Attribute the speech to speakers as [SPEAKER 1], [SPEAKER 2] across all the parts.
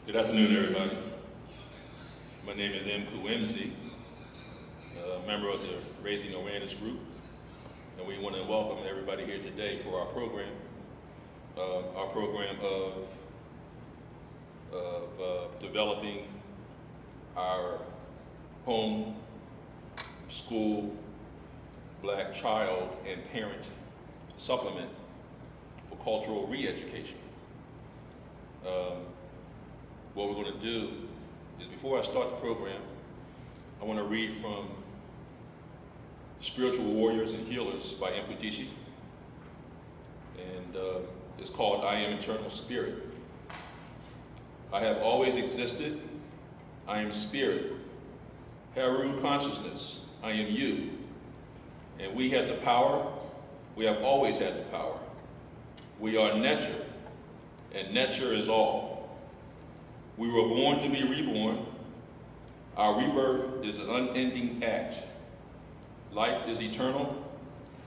[SPEAKER 1] Good afternoon, everybody. My name is M. Kuemzi, a member of the Raising Awareness Group, and we want to welcome everybody here today for our program of developing our home, school, black child, and parent supplement for cultural re-education. What we're going to do is, before I start the program, I want to read from Spiritual Warriors and Healers by Mfudishi, and it's called I Am Eternal Spirit. I have always existed. I am spirit. Haru consciousness. I am you. And we have the power. We have always had the power. We are nature, and nature is all. We were born to be reborn. Our rebirth is an unending act. Life is eternal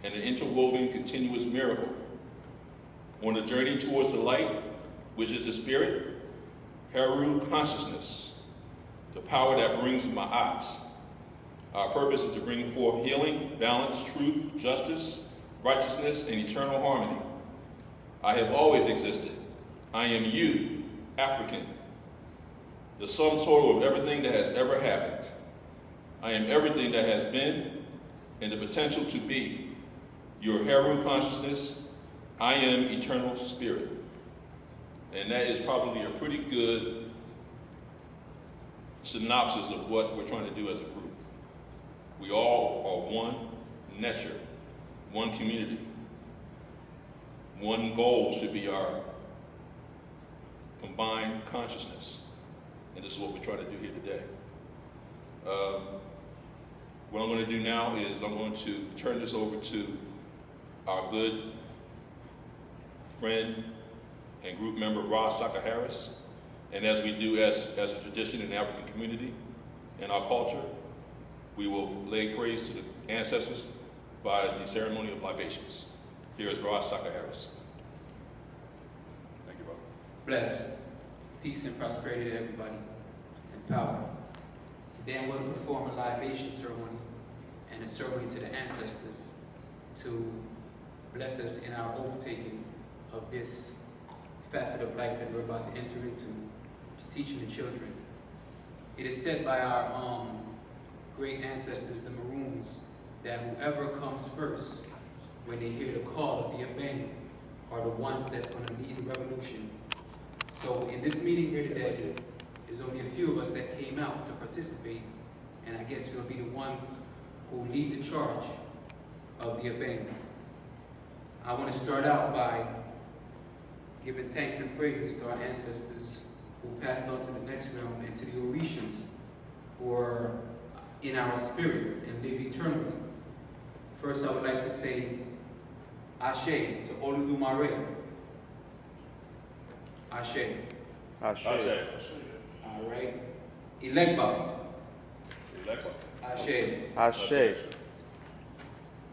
[SPEAKER 1] and an interwoven continuous miracle. On the journey towards the light, which is the spirit, Haru consciousness, the power that brings Ma'at. Our purpose is to bring forth healing, balance, truth, justice, righteousness, and eternal harmony. I have always existed. I am you, African, the sum total of everything that has ever happened. I am everything that has been and the potential to be. Your Haru consciousness, I am eternal spirit. And that is probably a pretty good synopsis of what we're trying to do as a group. We all are one nature, one community. One goal should be our combined consciousness. And this is what we're trying to do here today. What I'm going to do now is I'm going to turn this over to our good friend and group member, Ross Saka-Harris. And as we do as a tradition in the African community and our culture, we will lay praise to the ancestors by the ceremony of libations. Here is Ross Saka-Harris. Thank you, Rob.
[SPEAKER 2] Bless, peace and prosperity to everybody, and power. Today I'm going to perform a libation ceremony and a ceremony to the ancestors to bless us in our overtaking of this facet of life that we're about to enter into, is teaching the children. It is said by our great ancestors, the Maroons, that whoever comes first when they hear the call of the Abeng are the ones that's going to lead the revolution. So in this meeting here today, there's only a few of us that came out to participate, and I guess we'll be the ones who lead the charge of the Abeng. I want to start out by giving thanks and praises to our ancestors who passed on to the next realm, and to the Orishas who are in our spirit and live eternally. First, I would like to say Ashe to Oludumare. Ashe.
[SPEAKER 1] Ashe.
[SPEAKER 2] All right. Ilegba. Ashe.
[SPEAKER 3] Ashe.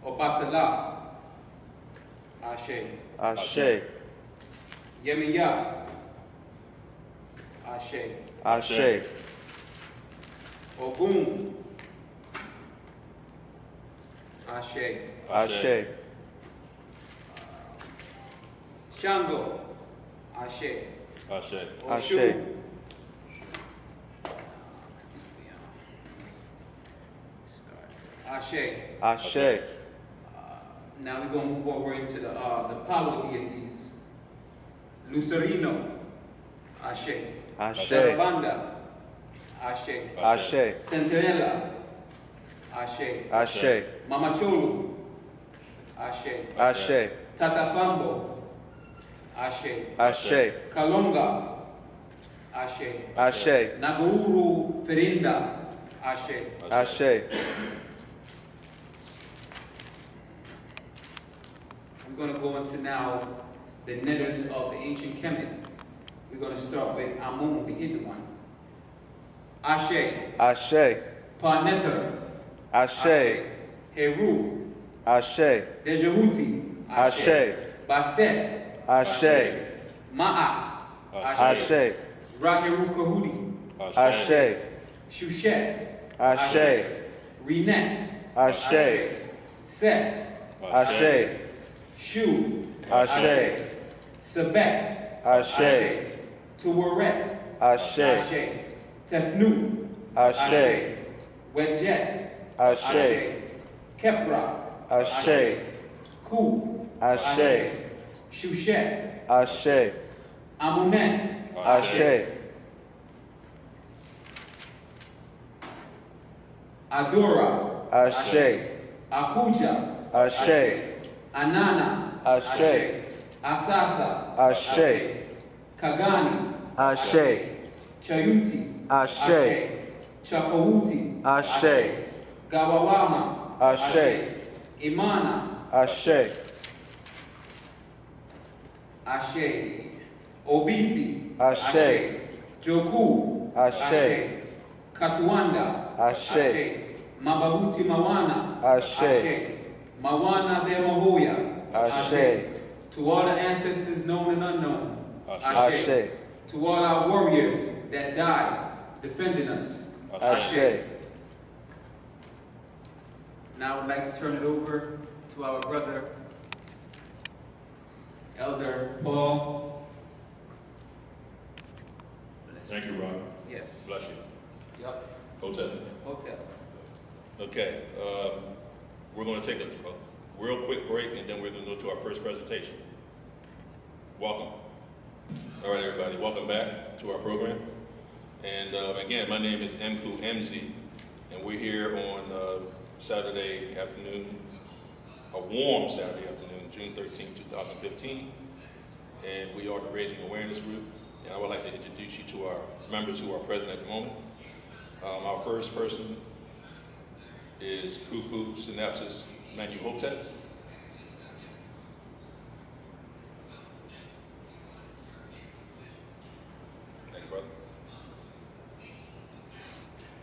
[SPEAKER 2] Obatala. Ashe.
[SPEAKER 3] Ashe.
[SPEAKER 2] Yemiya. Ashe.
[SPEAKER 3] Ashe.
[SPEAKER 2] Ogun. Ashe.
[SPEAKER 3] Ashe.
[SPEAKER 2] Shango. Ashe.
[SPEAKER 1] Ashe.
[SPEAKER 3] Ashe.
[SPEAKER 2] Excuse me. Start. Ashe.
[SPEAKER 3] Ashe.
[SPEAKER 2] Now we're going to move over into the power deities. Lucerino. Ashe.
[SPEAKER 3] Ashe.
[SPEAKER 2] Sarabanda. Ashe.
[SPEAKER 3] Ashe.
[SPEAKER 2] Centinela. Ashe.
[SPEAKER 3] Ashe.
[SPEAKER 2] Mamacholu. Ashe.
[SPEAKER 3] Ashe.
[SPEAKER 2] Tatafambo. Ashe.
[SPEAKER 3] Ashe.
[SPEAKER 2] Kalonga. Ashe.
[SPEAKER 3] Ashe.
[SPEAKER 2] Naguru Ferinda. Ashe.
[SPEAKER 3] Ashe.
[SPEAKER 2] I'm going to go into now the netters of the ancient Kemet. We're going to start with Amun, the hidden one. Ashe.
[SPEAKER 3] Ashe.
[SPEAKER 2] Paneter.
[SPEAKER 3] Ashe.
[SPEAKER 2] Heru.
[SPEAKER 3] Ashe.
[SPEAKER 2] Dejahuti.
[SPEAKER 3] Ashe.
[SPEAKER 2] Bastet.
[SPEAKER 3] Ashe.
[SPEAKER 2] Ma'a.
[SPEAKER 3] Ashe.
[SPEAKER 2] Rahiru Kahudi,
[SPEAKER 3] Ashe.
[SPEAKER 2] Shushet,
[SPEAKER 3] Ashe.
[SPEAKER 2] Renet,
[SPEAKER 3] Ashe.
[SPEAKER 2] Set,
[SPEAKER 3] Ashe.
[SPEAKER 2] Shu,
[SPEAKER 3] Ashe.
[SPEAKER 2] Sebek,
[SPEAKER 3] Ashe.
[SPEAKER 2] Tuwaret,
[SPEAKER 3] Ashe.
[SPEAKER 2] Tefnu,
[SPEAKER 3] Ashe.
[SPEAKER 2] Wedjet,
[SPEAKER 3] Ashe.
[SPEAKER 2] Kepra,
[SPEAKER 3] Ashe.
[SPEAKER 2] Ku,
[SPEAKER 3] Ashe.
[SPEAKER 2] Shushet,
[SPEAKER 3] Ashe.
[SPEAKER 2] Amunet,
[SPEAKER 3] Ashe.
[SPEAKER 2] Adora,
[SPEAKER 3] Ashe.
[SPEAKER 2] Akuja,
[SPEAKER 3] Ashe.
[SPEAKER 2] Anana,
[SPEAKER 3] Ashe.
[SPEAKER 2] Asasa,
[SPEAKER 3] Ashe.
[SPEAKER 2] Kagani,
[SPEAKER 3] Ashe.
[SPEAKER 2] Chayuti,
[SPEAKER 3] Ashe.
[SPEAKER 2] Chakawuti,
[SPEAKER 3] Ashe.
[SPEAKER 2] Gawawama,
[SPEAKER 3] Ashe.
[SPEAKER 2] Imana,
[SPEAKER 3] Ashe.
[SPEAKER 2] Ashe, Obisi,
[SPEAKER 3] Ashe.
[SPEAKER 2] Joku,
[SPEAKER 3] Ashe.
[SPEAKER 2] Katuanda,
[SPEAKER 3] Ashe.
[SPEAKER 2] Mabahuti Mawana,
[SPEAKER 3] Ashe.
[SPEAKER 2] Mawana de Mahoya,
[SPEAKER 3] Ashe.
[SPEAKER 2] To all the ancestors known and unknown,
[SPEAKER 3] Ashe.
[SPEAKER 2] To all our warriors that died defending us,
[SPEAKER 3] Ashe.
[SPEAKER 2] Now I'd like to turn it over to our brother, Elder Paul.
[SPEAKER 1] Thank you, Ron.
[SPEAKER 2] Yes.
[SPEAKER 1] Bless you.
[SPEAKER 2] Yep.
[SPEAKER 1] Hotel.
[SPEAKER 2] Hotel.
[SPEAKER 1] Okay, we're going to take a real quick break, and then we're going to go to our first presentation. Welcome. All right, everybody, welcome back to our program. And again, my name is Mku MZ, and we're here on Saturday afternoon, a warm Saturday afternoon, June 13, 2015. And we are the Raising Awareness Group, and I would like to introduce you to our members who are present at the moment. Our first person is Khufu Synapsis Manuhotep. Thank you, brother.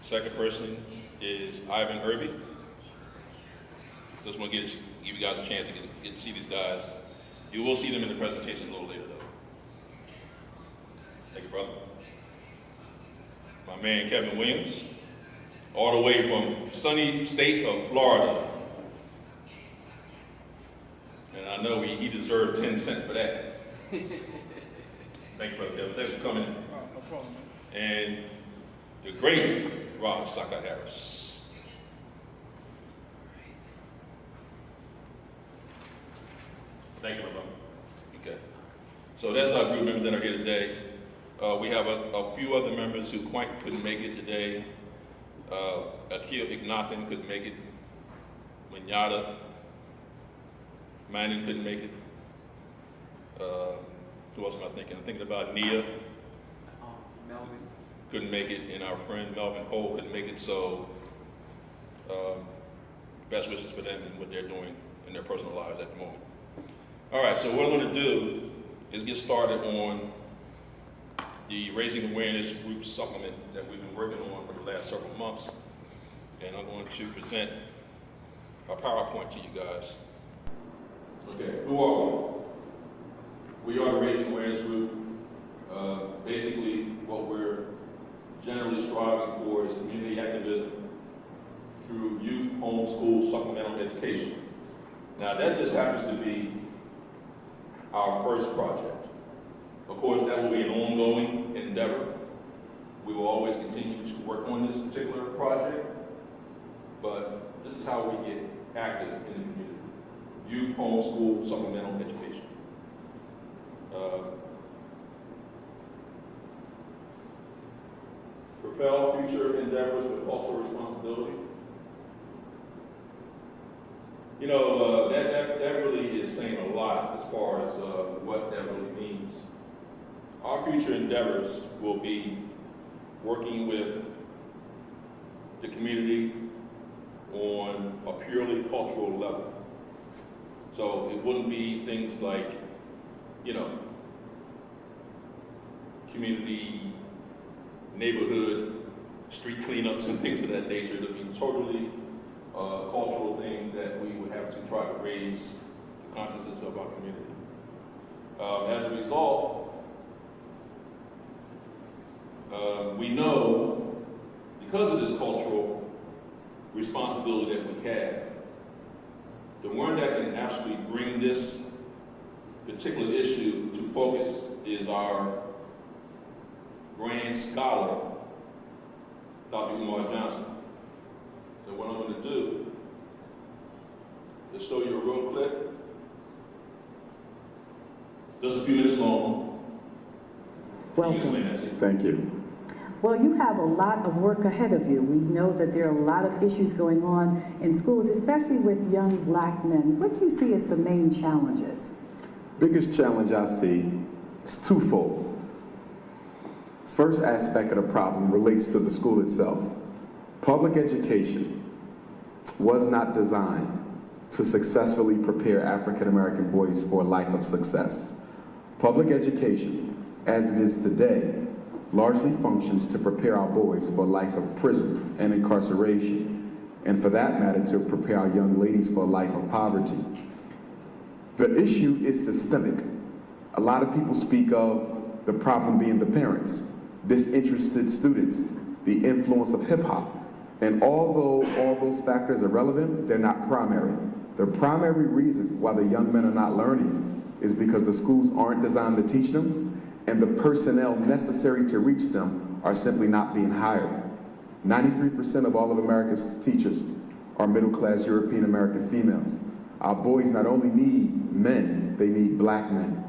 [SPEAKER 1] Second person is Ivan Irby. Just want to give you guys a chance to get to see these guys. You will see them in the presentation a little later, though. Thank you, brother. My man, Kevin Williams, all the way from sunny state of Florida. And I know he deserved 10 cents for that. Thank you, brother Kevin. Thanks for coming in.
[SPEAKER 4] No problem, man.
[SPEAKER 1] And the great Rod Saka Harris. Thank you, my brother. Okay. So that's our group members that are here today. We have a few other members who quite couldn't make it today. Akil Ignatin couldn't make it. Manyata Manin couldn't make it. Who else am I thinking? I'm thinking about Nia.
[SPEAKER 2] Melvin.
[SPEAKER 1] Couldn't make it, and our friend Melvin Cole couldn't make it, so best wishes for them and what they're doing in their personal lives at the moment. All right, so what I'm going to do is get started on the Raising Awareness Group supplement that we've been working on for the last several months, and I'm going to present a PowerPoint to you guys. Okay, who are we? We are the Raising Awareness Group. Basically, what we're generally striving for is community activism through youth, homeschool, supplemental education. Now, that just happens to be our first project. Of course, that will be an ongoing endeavor. We will always continue to work on this particular project, but this is how we get active in the community. Youth, homeschool, supplemental education. Propel future endeavors with cultural responsibility. You know, that really is saying a lot as far as what that really means. Our future endeavors will be working with the community on a purely cultural level. So it wouldn't be things like, you know, community, neighborhood, street cleanups and things of that nature. It would be totally cultural thing that we would have to try to raise the consciousness of our community. As a result, We know, because of this cultural responsibility that we have, the one that can actually bring this particular issue to focus is our grand scholar, Dr. Umar Johnson. So what I'm going to do is show you a real clip, just a few minutes long.
[SPEAKER 4] Welcome.
[SPEAKER 5] Thank you.
[SPEAKER 4] Well, you have a lot of work ahead of you. We know that there are a lot of issues going on in schools, especially with young black men. What do you see as the main challenges?
[SPEAKER 5] Biggest challenge I see is twofold. First aspect of the problem relates to the school itself. Public education was not designed to successfully prepare African American boys for a life of success. Public education, as it is today, largely functions to prepare our boys for a life of prison and incarceration, and for that matter, to prepare our young ladies for a life of poverty. The issue is systemic. A lot of people speak of the problem being the parents, disinterested students, the influence of hip hop. And although all those factors are relevant, they're not primary. The primary reason why the young men are not learning is because the schools aren't designed to teach them, and the personnel necessary to reach them are simply not being hired. 93% of all of America's teachers are middle-class European American females. Our boys not only need men, they need black men.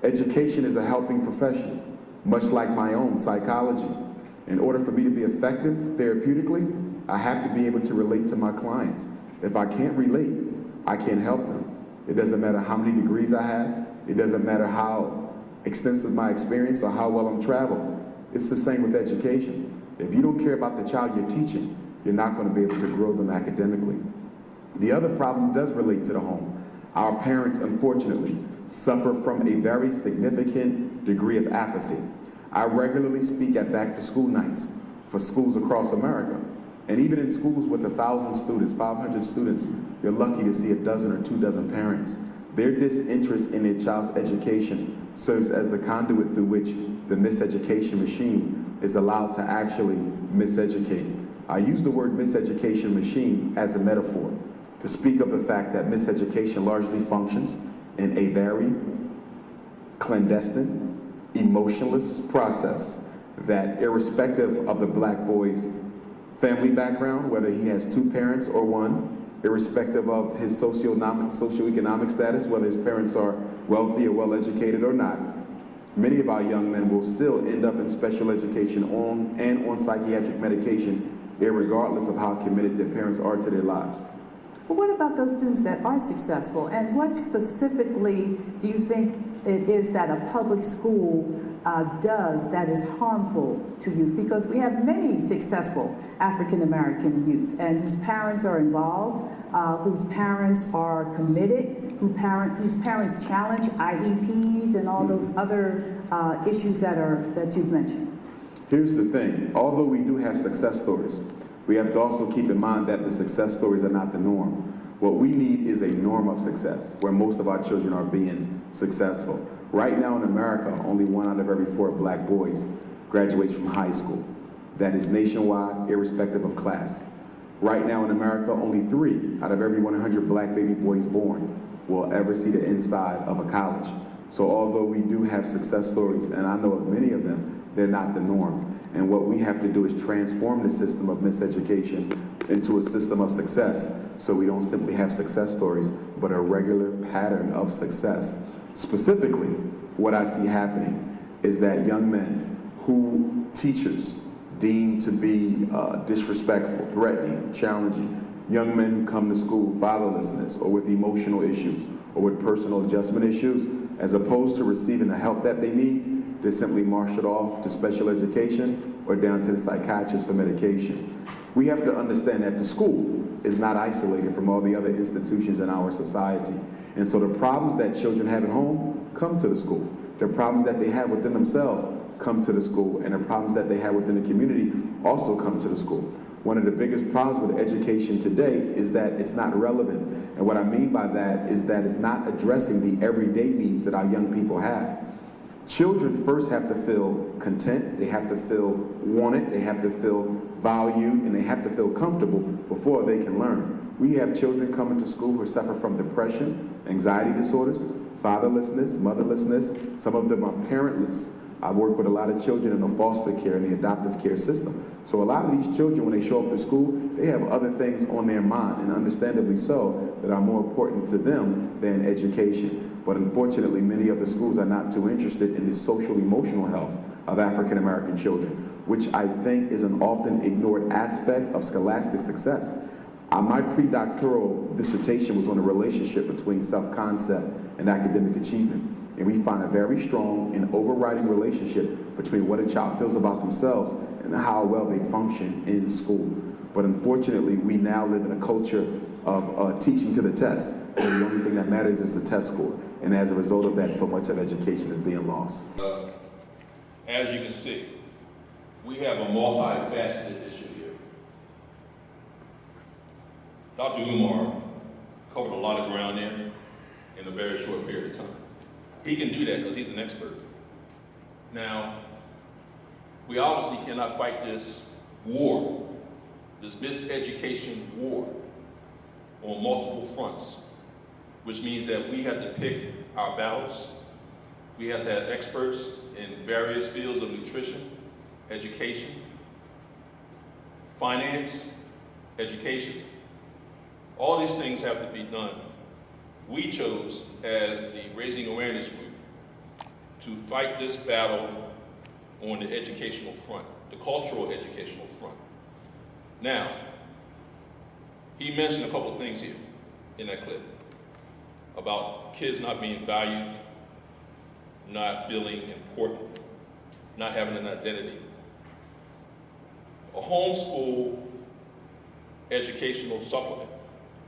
[SPEAKER 5] Education is a helping profession, much like my own, psychology. In order for me to be effective therapeutically, I have to be able to relate to my clients. If I can't relate, I can't help them. It doesn't matter how many degrees I have. It doesn't matter how extensive my experience or how well I'm traveled. It's the same with education. If you don't care about the child you're teaching, you're not going to be able to grow them academically. The other problem does relate to the home. Our parents, unfortunately, suffer from a very significant degree of apathy. I regularly speak at back-to-school nights for schools across America. And even in schools with 1,000 students, 500 students, you're lucky to see a dozen or 2 dozen parents. Their disinterest in their child's education serves as the conduit through which the miseducation machine is allowed to actually miseducate. I use the word miseducation machine as a metaphor to speak of the fact that miseducation largely functions in a very clandestine, emotionless process that, irrespective of the black boy's family background, whether he has 2 parents or 1, irrespective of his socioeconomic status, whether his parents are wealthy or well-educated or not, many of our young men will still end up in special education on psychiatric medication, irregardless of how committed their parents are to their lives.
[SPEAKER 4] Well, what about those students that are successful? And what specifically do you think it is that a public school does that is harmful to youth? Because we have many successful African American youth and whose parents are involved, whose parents are committed, whose parents challenge IEPs and all those other issues that you've mentioned.
[SPEAKER 5] Here's the thing, although we do have success stories, we have to also keep in mind that the success stories are not the norm. What we need is a norm of success, where most of our children are being successful. Right now in America, only 1 out of every 4 black boys graduates from high school. That is nationwide, irrespective of class. Right now in America, only 3 out of every 100 black baby boys born will ever see the inside of a college. So although we do have success stories, and I know of many of them, they're not the norm. And what we have to do is transform the system of miseducation into a system of success, so we don't simply have success stories, but a regular pattern of success. Specifically, what I see happening is that young men who teachers deem to be disrespectful, threatening, challenging, young men who come to school fatherlessness or with emotional issues or with personal adjustment issues, as opposed to receiving the help that they need, they're simply marshaled off to special education or down to the psychiatrist for medication. We have to understand that the school is not isolated from all the other institutions in our society. And so the problems that children have at home come to the school. The problems that they have within themselves come to the school, and the problems that they have within the community also come to the school. One of the biggest problems with education today is that it's not relevant. And what I mean by that is that it's not addressing the everyday needs that our young people have. Children first have to feel content, they have to feel wanted, they have to feel valued, and they have to feel comfortable before they can learn. We have children coming to school who suffer from depression, anxiety disorders, fatherlessness, motherlessness. Some of them are parentless. I work with a lot of children in the foster care and the adoptive care system. So a lot of these children, when they show up at school, they have other things on their mind, and understandably so, that are more important to them than education. But unfortunately, many of the schools are not too interested in the social emotional health of African American children, which I think is an often ignored aspect of scholastic success. My pre-doctoral dissertation was on the relationship between self-concept and academic achievement. And we find a very strong and overriding relationship between what a child feels about themselves and how well they function in school. But unfortunately, we now live in a culture of teaching to the test, and the only thing that matters is the test score. And as a result of that, so much of education is being lost.
[SPEAKER 1] As you can see, we have a multifaceted issue here. Dr. Umar covered a lot of ground there in a very short period of time. He can do that because he's an expert. Now, we obviously cannot fight this war, this miseducation war, on multiple fronts, which means that we have to pick our battles. We have to have experts in various fields of nutrition, education, finance, education. All these things have to be done. We chose, as the Raising Awareness Group, to fight this battle on the educational front, the cultural educational front. Now, he mentioned a couple of things here in that clip about kids not being valued, not feeling important, not having an identity. A homeschool educational supplement,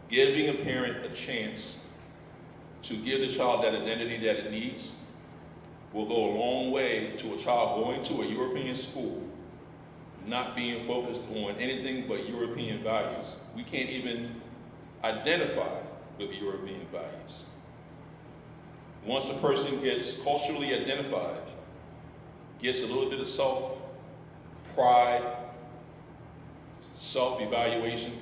[SPEAKER 1] giving a parent a chance to give the child that identity that it needs, will go a long way to a child going to a European school, not being focused on anything but European values. We can't even identify with European values. Once a person gets culturally identified, gets a little bit of self-pride, self-evaluation,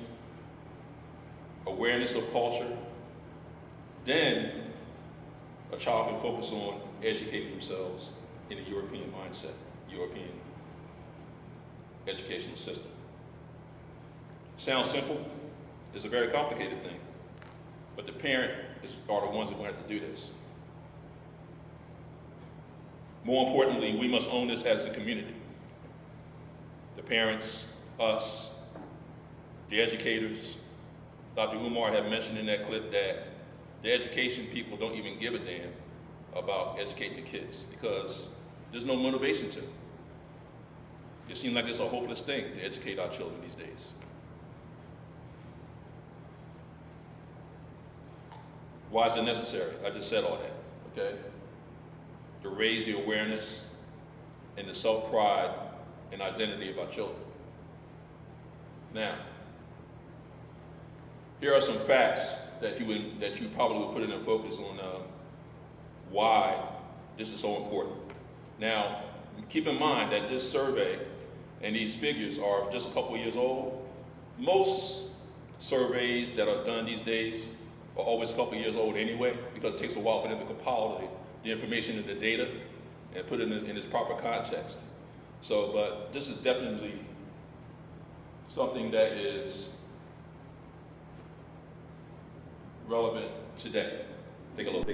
[SPEAKER 1] awareness of culture, then a child can focus on educating themselves in a European mindset, European educational system. Sounds simple. It's a very complicated thing, but the parent are the ones that are going to have to do this. More importantly, we must own this as a community. The parents, us, the educators. Dr. Umar had mentioned in that clip that the education people don't even give a damn about educating the kids because there's no motivation to. It seems like it's a hopeless thing to educate our children these days. Why is it necessary? I just said all that, okay? To raise the awareness and the self-pride and identity of our children. Now, here are some facts that you probably would put it in focus on why this is so important. Now, keep in mind that this survey and these figures are just a couple years old. Most surveys that are done these days are always a couple years old anyway, because it takes a while for them to compile the information and the data and put it in its proper context. So, but this is definitely something that is relevant today. Take a look.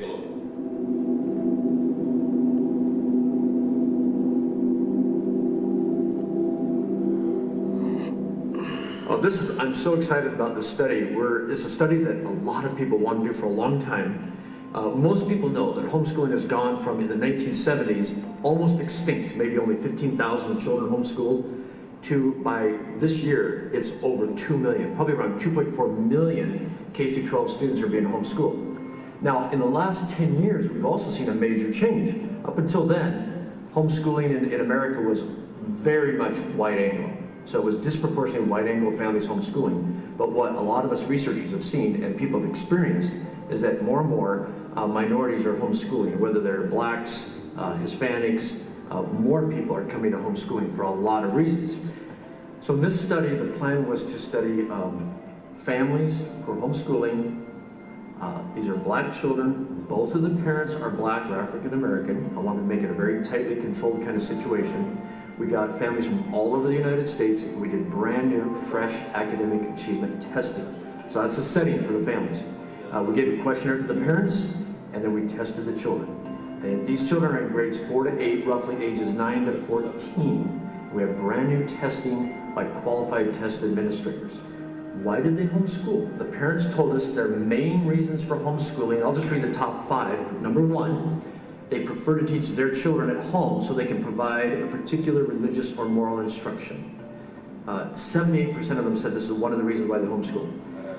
[SPEAKER 6] Well, I'm so excited about this study. It's a study that a lot of people want to do for a long time. Most people know that homeschooling has gone from, in the 1970s, almost extinct, maybe only 15,000 children homeschooled, to by this year, it's over 2 million, probably around 2.4 million K-12 students are being homeschooled. Now, in the last 10 years, we've also seen a major change. Up until then, homeschooling in America was very much wide angle. So it was disproportionately wide angle families homeschooling. But what a lot of us researchers have seen and people have experienced is that more and more minorities are homeschooling, whether they're blacks, Hispanics, more people are coming to homeschooling for a lot of reasons. So in this study, the plan was to study families who are homeschooling. These are black children. Both of the parents are black or African American. I wanted to make it a very tightly controlled kind of situation. We got families from all over the United States. We did brand new, fresh academic achievement testing. So that's the setting for the families. We gave a questionnaire to the parents, and then we tested the children. And these children are in grades 4 to 8, roughly ages 9 to 14. We have brand new testing by qualified test administrators. Why did they homeschool? The parents told us their main reasons for homeschooling. I'll just read the top 5. Number 1, they prefer to teach their children at home so they can provide a particular religious or moral instruction. 78% of them said this is one of the reasons why they homeschool.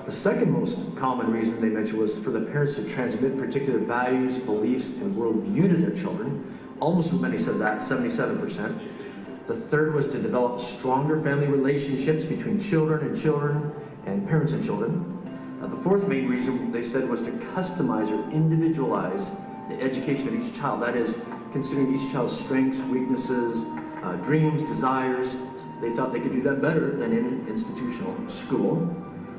[SPEAKER 6] The second most common reason they mentioned was for the parents to transmit particular values, beliefs, and worldview to their children. Almost as many said that, 77%. The third was to develop stronger family relationships between children and parents and children. The fourth main reason they said was to customize or individualize the education of each child. That is, considering each child's strengths, weaknesses, dreams, desires. They thought they could do that better than in an institutional school.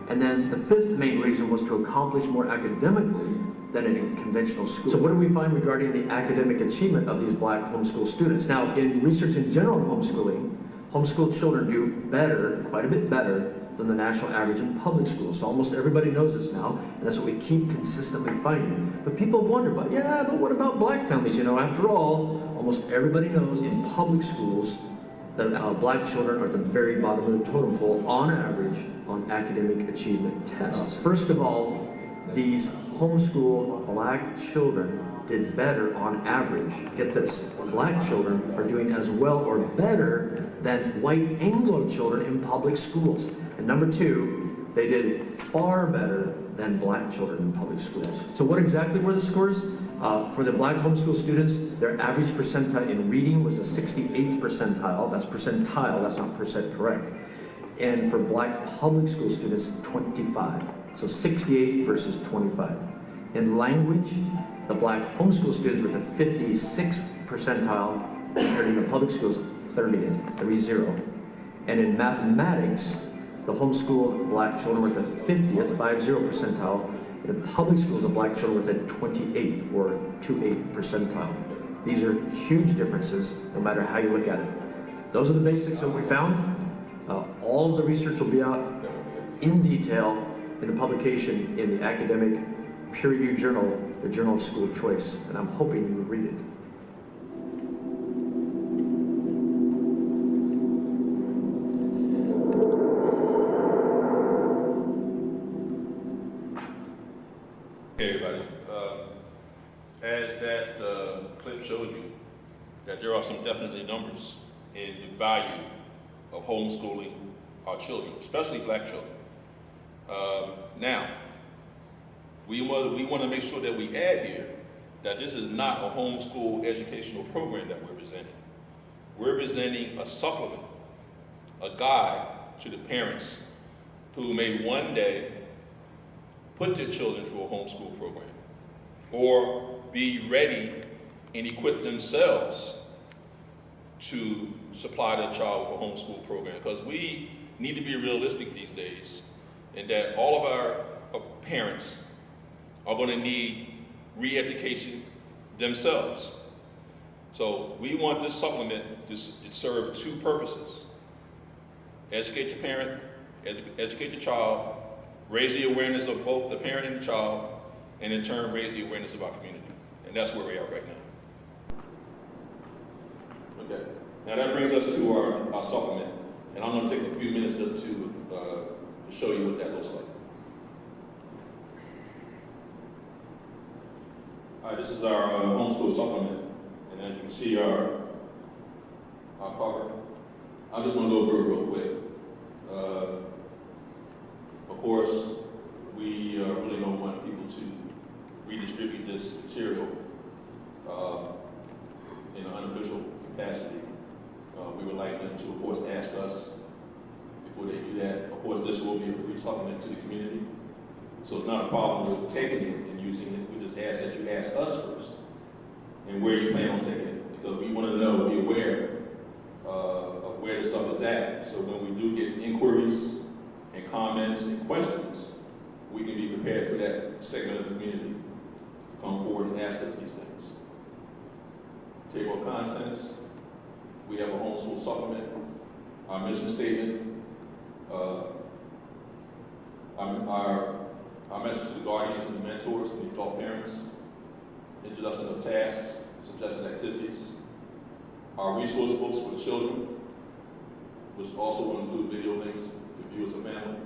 [SPEAKER 6] And then the fifth main reason was to accomplish more academically than in a conventional school. So what do we find regarding the academic achievement of these black homeschool students? Now, in research in general homeschooling, homeschooled children do better, quite a bit better, than the national average in public schools. So almost everybody knows this now, and that's what we keep consistently finding. But people wonder about, but what about black families? You know, after all, almost everybody knows in public schools that black children are at the very bottom of the totem pole on average on academic achievement tests. First of all, these homeschooled black children did better on average. Get this, black children are doing as well or better than white Anglo children in public schools. And number 2, they did far better than black children in public schools. So what exactly were the scores? For the black homeschool students, their average percentile in reading was a 68th percentile. That's percentile, that's not percent correct. And for black public school students, 25. So 68 versus 25. In language, the black homeschool students were the 56th percentile, compared to the public schools, 30th, 30. And in mathematics, the homeschooled black children were the 50th, 50 percentile. In public schools, the black children were the 28th or 28th percentile. These are huge differences, no matter how you look at it. Those are the basics that we found. All of the research will be out in detail in the publication in the academic peer-reviewed journal, the Journal of School Choice, and I'm hoping you will read it.
[SPEAKER 1] Hey everybody, as that clip showed you, that there are some definitely numbers in the value of homeschooling our children, especially black children. Now, we want to make sure that we add here that this is not a homeschool educational program that we're presenting. We're presenting a supplement, a guide to the parents who may one day put their children through a homeschool program or be ready and equip themselves to supply their child with a homeschool program. Because we need to be realistic these days in that all of our parents are going to need re-education themselves. So we want this supplement to serve 2 purposes. Educate your parent, educate your child, raise the awareness of both the parent and the child, and in turn raise the awareness of our community. And that's where we are right now. Okay, now that brings us to our supplement. And I'm gonna take a few minutes just to show you what that looks like. All right, this is our homeschool supplement. And as you can see our cover. I'm just gonna go through it real quick. Of course, we really don't want people to redistribute this material in an unofficial capacity. We would like them to, of course, ask us before they do that. Of course, this will be a free supplement to the community. So it's not a problem with taking it and using it. We just ask that you ask us first and where you plan on taking it. we want to know, be aware of where the stuff is at. So when we do get inquiries and comments and questions, we can be prepared for that segment of the community to come forward and ask us these things. Table of contents, we have a homeschool supplement, our mission statement, our message to the guardians and the mentors and the adult parents, introduction of tasks, suggested activities, our resource books for the children, which also will include video links to view as a family,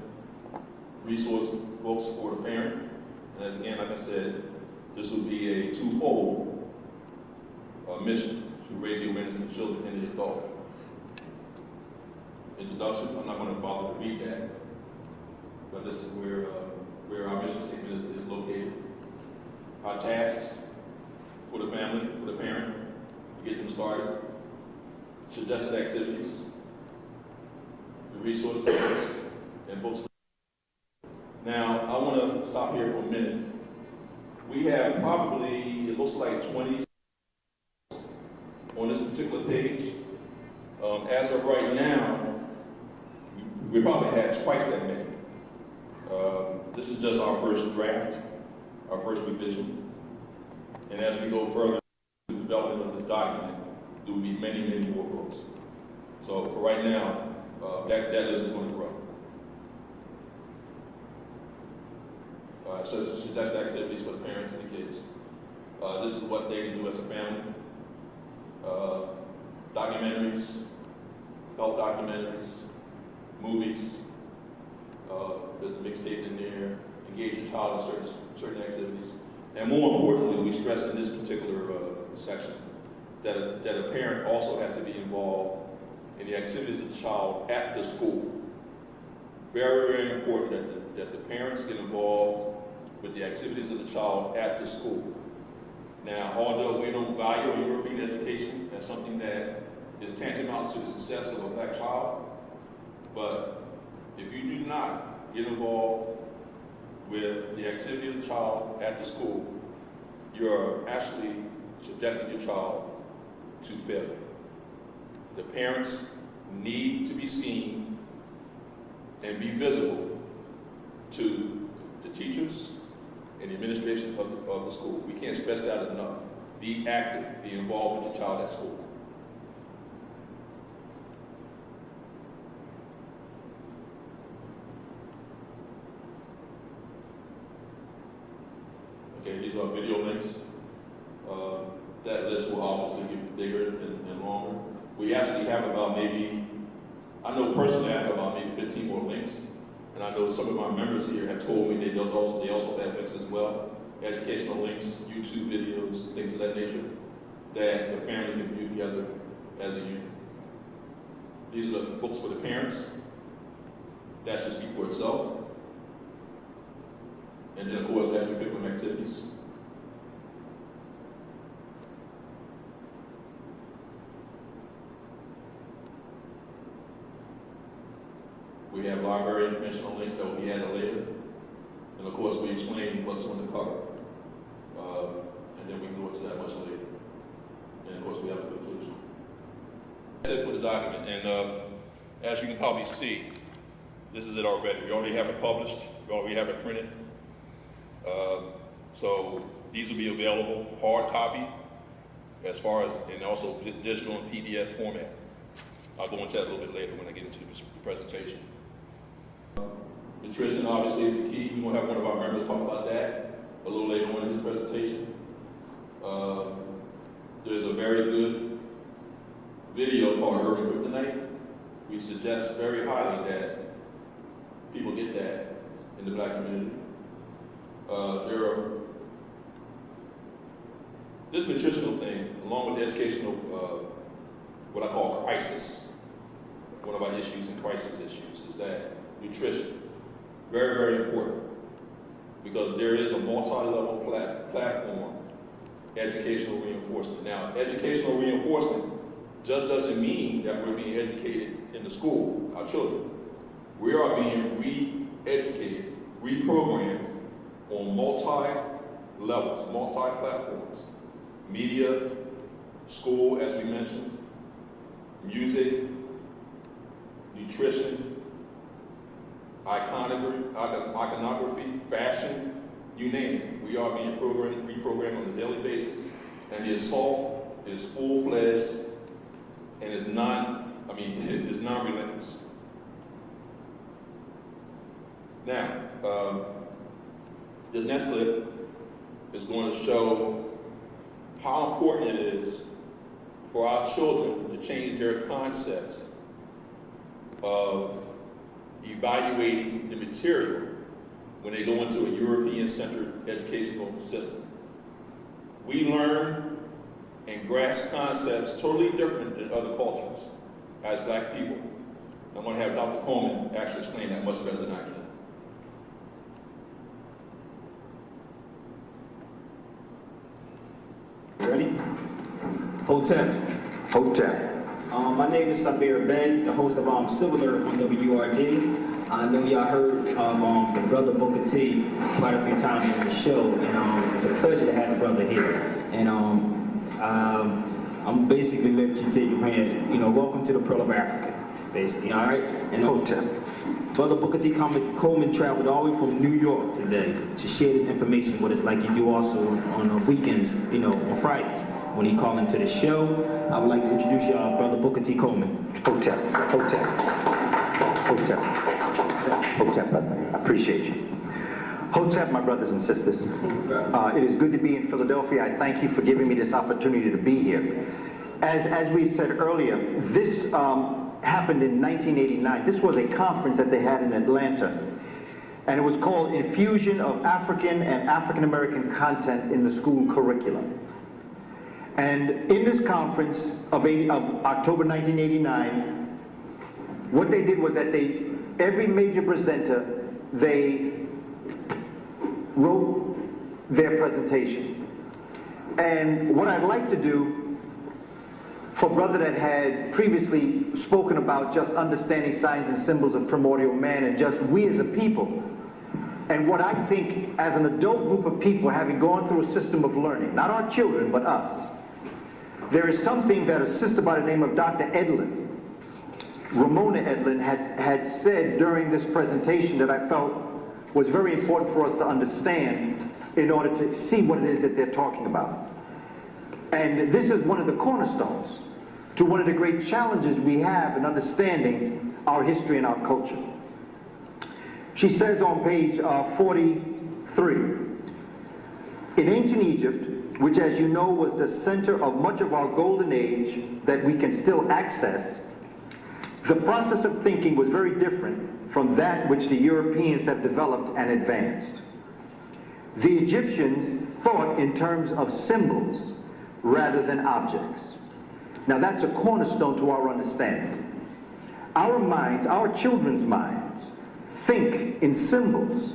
[SPEAKER 1] resource books for the parent, and as again, like I said, this will be a twofold mission to raise the awareness of the children and the adult. Introduction, I'm not going to bother to read that, but this is where our mission statement is located. Our tasks for the family, for the parent, to get them started, suggested activities, the resource books, and books. Now, I want to stop here for a minute. We have probably, it looks like 20 on this particular page. As of right now, we probably had twice that many. This is just our first draft, our first revision. And as we go further in the development of this document, there will be many, many more books. So for right now, that list is going to grow. It says suggest activities for the parents and the kids. This is what they can do as a family. Documentaries, health documentaries, movies. There's a mixtape in there. Engage your child in certain activities. And more importantly, we stress in this particular section that a parent also has to be involved in the activities of the child at the school. Very, very important that the parents get involved with the activities of the child at the school. Now, although we don't value European education as something that is tantamount to the success of a black child, but if you do not get involved with the activity of the child at the school, you're actually subjecting your child to failure. The parents need to be seen and be visible to the teachers and the administration of the school. We can't stress that enough. Be active, be involved with your child at school. Okay, these are video links. That list will obviously get bigger and longer. We actually have about maybe, I know personally I have about maybe 15 more links. And I know some of my members here have told me they also have links as well. Educational links, YouTube videos, things of that nature, that the family can view together as a unit. These are books for the parents. That should speak for itself. And then, of course, extracurricular activities. We have library informational links that will be added later. And of course, we explain what's on the cover. And then we can go into that much later. And of course, we have a conclusion. That's it for the document. And as you can probably see, this is it already. We already have it published. We already have it printed. So these will be available hard copy, as far as, and also digital and PDF format. I'll go into that a little bit later when I get into the presentation. Nutrition obviously is the key. We're going to have one of our members talk about that a little later on in this presentation. There's a very good video called Urban Kryptonite. We suggest very highly that people get that in the black community. This nutritional thing, along with the educational, what I call crisis, one of our issues and crisis issues is that nutrition, very, very important, because there is a multi-level platform, educational reinforcement. Now, educational reinforcement just doesn't mean that we're being educated in the school, our children. We are being re-educated, reprogrammed on multi-levels, multi-platforms, media, school, as we mentioned, music, nutrition, iconography, fashion, you name it. We are being reprogrammed on a daily basis. And the assault is full-fledged and is non-relentless. Now, this next clip is going to show how important it is for our children to change their concept of evaluating the material when they go into a European-centered educational system. We learn and grasp concepts totally different than other cultures as Black people. I'm going to have Dr. Coleman actually explain that much better than I can.
[SPEAKER 7] Ready? Hotep.
[SPEAKER 5] Hotep.
[SPEAKER 7] My name is Sabir Bey, the host of Similar on WURD. I know y'all heard of the brother Booker T quite a few times on the show, and it's a pleasure to have the brother here. And I'm basically letting you take your hand, welcome to the Pearl of Africa, basically, all right? And
[SPEAKER 5] Hotep.
[SPEAKER 7] Brother Booker T. Coleman traveled all the way from New York today to share this information with us, like you do also on weekends, on Fridays. When he called into the show, I would like to introduce y'all Brother Booker T. Coleman.
[SPEAKER 8] Hotep, Hotep, Hotep, Hotep, brother. I appreciate you. Hotep, my brothers and sisters. It is good to be in Philadelphia. I thank you for giving me this opportunity to be here. As we said earlier, this happened in 1989. This was a conference that they had in Atlanta, and it was called Infusion of African and African American Content in the School Curriculum. And in this conference of October 1989, what they did was that every major presenter, they wrote their presentation. And what I'd like to do for a brother that had previously spoken about just understanding signs and symbols of primordial man and just we as a people, and what I think as an adult group of people having gone through a system of learning, not our children, but us, there is something that a sister by the name of Dr. Edlin, Ramona Edlin, had said during this presentation that I felt was very important for us to understand in order to see what it is that they're talking about. And this is one of the cornerstones to one of the great challenges we have in understanding our history and our culture. She says on page 43, in ancient Egypt, which as you know was the center of much of our golden age that we can still access, the process of thinking was very different from that which the Europeans have developed and advanced. The Egyptians thought in terms of symbols rather than objects. Now that's a cornerstone to our understanding. Our minds, our children's minds, think in symbols.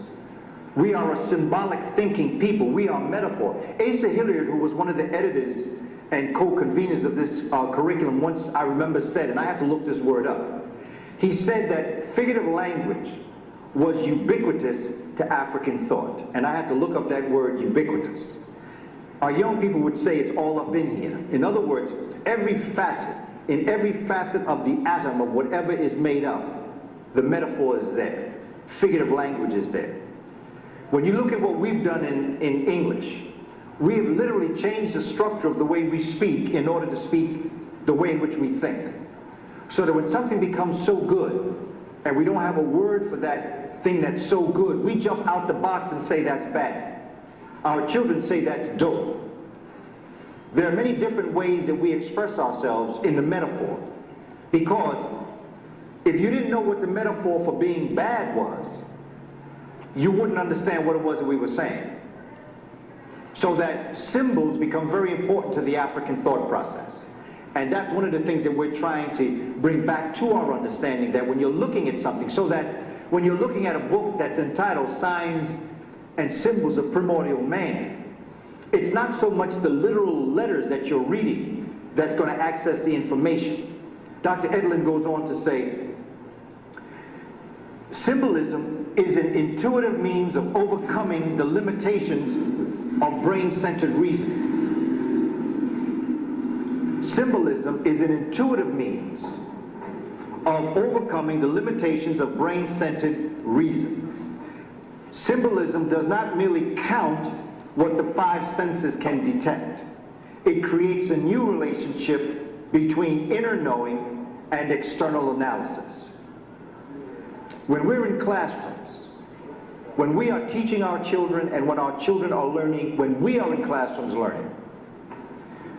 [SPEAKER 8] We are a symbolic thinking people. We are metaphor. Asa Hilliard, who was one of the editors and co-conveners of this curriculum, once I remember said, and I have to look this word up, he said that figurative language was ubiquitous to African thought. And I had to look up that word, ubiquitous. Our young people would say it's all up in here. In other words, in every facet of the atom of whatever is made up, the metaphor is there. Figurative language is there. When you look at what we've done in English, we have literally changed the structure of the way we speak in order to speak the way in which we think. So that when something becomes so good, and we don't have a word for that thing that's so good, we jump out the box and say that's bad. Our children say that's dope. There are many different ways that we express ourselves in the metaphor. Because if you didn't know what the metaphor for being bad was, you wouldn't understand what it was that we were saying. So that symbols become very important to the African thought process. And that's one of the things that we're trying to bring back to our understanding, that when you're looking at something, so that when you're looking at a book that's entitled Signs and Symbols of Primordial Man, it's not so much the literal letters that you're reading that's going to access the information. Dr. Edlin goes on to say, symbolism is an intuitive means of overcoming the limitations of brain-centered reasoning. Symbolism is an intuitive means of overcoming the limitations of brain-centered reason. Symbolism does not merely count what the five senses can detect. It creates a new relationship between inner knowing and external analysis. When we're in classrooms, when we are teaching our children and when our children are learning, when we are in classrooms learning,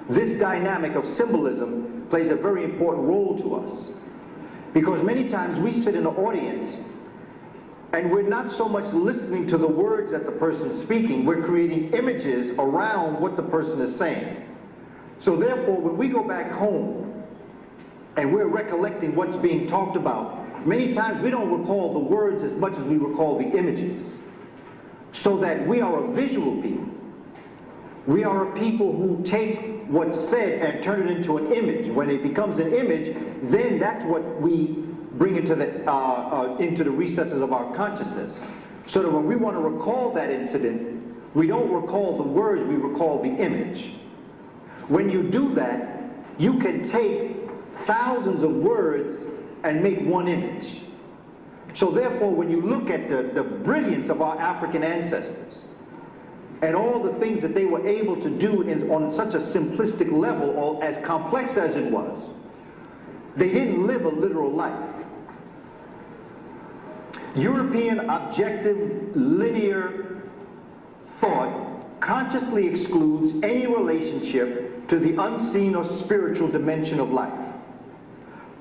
[SPEAKER 8] this dynamic of symbolism plays a very important role to us. Because many times we sit in the audience and we're not so much listening to the words that the person is speaking, we're creating images around what the person is saying. So therefore, when we go back home and we're recollecting what's being talked about, many times we don't recall the words as much as we recall the images. So that we are a visual people. We are a people who take what's said and turn it into an image. When it becomes an image, then that's what we bring into the recesses of our consciousness. So that when we want to recall that incident, we don't recall the words, we recall the image. When you do that, you can take thousands of words and make one image. So therefore, when you look at the brilliance of our African ancestors, and all the things that they were able to do on such a simplistic level, or as complex as it was, they didn't live a literal life. European objective linear thought consciously excludes any relationship to the unseen or spiritual dimension of life.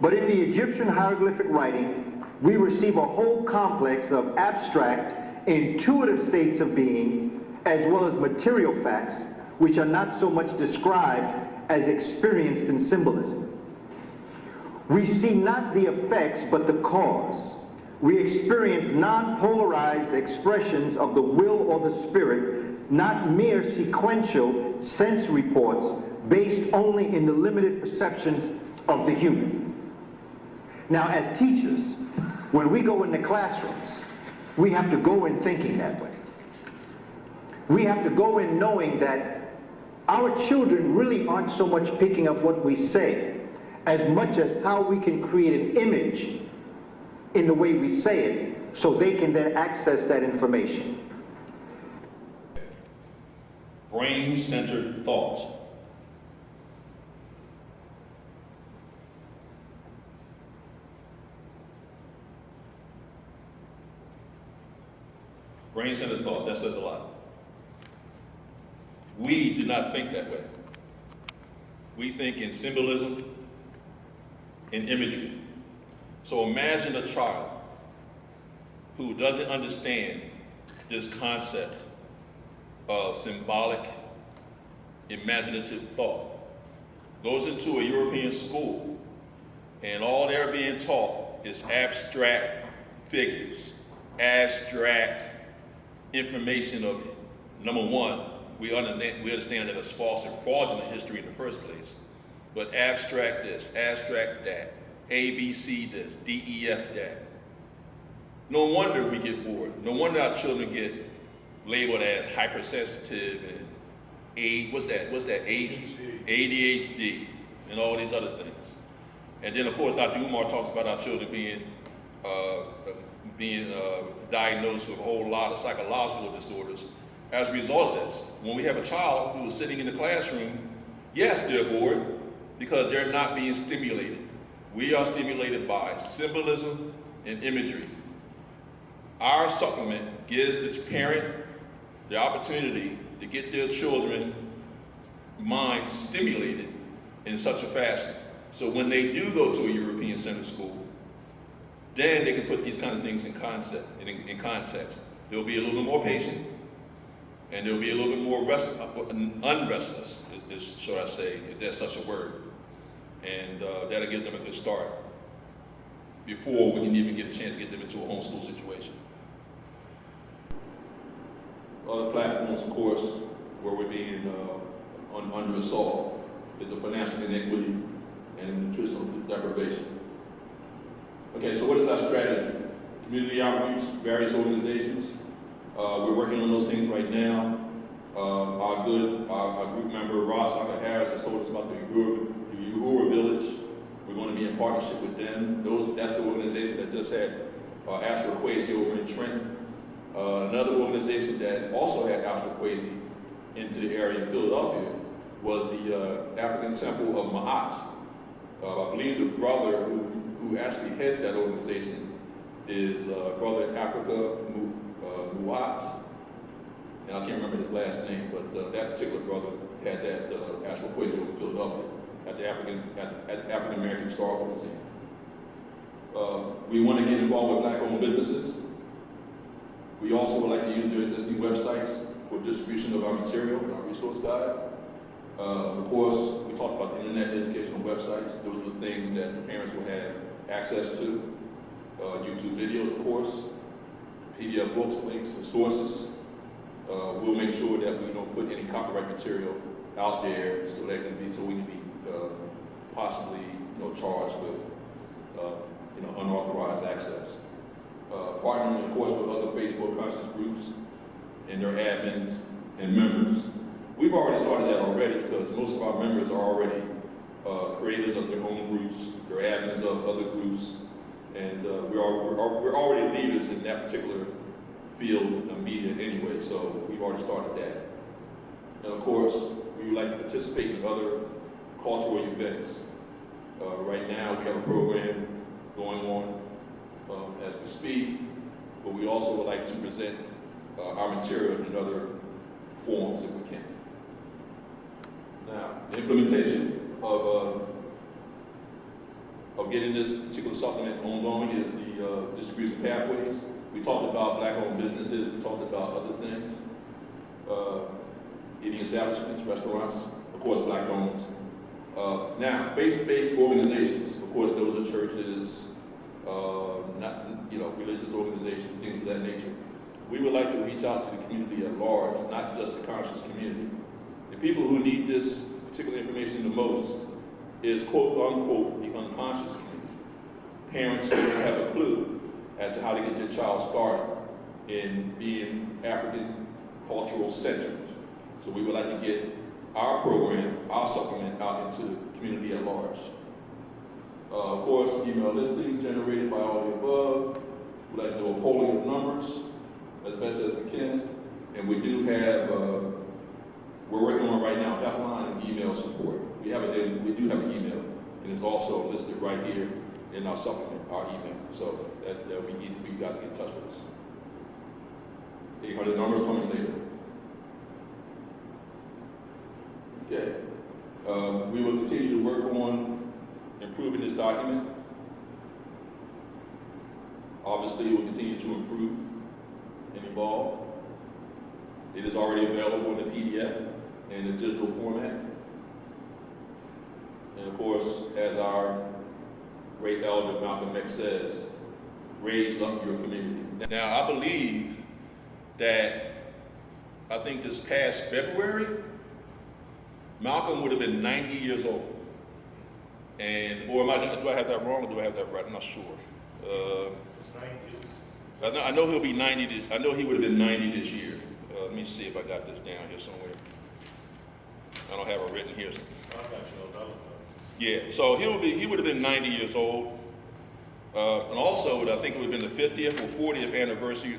[SPEAKER 8] But in the Egyptian hieroglyphic writing, we receive a whole complex of abstract, intuitive states of being, as well as material facts, which are not so much described as experienced in symbolism. We see not the effects, but the cause. We experience non-polarized expressions of the will or the spirit, not mere sequential sense reports based only in the limited perceptions of the human. Now, as teachers, when we go into classrooms, we have to go in thinking that way. We have to go in knowing that our children really aren't so much picking up what we say as much as how we can create an image in the way we say it so they can then access that information.
[SPEAKER 1] Brain-centered thoughts. Brain-centered thought, that says a lot. We do not think that way. We think in symbolism, in imagery. So imagine a child who doesn't understand this concept of symbolic, imaginative thought, goes into a European school, and all they're being taught is abstract figures, abstract information of, number one, we understand that it's false and fraudulent history in the first place, but abstract this, abstract that, A, B, C this, D, E, F that. No wonder we get bored. No wonder our children get labeled as hypersensitive and what's that ADHD and all these other things. And then of course Dr. Umar talks about our children being diagnosed with a whole lot of psychological disorders as a result of this. When we have a child who is sitting in the classroom, yes, they're bored because they're not being stimulated. We are stimulated by symbolism and imagery. Our supplement gives the parent the opportunity to get their children's mind stimulated in such a fashion. So when they do go to a European-centered school, then they can put these kind of things in context. They'll be a little bit more patient, and they'll be a little bit more unrestless, shall I say, if there's such a word. And that'll give them a good start before we can even get a chance to get them into a homeschool situation. Other platforms, of course, where we're being under assault is the financial inequity and nutritional deprivation. Okay, so what is our strategy? Community outreach, various organizations. We're working on those things right now. Our group member Ross Harris has told us about the Uhura Village. We're going to be in partnership with them. That's the organization that just had Astro Kwesi over in Trent. Another organization that also had Astro Kwesi into the area in Philadelphia was the African Temple of Ma'at. I believe the brother who actually heads that organization is Brother Africa Muat. And I can't remember his last name, but that particular brother had that Astro Kwesi over in Philadelphia at the African American Historical Museum. We want to get involved with Black-owned businesses. We also would like to use their existing websites for distribution of our material and our resource guide. Of course, we talked about the internet educational websites. Those are the things that the parents will have access to. YouTube videos, of course, PDF books, links, and sources. We'll make sure that we don't put any copyright material out there so we can be possibly charged with unauthorized access. Partnering, of course, with other Facebook conscious groups and their admins and members. We've already started that already because most of our members are already creators of their own groups, they're admins of other groups, and we're already leaders in that particular field of media anyway, so we've already started that. And of course, we would like to participate in other cultural events. Right now, we have a program going on as we speak, but we also would like to present our material in other forms if we can. Now, the implementation of getting this particular supplement ongoing is the distribution pathways. We talked about Black-owned businesses, we talked about other things, eating establishments, restaurants, of course Black-owned. Now, faith-based organizations, of course those are churches, religious organizations, things of that nature. We would like to reach out to the community at large, not just the conscious community. The people who need this particular information the most is quote-unquote the unconscious community. Parents who don't have a clue as to how to get their child started in being African cultural centered. So we would like to get our program, our supplement out into the community at large. Of course, email listings generated by all the above. We'd like to do a polling of numbers as best as we can. And we do have, we're working on right now helpline and email support. We do have an email, and it's also listed right here in our supplement, our email. So that'll be easy for you guys to get in touch with us. 800 numbers coming later. Okay. We will continue to work on improving this document. Obviously, we'll continue to improve and evolve. It is already available in the PDF and in digital format. And of course, as our great elder Malcolm X says, raise up your community. Now, I believe that, I think this past February, Malcolm would have been 90 years old. And, or do I have that wrong or do I have that right? I'm not sure. I know he'll be 90, I know he would have been 90 this year. Let me see if I got this down here somewhere. I don't have it written here. Yeah, so he would have been 90 years old. And also, I think it would have been the 50th or 40th anniversary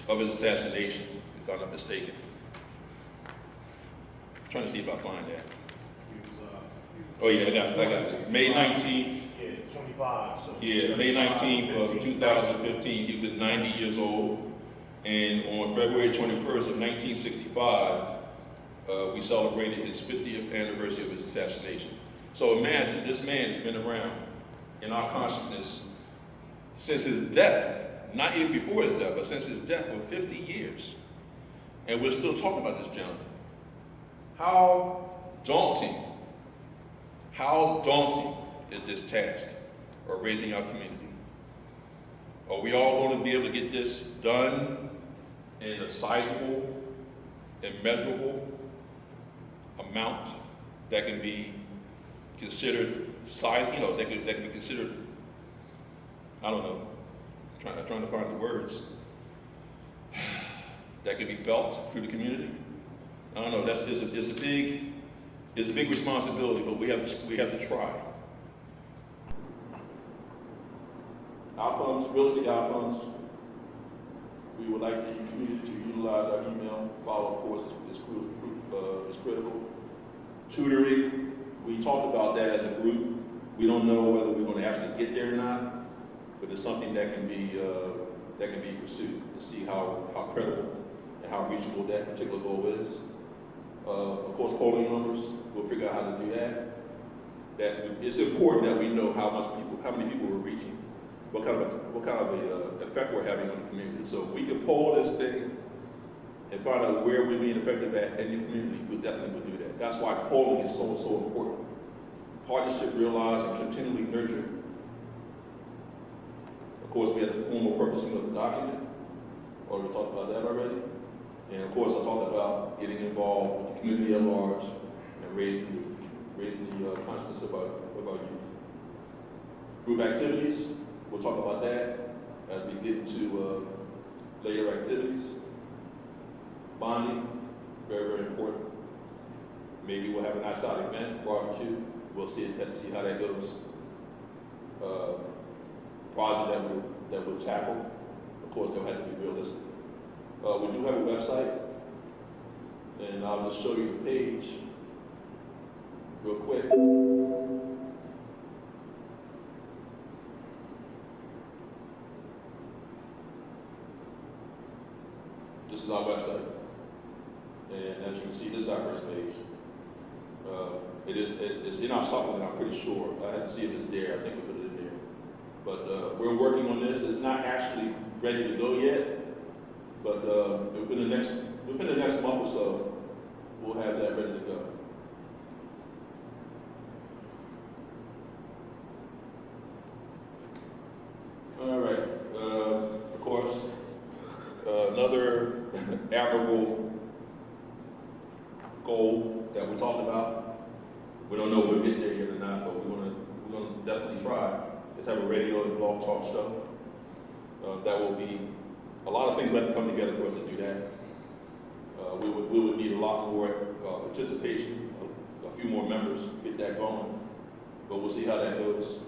[SPEAKER 1] of his assassination, if I'm not mistaken. I'm trying to see if I find that. Oh yeah, I got it. May 19th.
[SPEAKER 9] Yeah, 25. So
[SPEAKER 1] yeah, May 19th of 2015, he was 90 years old. And on February 21st of 1965, we celebrated his 50th anniversary of his assassination. So imagine, this man has been around in our consciousness since his death, not even before his death, but since his death for 50 years. And we're still talking about this gentleman. How daunting is this task of raising our community? Are we all going to be able to get this done in a sizable and measurable amount that can be considered that can be considered, I don't know, trying to find the words. that can be felt through the community. I don't know, it's a big responsibility, but we have to try. Outcomes, real estate outcomes. We would like the community to utilize our email follow-up courses. It's critical. Tutoring, we talked about that as a group. We don't know whether we're going to actually get there or not, but it's something that can be pursued to see how credible and how reachable that particular goal is. Of course, polling numbers, we'll figure out how to do that. It's important that we know how many people we're reaching, what kind of effect we're having on the community. So if we can poll this thing and find out where we're being effective at in the community, we definitely would do that. That's why polling is so important. Partnership, realize, and continually nurture. Of course, we had the formal purposing of the document. We talked about that already. And of course, I talked about getting involved with the community at large and raising the consciousness of our youth. Group activities, we'll talk about that as we get into later activities. Bonding, very, very important. Maybe we'll have an outside event, barbecue. We'll see how that goes. Project that we'll tackle. Of course, they'll have to be realistic. We do have a website, and I'll just show you the page real quick. This is our website, and as you can see, this is our first page. It's in our supplement, I'm pretty sure. I have to see if it's there. I think we put it in there. But we're working on this. It's not actually ready to go yet, but within the next month or so, we'll have that ready to go. All right. Of course, another admirable goal that we talked about. We don't know if we'll get there yet or not, but we're gonna definitely try. Let's have a radio and blog talk show. That will be a lot of things that have to come together for us to do that. We would need a lot more participation, a few more members to get that going. But we'll see how that goes.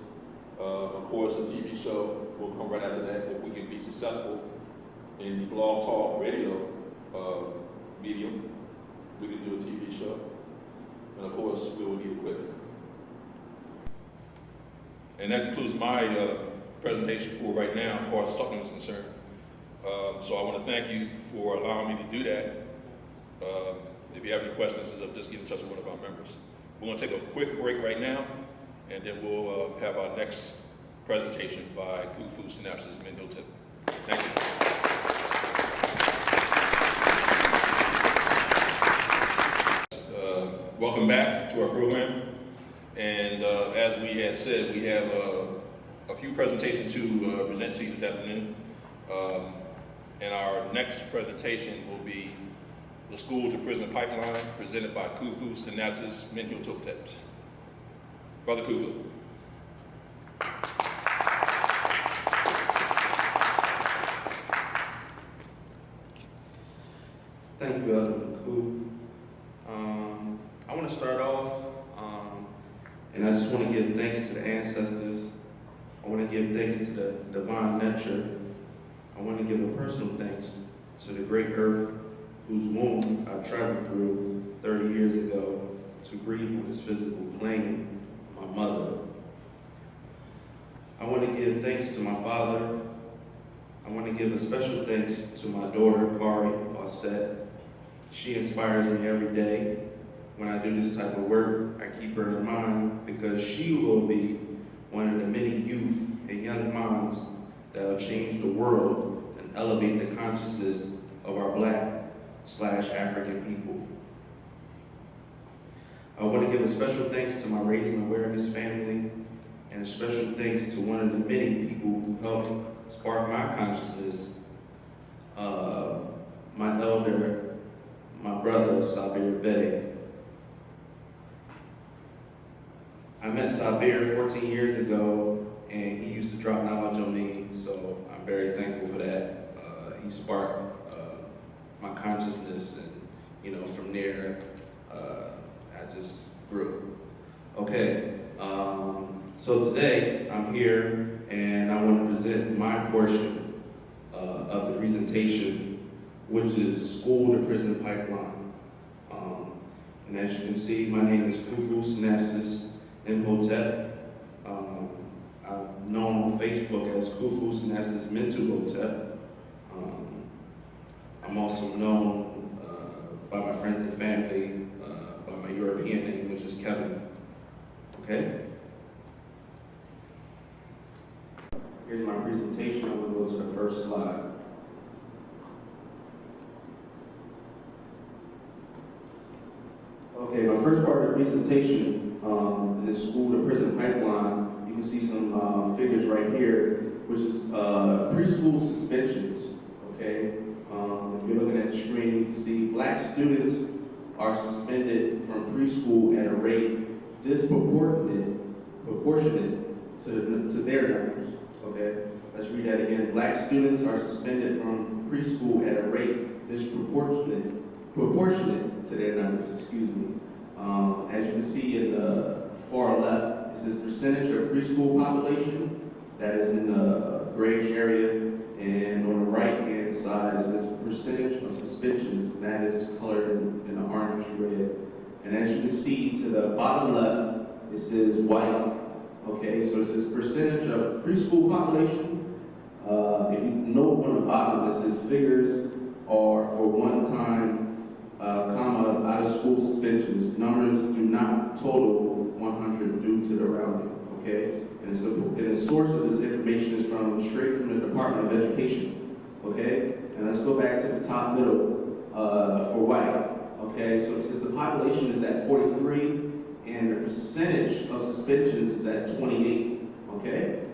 [SPEAKER 1] Of course, a TV show will come right after that. If we can be successful in the blog talk radio medium, we can do a TV show. And of course, we will need equipment. And that concludes my presentation for right now, as far as the supplement is concerned. So I want to thank you for allowing me to do that. If you have any questions, just get in touch with one of our members. We're going to take a quick break right now, and then we'll have our next presentation by Kung Fu Synapses Mental Tip. Thank you. Welcome back to our program. And as we had said, we have a few presentations to present to you this afternoon. And our next presentation will be the School to Prison Pipeline, presented by Kung Fu Synapses Mental Tips. Brother Kung Fu.
[SPEAKER 9] Thank you, Elder McCoo. I want to start off, and I just want to give thanks to the ancestors. I want to give thanks to the divine nature. I want to give a personal thanks to the great earth whose womb I traveled through 30 years ago to breathe on this physical plane, my mother. I want to give thanks to my father. I want to give a special thanks to my daughter, Kari Bassett. She inspires me every day. When I do this type of work, I keep her in mind because she will be one of the many youth and young minds that will change the world and elevate the consciousness of our Black/African people. I want to give a special thanks to my Raising Awareness family and a special thanks to one of the many people who helped spark my consciousness, my elder, my brother, Sabir Bey. I met Sabir 14 years ago, and he used to drop knowledge on me, so I'm very thankful for that. He sparked my consciousness, and from there, I just grew. Okay, so today I'm here and I want to present my portion of the presentation, which is School to Prison Pipeline. And as you can see, my name is Kufu Synapsis Imhotep. I'm known on Facebook as Kufu Synapsis Mentuhotep. I'm also known by my friends and family by my European name, which is Kevin. Okay? Here's my presentation. I'm going to go to the first slide. Okay, my first part of the presentation is School to Prison Pipeline. You can see some figures right here, which is preschool suspensions. Okay, if you're looking at the screen, you can see Black students are suspended from preschool at a rate disproportionate to their numbers. Okay, let's read that again. Black students are suspended from preschool at a rate disproportionate to their numbers, excuse me. As you can see in the far left, it says percentage of preschool population, that is in the grayish area, and on the right-hand side, it says percentage of suspensions, and that is colored in the orange red. And as you can see to the bottom left, it says white. Okay, so it says percentage of preschool population. If you note on the bottom, it says figures are for one-time out of school suspensions. Numbers do not total 100 due to the rounding, okay? And the source of this information is straight from the Department of Education, okay? And let's go back to the top middle for white, okay? So it says the population is at 43 and the percentage of suspensions is at 28, okay?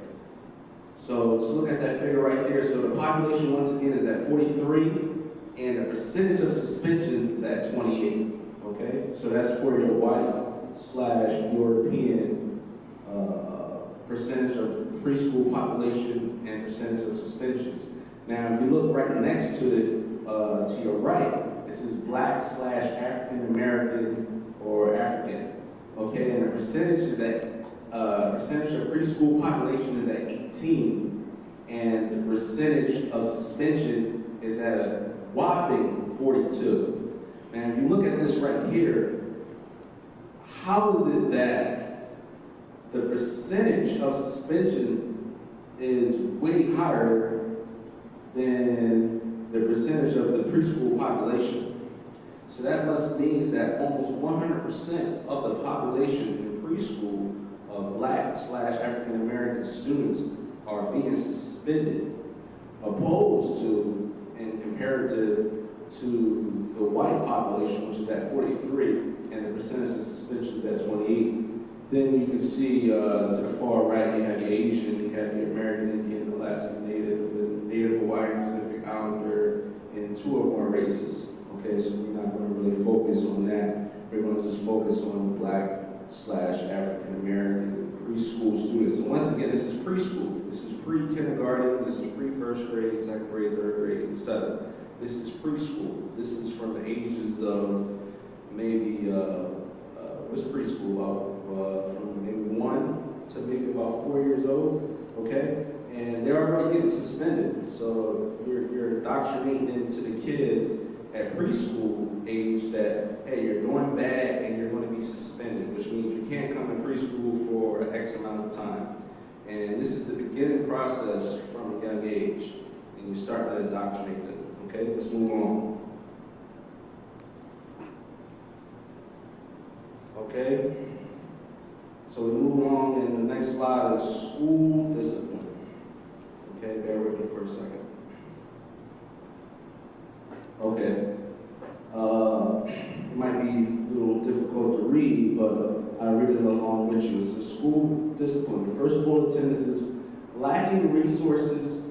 [SPEAKER 9] So let's look at that figure right there. So the population once again is at 43 and the percentage of suspensions is at 28, okay? So that's for your white/European percentage of preschool population and percentage of suspensions. Now, if you look right next to it, to your right, it says Black/African American or African, okay? And the percentage is percentage of preschool population is at 18, and the percentage of suspension is at a whopping 42. Now, if you look at this right here, how is it that the percentage of suspension is way higher than the percentage of the preschool population? So that must mean that almost 100% of the population in preschool of Black/African American students are being suspended, opposed to and comparative to the white population, which is at 43, and the percentage of suspensions at 28. Then you can see to the far right, you have the Asian, you have the American Indian, Alaskan Native, the Native Hawaiian Pacific Islander, and 2 or more races. Okay, so we're not going to really focus on that. We're going to just focus on Black/African American preschool students. And once again, this is preschool. This is pre-kindergarten. This is pre-first grade, second grade, third grade, etc. This is preschool. This is from the ages of maybe what's preschool about? From maybe 1 to maybe about 4 years old. Okay, and they're already getting suspended. So you're indoctrinating into the kids at preschool age that, hey, you're doing bad and you're going to be suspended, which means you can't come in preschool for X amount of time. And this is the beginning process from a young age, and you start to indoctrinate them. Okay, let's move on. Okay, so we move on, and the next slide is school discipline. Okay, bear with me for a second. Okay, it might be a little difficult to read, but I read it along with you. It's the school discipline. The first bulletin is lacking resources,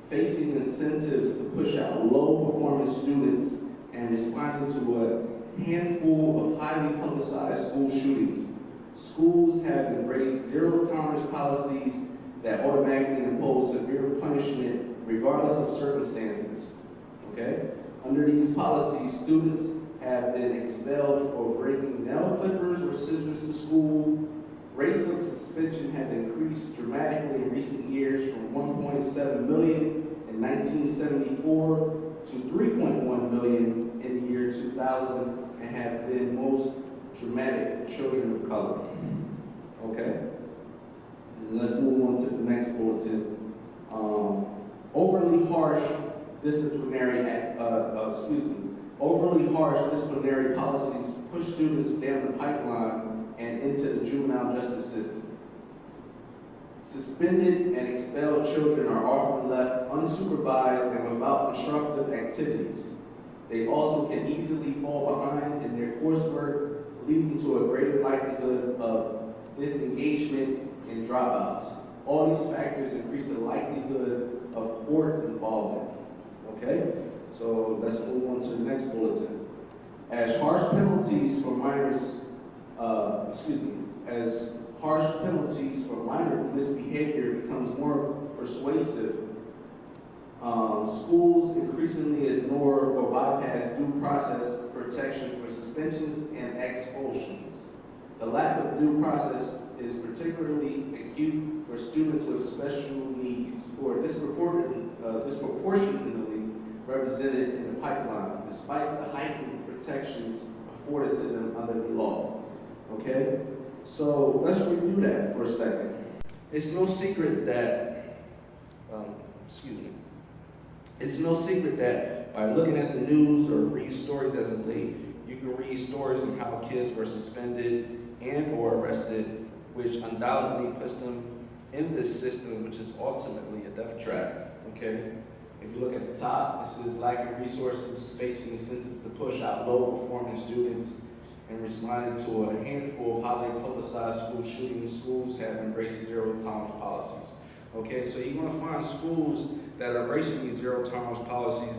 [SPEAKER 9] facing incentives to push out low-performing students, and responding to a handful of highly publicized school shootings. Schools have embraced zero-tolerance policies that automatically impose severe punishment regardless of circumstances. Okay?
[SPEAKER 10] Under these policies, students have been expelled for bringing nail clippers or scissors to school. Rates of suspension have increased dramatically in recent years from 1.7 million in 1974 to 3.1 million in the year 2000 and have been most dramatic for children of color. Okay? And let's move on to the next bulletin. Overly harsh disciplinary policies push students down the pipeline and into the juvenile justice system. Suspended and expelled children are often left unsupervised and without constructive activities. They also can easily fall behind in their coursework, leading to a greater likelihood of disengagement and dropouts. All these factors increase the likelihood of court involvement. Okay? So let's move on to the next bulletin. As harsh penalties for minor misbehavior becomes more persuasive, schools increasingly ignore or bypass due process protection for suspensions and expulsions. The lack of due process is particularly acute for students with special needs who are disproportionately represented in the pipeline, despite the heightened protections afforded to them under the law. Okay? So let's review that for a second.
[SPEAKER 9] It's no secret that, it's no secret that by looking at the news or read stories as of late, you can read stories of how kids were suspended and or arrested, which undoubtedly puts them in this system, which is ultimately a death trap, okay? If you look at the top, it says lack of resources facing incentives to push out low-performing students and responding to a handful of highly publicized school shootings. Schools have embraced zero-tolerance policies. Okay, so you're going to find schools that are embracing these zero-tolerance policies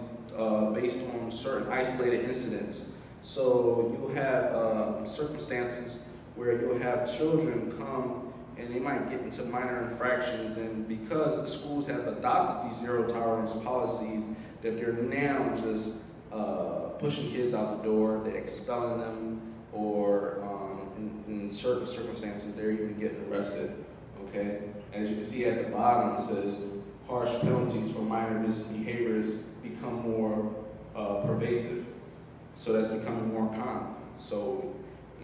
[SPEAKER 9] based on certain isolated incidents. So you'll have circumstances where you'll have children come and they might get into minor infractions, and because the schools have adopted these zero-tolerance policies, that they're now just pushing kids out the door, they're expelling them, or in certain circumstances, they're even getting arrested, okay? As you can see at the bottom, it says harsh penalties for minor misbehaviors become more pervasive. So that's becoming more common. So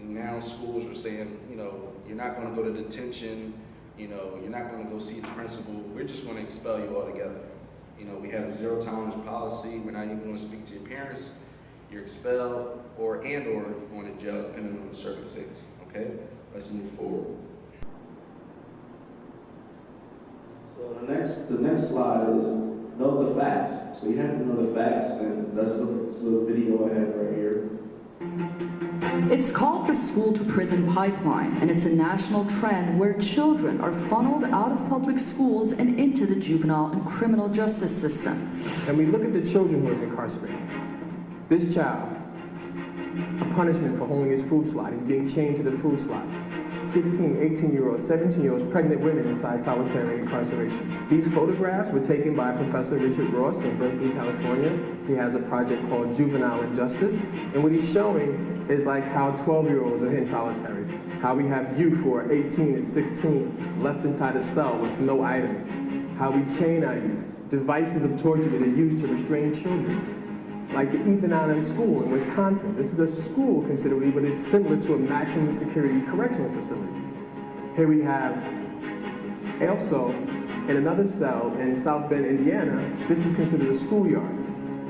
[SPEAKER 9] now schools are saying, you know, you're not going to go to detention, you know, you're not going to go see the principal, we're just going to expel you altogether. You know, we have a zero-tolerance policy, we're not even going to speak to your parents, you're expelled, or you're going to jail, depending on the circumstance, okay? Let's move forward.
[SPEAKER 10] So the next slide is know the facts. So you have to know the facts, and let's look at this little video I have right here.
[SPEAKER 11] It's called the school-to-prison pipeline, and it's a national trend where children are funneled out of public schools and into the juvenile and criminal justice system.
[SPEAKER 12] And we look at the children who is incarcerated. This child, a punishment for holding his food slot. He's being chained to the food slot. 16, 18-year-olds, 17-year-olds, pregnant women inside solitary incarceration. These photographs were taken by Professor Richard Ross in Berkeley, California. He has a project called Juvenile Injustice. And what he's showing is like how 12-year-olds are in solitary. How we have youth who are 18 and 16 left inside a cell with no item. How we chain our youth. Devices of torture that are used to restrain children. Like the Ethan Allen School in Wisconsin. This is a school considerably, but it's similar to a maximum security correctional facility. Here we have also in another cell in South Bend, Indiana. This is considered a schoolyard.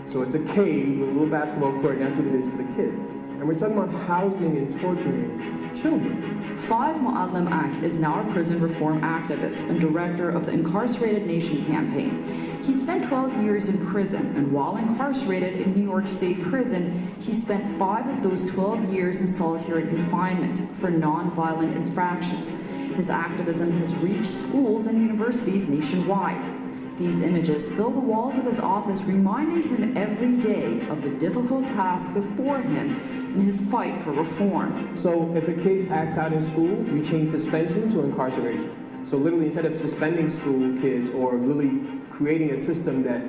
[SPEAKER 12] So it's a cage with a little basketball court, and that's what it is for the kids. And we're talking about housing and torturing children.
[SPEAKER 11] Five Mu'adlim Ak is now a prison reform activist and director of the Incarcerated Nation campaign. He spent 12 years in prison, and while incarcerated in New York State Prison, he spent 5 of those 12 years in solitary confinement for non-violent infractions. His activism has reached schools and universities nationwide. These images fill the walls of his office, reminding him every day of the difficult task before him in his fight for reform.
[SPEAKER 12] So if a kid acts out in school, we change suspension to incarceration. So literally, instead of suspending school kids or really creating a system that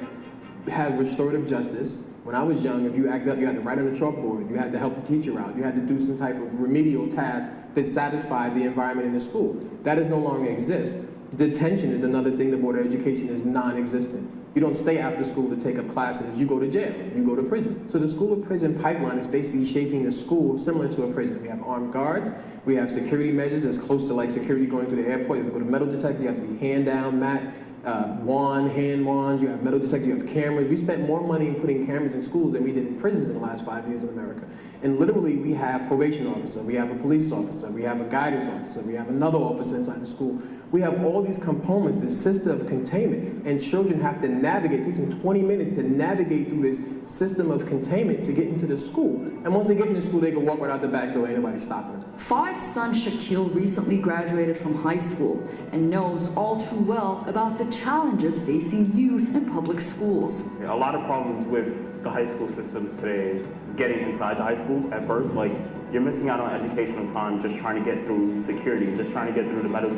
[SPEAKER 12] has restorative justice, When I was young, if you act up, you had to write on the chalkboard, you had to help the teacher out, you had to do some type of remedial task that satisfied the environment in the school. That does no longer exist. Detention is another thing the Board of Education is non-existent. You don't stay after school to take up classes, you go to jail, you go to prison. So the school to prison pipeline is basically shaping the school similar to a prison. We have armed guards, we have security measures that's close to like security going through the airport. You have to go to metal detectors, you have to be hand down, mat, hand wands, you have metal detectors, you have cameras. We spent more money in putting cameras in schools than we did in prisons in the last 5 years in America. And literally we have probation officer, we have a police officer, we have a guidance officer, we have another officer inside the school. We have all these components, this system of containment, and children have to navigate. It takes them 20 minutes to navigate through this system of containment to get into the school. And once they get into school, they can walk right out the back door, ain't nobody stopping them.
[SPEAKER 11] Five's son Shaquille recently graduated from high school and knows all too well about the challenges facing youth in public schools.
[SPEAKER 13] A lot of problems with the high school systems today is getting inside the high schools at first. Like, you're missing out on educational time just trying to get through security, just trying to get through the metal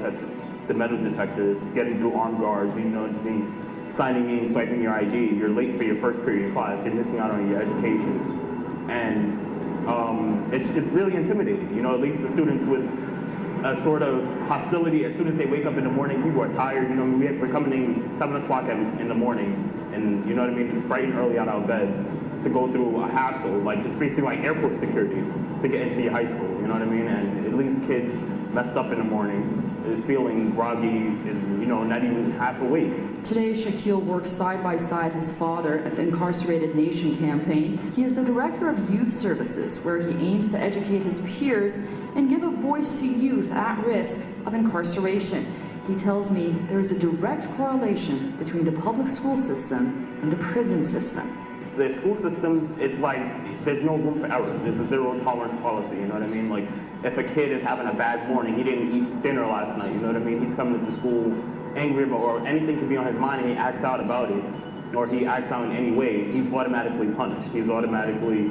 [SPEAKER 13] detectors, getting through armed guards, you know, signing in, swiping your ID. You're late for your first period of class. You're missing out on your education. And it's really intimidating. You know, it leaves the students with a sort of hostility as soon as they wake up in the morning. People are tired. You know, we're coming in 7 o'clock in the morning, and you know what I mean, bright and early out of our beds to go through a hassle. Like, it's basically like airport security to get into your high school. You know what I mean? And it leaves kids messed up in the morning, feeling groggy, and you know, not even half awake.
[SPEAKER 11] Today, Shaquille works side by side his father at the Incarcerated Nation campaign. He is the director of youth services, where he aims to educate his peers and give a voice to youth at risk of incarceration. He tells me there is a direct correlation between the public school system and the prison system.
[SPEAKER 13] The school systems, it's like there's no room for error. There's a zero tolerance policy, you know what I mean? Like, if a kid is having a bad morning, he didn't eat dinner last night, you know what I mean? He's coming into school angry, or anything can be on his mind and he acts out about it, or he acts out in any way, he's automatically punished. He's automatically,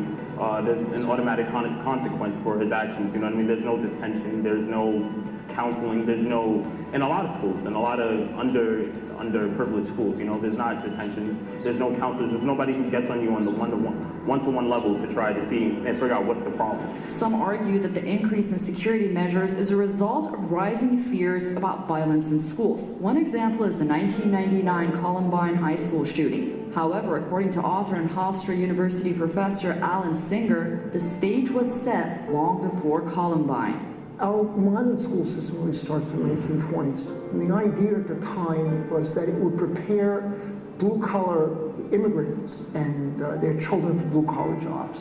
[SPEAKER 13] there's an automatic consequence for his actions, you know what I mean? There's no detention, there's no counseling, there's no, in a lot of schools, in a lot of underprivileged schools, you know, there's not detention, there's no counselors, there's nobody who gets on you on the one-to-one level to try to see and figure out what's the problem.
[SPEAKER 11] Some argue that the increase in security measures is a result of rising fears about violence in schools. One example is the 1999 Columbine High School shooting. However, according to author and Hofstra University professor Alan Singer, the stage was set long before Columbine.
[SPEAKER 14] Our modern school system really starts in the 1920s. And the idea at the time was that it would prepare blue-collar immigrants and their children for blue-collar jobs.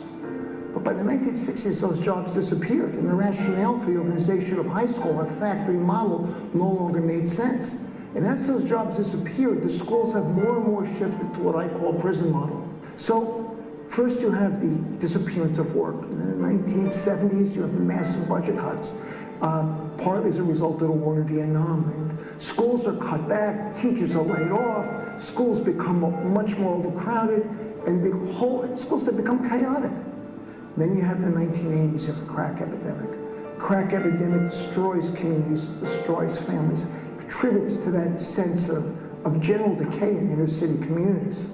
[SPEAKER 14] But by the 1960s, those jobs disappeared, and the rationale for the organization of high school, a factory model, no longer made sense. And as those jobs disappeared, the schools have more and more shifted to what I call prison model. So first you have the disappearance of work. And then in the 1970s, you have the massive budget cuts, partly as a result of the war in Vietnam. And schools are cut back, teachers are laid off, schools become much more overcrowded, and the whole schools have become chaotic. Then you have the 1980s, you have the crack epidemic. Crack epidemic destroys communities, destroys families, contributes to that sense of general decay in inner city communities.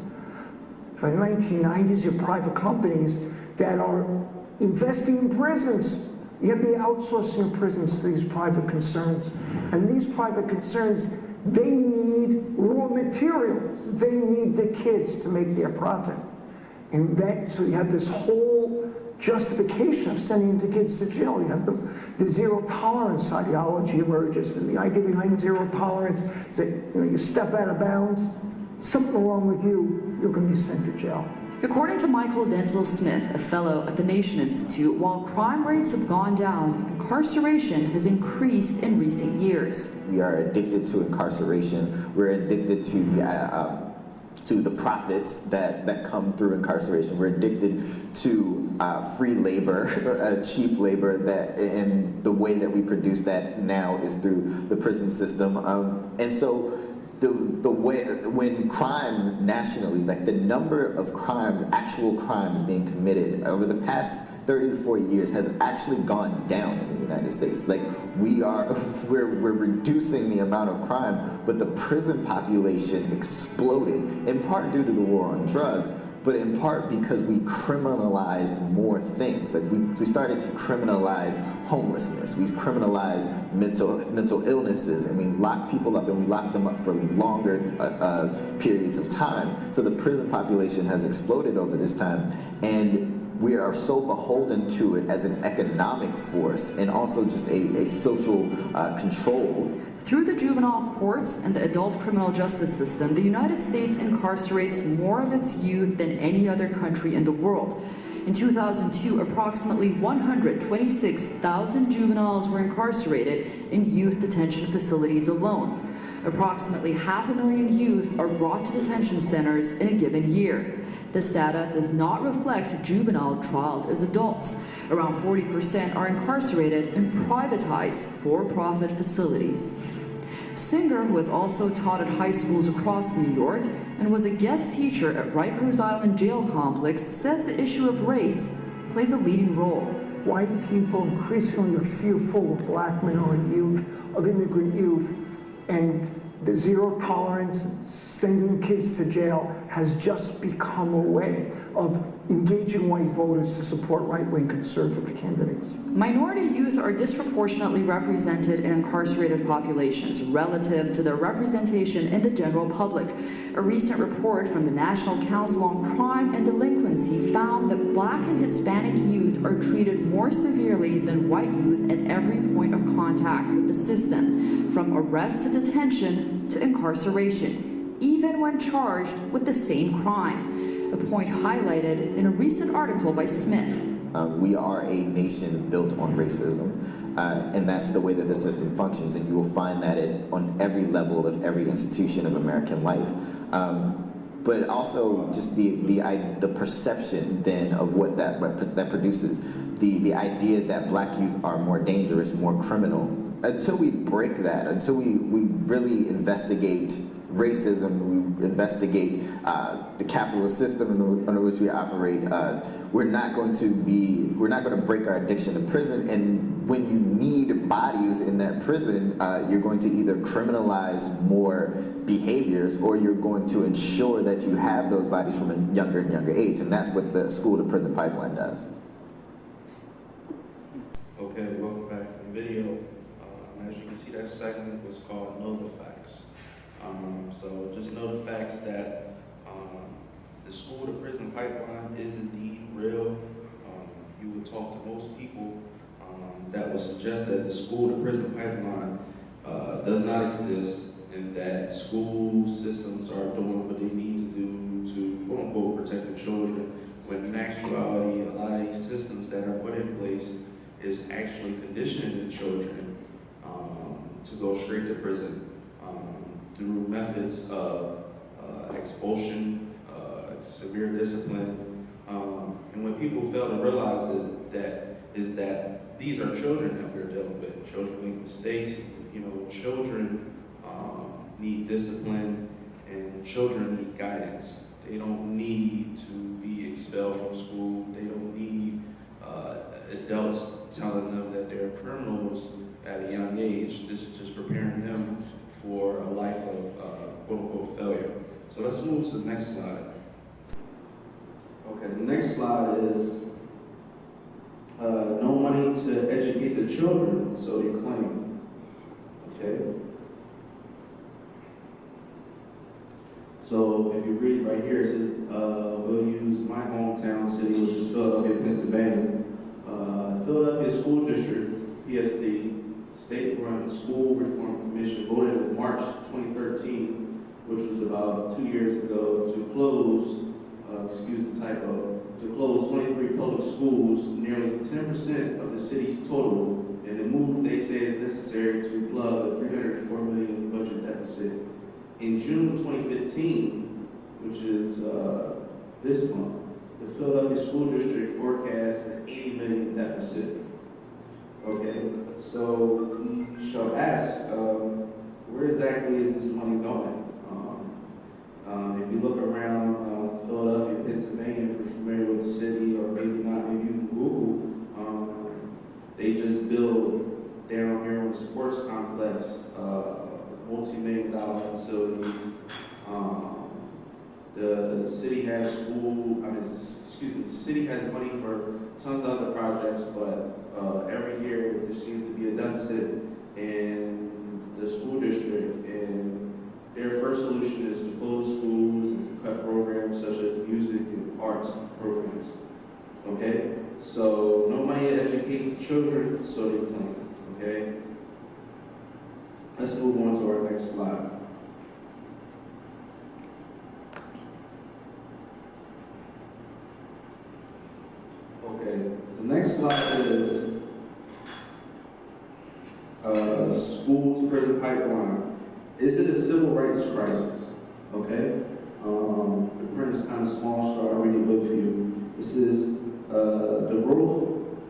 [SPEAKER 14] By the 1990s, you have private companies that are investing in prisons. You have the outsourcing of prisons to these private concerns. And these private concerns, they need raw material. They need the kids to make their profit. And so you have this whole justification of sending the kids to jail. You have the zero tolerance ideology emerges. And the idea behind zero tolerance is that you step out of bounds, something wrong with you, you're going to be sent to jail.
[SPEAKER 11] According to Michael Denzel Smith, a fellow at the Nation Institute, while crime rates have gone down, incarceration has increased in recent years.
[SPEAKER 15] We are addicted to incarceration. We're addicted to the profits that come through incarceration. We're addicted to free labor, cheap labor, and the way that we produce that now is through the prison system. And so the way, when crime nationally, like the number of crimes, actual crimes being committed over the past 30 to 40 years has actually gone down in the United States. Like we're reducing the amount of crime, but the prison population exploded, in part due to the war on drugs, but in part because we criminalized more things. Like we started to criminalize homelessness, we criminalized mental illnesses, and we locked people up, and we locked them up for longer periods of time. So the prison population has exploded over this time, and we are so beholden to it as an economic force and also just a social control.
[SPEAKER 11] Through the juvenile courts and the adult criminal justice system, the United States incarcerates more of its youth than any other country in the world. In 2002, approximately 126,000 juveniles were incarcerated in youth detention facilities alone. Approximately 500,000 youth are brought to detention centers in a given year. This data does not reflect juvenile trialed as adults. Around 40% are incarcerated in privatized for-profit facilities. Singer, who has also taught at high schools across New York and was a guest teacher at Rikers Island Jail Complex, says the issue of race plays a leading role.
[SPEAKER 14] White people increasingly are fearful of black minority youth, of immigrant youth, and the zero tolerance, sending kids to jail has just become a way of engaging white voters to support right-wing conservative candidates.
[SPEAKER 11] Minority youth are disproportionately represented in incarcerated populations relative to their representation in the general public. A recent report from the National Council on Crime and Delinquency found that Black and Hispanic youth are treated more severely than white youth at every point of contact with the system, from arrest to detention to incarceration, even when charged with the same crime, a point highlighted in a recent article by Smith.
[SPEAKER 15] We are a nation built on racism, and that's the way that the system functions, and you will find that on every level of every institution of American life. But also just the perception then of what that produces, the idea that black youth are more dangerous, more criminal. Until we break that, until we really investigate racism, we investigate the capitalist system under which we operate, we're not going to break our addiction to prison. And when you need bodies in that prison, you're going to either criminalize more behaviors, or you're going to ensure that you have those bodies from a younger and younger age. And that's what the school to prison pipeline does.
[SPEAKER 9] Okay, welcome back to the video. As you can see, that segment was called Know the Facts. So just know the facts that the school to prison pipeline is indeed real. You would talk to most people that would suggest that the school to prison pipeline does not exist, and that school systems are doing what they need to do to quote unquote protect the children, when in actuality a lot of these systems that are put in place is actually conditioning the children to go straight to prison through methods of expulsion, severe discipline, and when people fail to realize that these are children that we're dealing with. Children make mistakes. You know, children need discipline, and children need guidance. They don't need to be expelled from school. They don't need adults telling them that they're criminals at a young age. This is just preparing them for a life of quote-unquote failure. So let's move to the next slide. Okay, the next slide is no money to educate the children, so they claim. Okay? So if you read right here, it says, we'll use my hometown city, which is Philadelphia, Pennsylvania. Philadelphia School District, PSD, state-run school reform commission voted in March 2013, which was about 2 years ago, to close, excuse the typo, to close 23 public schools, nearly 10% of the city's total, and the move they say is necessary to plug the $304 million budget deficit. In June 2015, which is this month, the Philadelphia School District forecasts an $80 million deficit. Okay, so we shall ask, where exactly is this money going? If you look around Philadelphia, Pennsylvania, if you're familiar with the city, or maybe not, maybe you can Google, they just built down here on the sports complex, multi-million-dollar facilities. The city has the city has money for tons of other projects, but every year there seems to be a deficit in the school district, and their first solution is to close schools and cut programs such as music and arts programs. Okay? So no money to educate the children, so they plan. Okay? Let's move on to our next slide. Okay, the next slide is school to prison pipeline. Is it a civil rights crisis? Okay, the print is kind of small, so I'll read it with you. This is the growth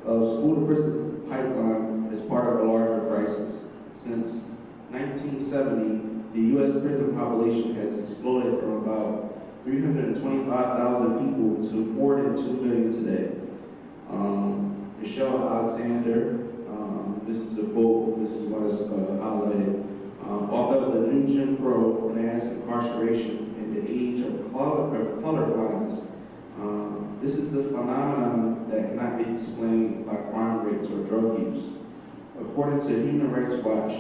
[SPEAKER 9] of school to prison pipeline is part of a larger crisis. Since 1970, the U.S. prison population has exploded from about 325,000 people to more than 2 million today. Michelle Alexander, this is a quote, this is what's highlighted. Although the new Jim Crow, mass incarceration, and the age of color blindness, this is a phenomenon that cannot be explained by crime rates or drug use. According to Human Rights Watch,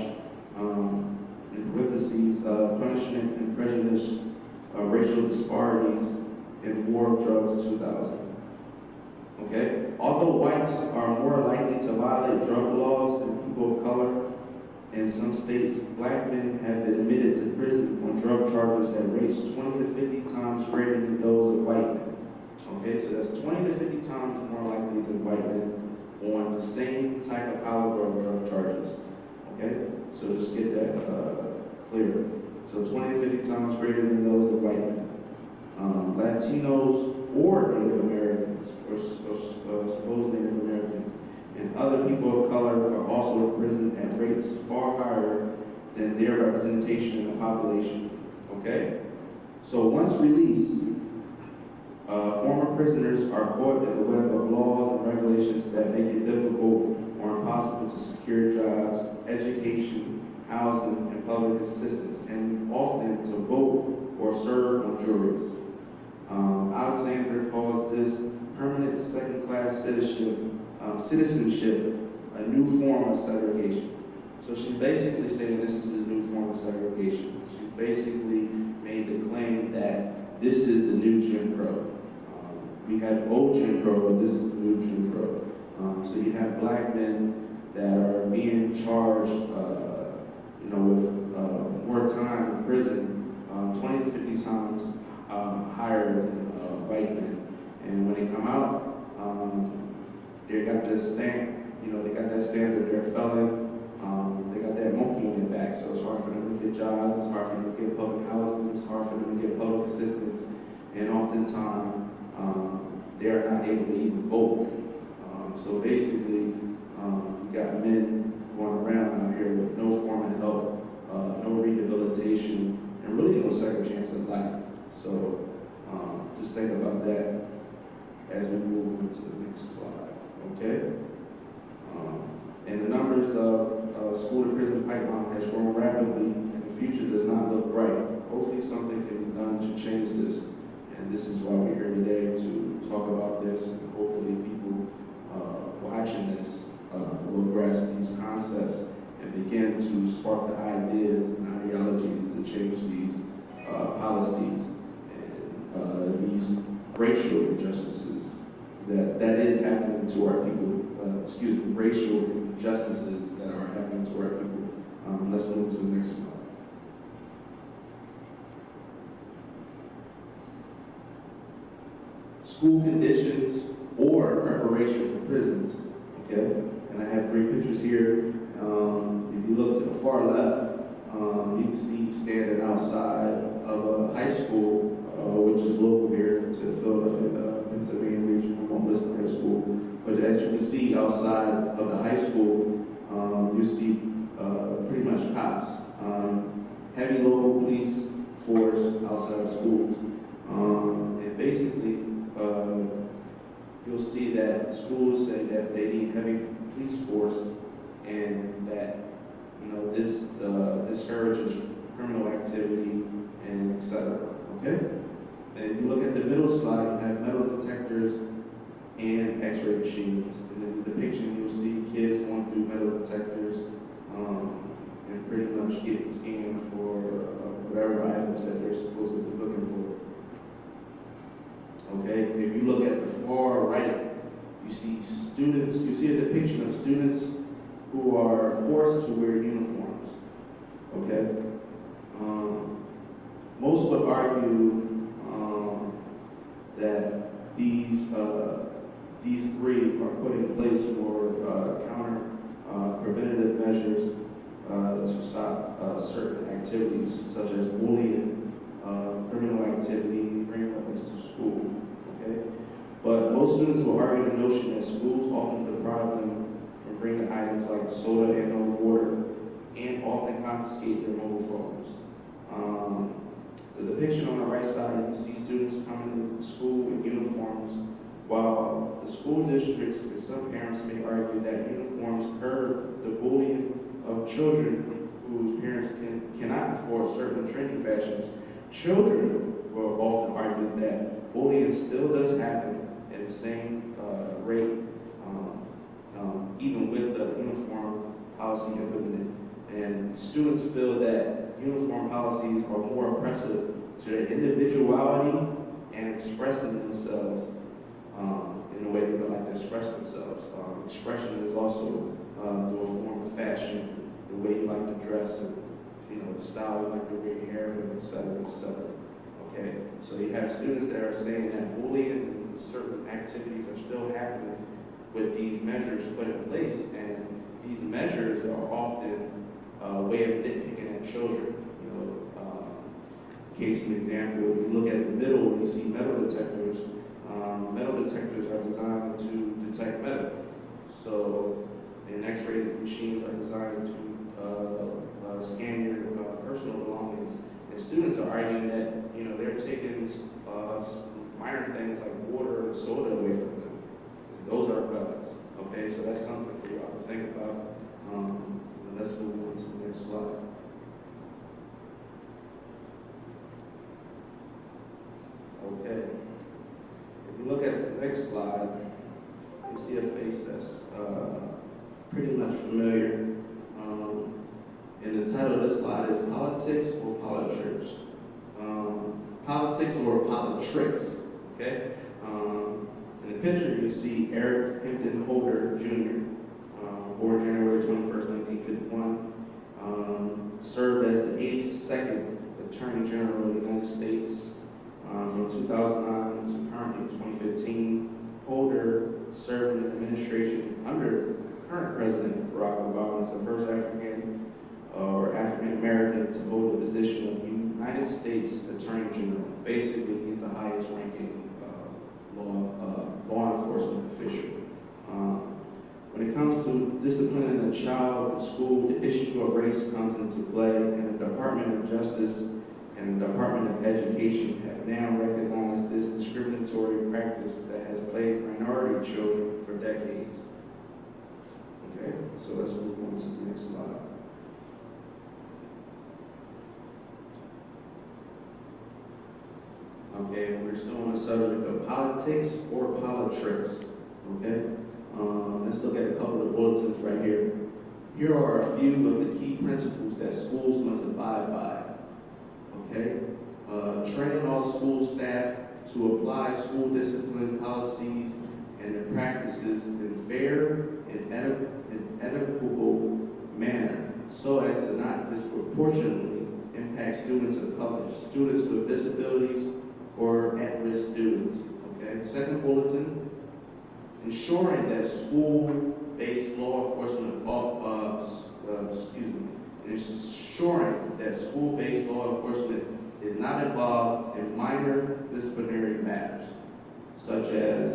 [SPEAKER 9] in parentheses, punishment and prejudice, racial disparities in war of drugs 2000. Okay? Although whites are more likely to violate drug laws than people of color, in some states, black men have been admitted to prison on drug charges at rates 20 to 50 times greater than those of white men. Okay, so that's 20 to 50 times more likely than white men on the same type of caliber of drug charges. Okay, so just get that clear. So 20 to 50 times greater than those of white men. Latinos or Native Americans, or supposed Native Americans, and other people of color are also in prison at rates far higher than their representation in the population. Okay? So once released, former prisoners are caught in the web of laws and regulations that make it difficult or impossible to secure jobs, education, housing, and public assistance, and often to vote or serve on juries. Alexander calls this permanent second-class citizenship a new form of segregation. So she's basically saying this is a new form of segregation. She's basically made the claim that this is the new Jim Crow. We had old Jim Crow, but this is the new Jim Crow. So you have black men that are being charged, with more time in prison, 20 to 50 times higher than white men. And when they come out, they got this stamp, they got that stamp that they're a felon. They got that monkey on their back, so it's hard for them to get jobs, it's hard for them to get public housing, it's hard for them to get public assistance, and oftentimes they are not able to even vote. So basically, you got men going around out here with no form of help, no rehabilitation, and really no second chance at life. So just think about that as we move into the next slide, okay? And the numbers of school to prison pipeline has grown rapidly, and the future does not look bright. Hopefully something can be done to change this, and this is why we're here today to talk about this, and hopefully people watching this will grasp these concepts and begin to spark the ideas and ideologies to change these policies and these racial injustices that is happening to our people. Racial injustices that are happening to our people. Let's move to the next slide. School conditions or preparation for prisons. Okay, and I have 3 pictures here. If you look to the far left, you can see standing outside of a high school, which is local here to Phila, Pennsylvania region. I won't list the high school, but as you can see outside of the high school, you see pretty much cops, heavy local police force outside of schools, and basically you'll see that schools say that they need heavy police force, and that this discourages criminal activity and etc. Okay.
[SPEAKER 10] And you look at the middle slide, you have metal detectors and x-ray machines. And in the depiction, you'll see kids going through metal detectors and pretty much getting scanned for whatever items that they're supposed to be looking for. Okay, if you look at the far right, you see students, you see a depiction of students who are forced to wear uniforms. Okay? Most would argue that these three are put in place for counter preventative measures to stop certain activities such as bullying, criminal activity, bringing weapons to school. Okay, but most students will argue the notion that schools often deprive them from bringing items like soda and or water, and often confiscate their mobile phones. The depiction on the right side, you see students coming to school in uniforms, while the school districts and some parents may argue that uniforms curb the bullying of children whose parents cannot afford certain trendy fashions. Children will often argue that bullying still does happen at the same rate, even with the uniform policy implemented. And students feel that uniform policies are more oppressive to their individuality and expressing themselves in the way they would like to express themselves. Expression is also through a form of fashion, the way you like to dress, and the style you like to wear your hair, et cetera, et cetera. Okay, so you have students that are saying that bullying and certain activities are still happening with these measures put in place, and these measures are often a way of nitpicking at children. Case in example, if you look at the middle, you see metal detectors. Metal detectors are designed to detect metal. So, and X-ray machines are designed to scan your personal belongings. And students are arguing that they're taking minor things like water and soda away from them. And those are weapons. Okay, so that's something for y'all to think about. Let's move on to the next slide. Okay. If you look at the next slide, you see a face that's pretty much familiar. And the title of this slide is Politics or Politics? Politics or Politricks, okay? In the picture, you see Eric Hampton Holder, Jr., born January 21st, 1951, served as the 82nd Attorney General of the United States from 2009 to currently 2015. Holder served in the administration under current President Barack Obama as the first African American to hold the position of United States Attorney General. Basically, he's the highest ranking law enforcement official. When it comes to disciplining a child in school, the issue of race comes into play, and the Department of Justice and the Department of Education have now recognized this discriminatory practice that has plagued minority children for decades. Okay, so let's move on to the next slide. Okay, we're still on the subject of politics or politricks. Okay, let's look at a couple of bulletins right here. Here are a few of the key principles that schools must abide by. Okay, train all school staff to apply school discipline policies and their practices in fair and equitable manner, so as to not disproportionately impact students of color, students with disabilities, or at-risk students. Okay. Second bulletin: ensuring that school-based law enforcement ensuring that school-based law enforcement is not involved in minor disciplinary matters, such as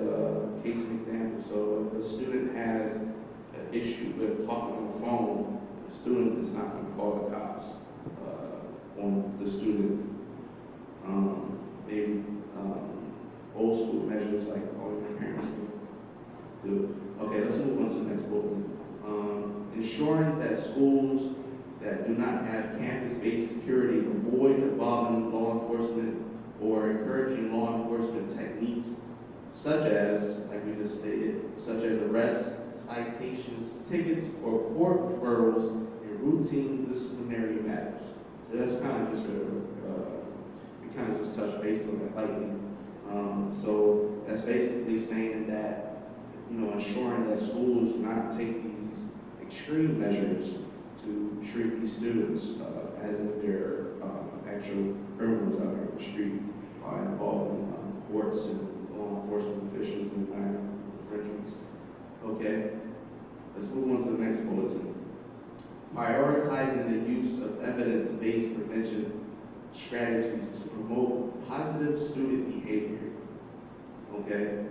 [SPEAKER 10] case in example. So if a student has an issue with talking on the phone, the student is not going to call the cops on the student. Maybe old school measures like calling your parents do. Okay, let's move on to the next bulletin. Ensuring that schools that do not have campus-based security avoid involving law enforcement or encouraging law enforcement techniques, such as, like we just stated, such as arrests, citations, tickets, or court referrals in routine disciplinary matters. So that's kind of just we kind of just touched base on that lightly. So that's basically saying that, ensuring that schools not take these extreme measures to treat these students as if they're actual criminals out here on the street, involving courts and law enforcement officials and minor infringements. Okay, let's move on to the next bulletin. Prioritizing the use of evidence-based prevention strategies to promote positive student behavior. Okay,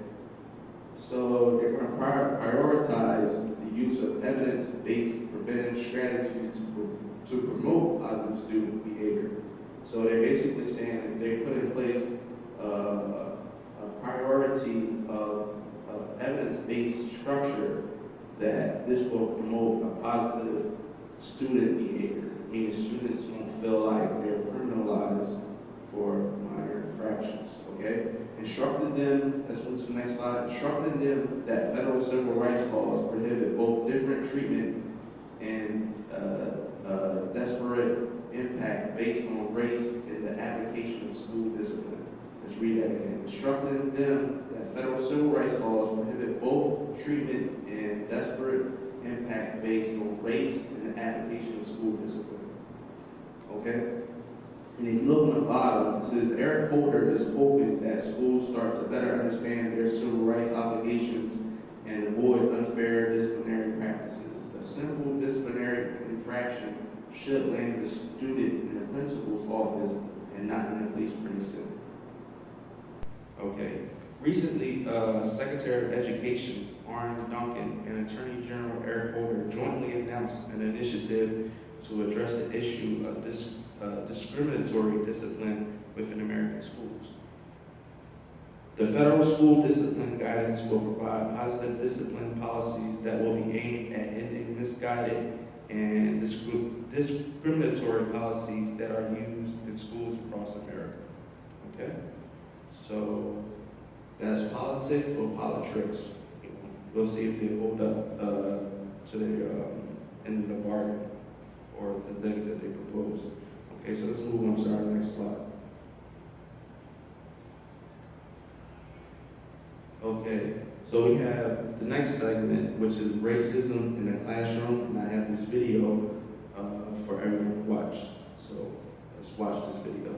[SPEAKER 10] so they're going to prioritize the use of evidence-based preventive strategies to promote positive student behavior. So they're basically saying that they put in place a priority of evidence-based structure that this will promote a positive student behavior, meaning students won't feel like they're criminalized for minor infractions, okay? Instructing them, let's move to the next slide, instructing them that federal civil rights laws prohibit both different treatment and desperate impact based on race in the application of school discipline. Let's read that again. Instructing them that federal civil rights laws prohibit both treatment and desperate impact based on race in the application of school discipline. Okay? And if you look on the bottom, it says Eric Holder is hoping that schools start to better understand their civil rights obligations and avoid unfair disciplinary practices. A simple disciplinary infraction should land the student in the principal's office and not in the police precinct.
[SPEAKER 9] Okay. Recently, Secretary of Education, Warren Duncan, and Attorney General Eric Holder jointly announced an initiative to address the issue of discriminatory discipline within American schools. The federal school discipline guidance will provide positive discipline policies that will be aimed at ending misguided and discriminatory policies that are used in schools across America. Okay? So that's politics or politics. We'll see if they hold up to their end of the bargain or the things that they propose. Okay, so let's move on to our next slide. Okay, so we have the next segment, which is racism in the classroom, and I have this video for everyone to watch. So let's watch this video.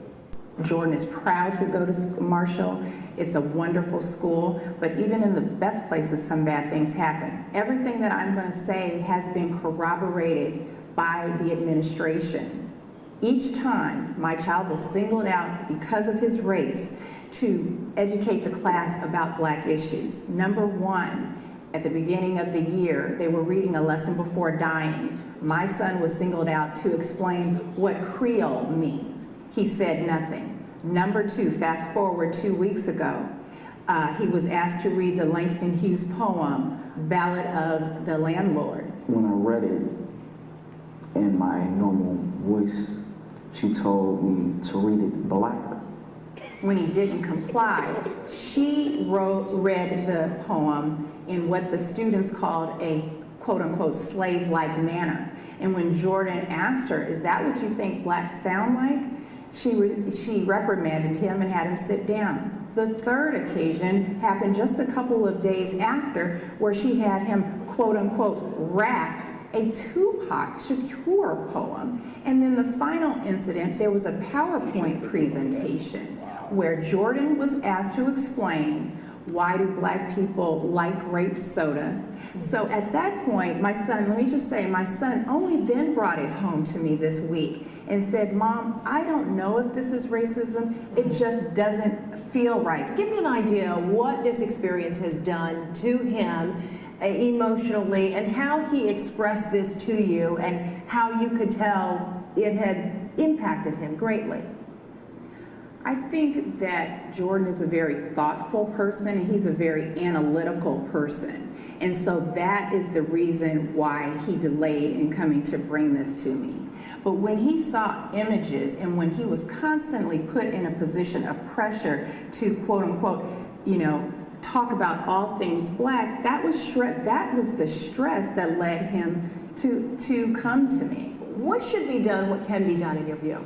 [SPEAKER 16] Jordan is proud to go to Marshall. It's a wonderful school, but even in the best places, some bad things happen. Everything that I'm going to say has been corroborated by the administration. Each time my child was singled out because of his race to educate the class about Black issues. Number one, at the beginning of the year, they were reading a lesson before dying. My son was singled out to explain what Creole means. He said nothing. Number two, fast forward 2 weeks ago, he was asked to read the Langston Hughes poem, Ballad of the Landlord.
[SPEAKER 17] When I read it in my normal voice, she told me to read it black.
[SPEAKER 16] When he didn't comply, she read the poem in what the students called a quote-unquote slave-like manner. And when Jordan asked her, is that what you think blacks sound like? She reprimanded him and had him sit down. The third occasion happened just a couple of days after, where she had him quote-unquote rap a Tupac Shakur poem. And then the final incident, there was a PowerPoint presentation where Jordan was asked to explain why do Black people like grape soda. So at that point, my son, let me just say, my son only then brought it home to me this week and said, Mom, I don't know if this is racism, it just doesn't feel right.
[SPEAKER 18] Give me an idea what this experience has done to him emotionally and how he expressed this to you and how you could tell it had impacted him greatly.
[SPEAKER 16] I think that Jordan is a very thoughtful person and he's a very analytical person. And so that is the reason why he delayed in coming to bring this to me. But when he saw images and when he was constantly put in a position of pressure to quote unquote, talk about all things black, that was the stress that led him to come to me.
[SPEAKER 18] What should be done, what can be done in your view?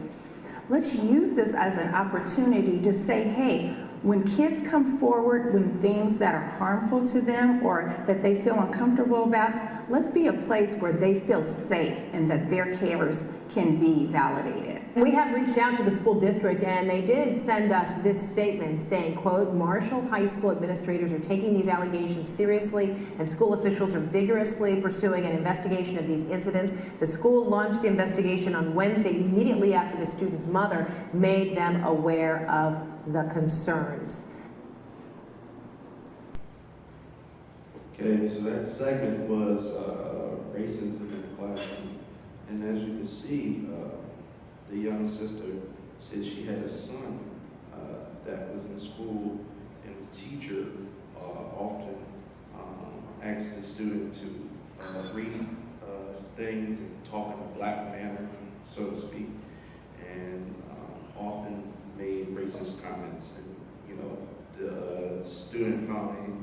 [SPEAKER 16] Let's use this as an opportunity to say, hey, when kids come forward with things that are harmful to them or that they feel uncomfortable about, let's be a place where they feel safe and that their cares can be validated.
[SPEAKER 18] We have reached out to the school district and they did send us this statement saying, quote, Marshall High School administrators are taking these allegations seriously and school officials are vigorously pursuing an investigation of these incidents. The school launched the investigation on Wednesday immediately after the student's mother made them aware of the concerns.
[SPEAKER 9] Okay, so that segment was racism in the classroom. And as you can see, the young sister said she had a son that was in school, and the teacher often asked the student to read things and talk in a black manner, so to speak, and often made racist comments. And the student finally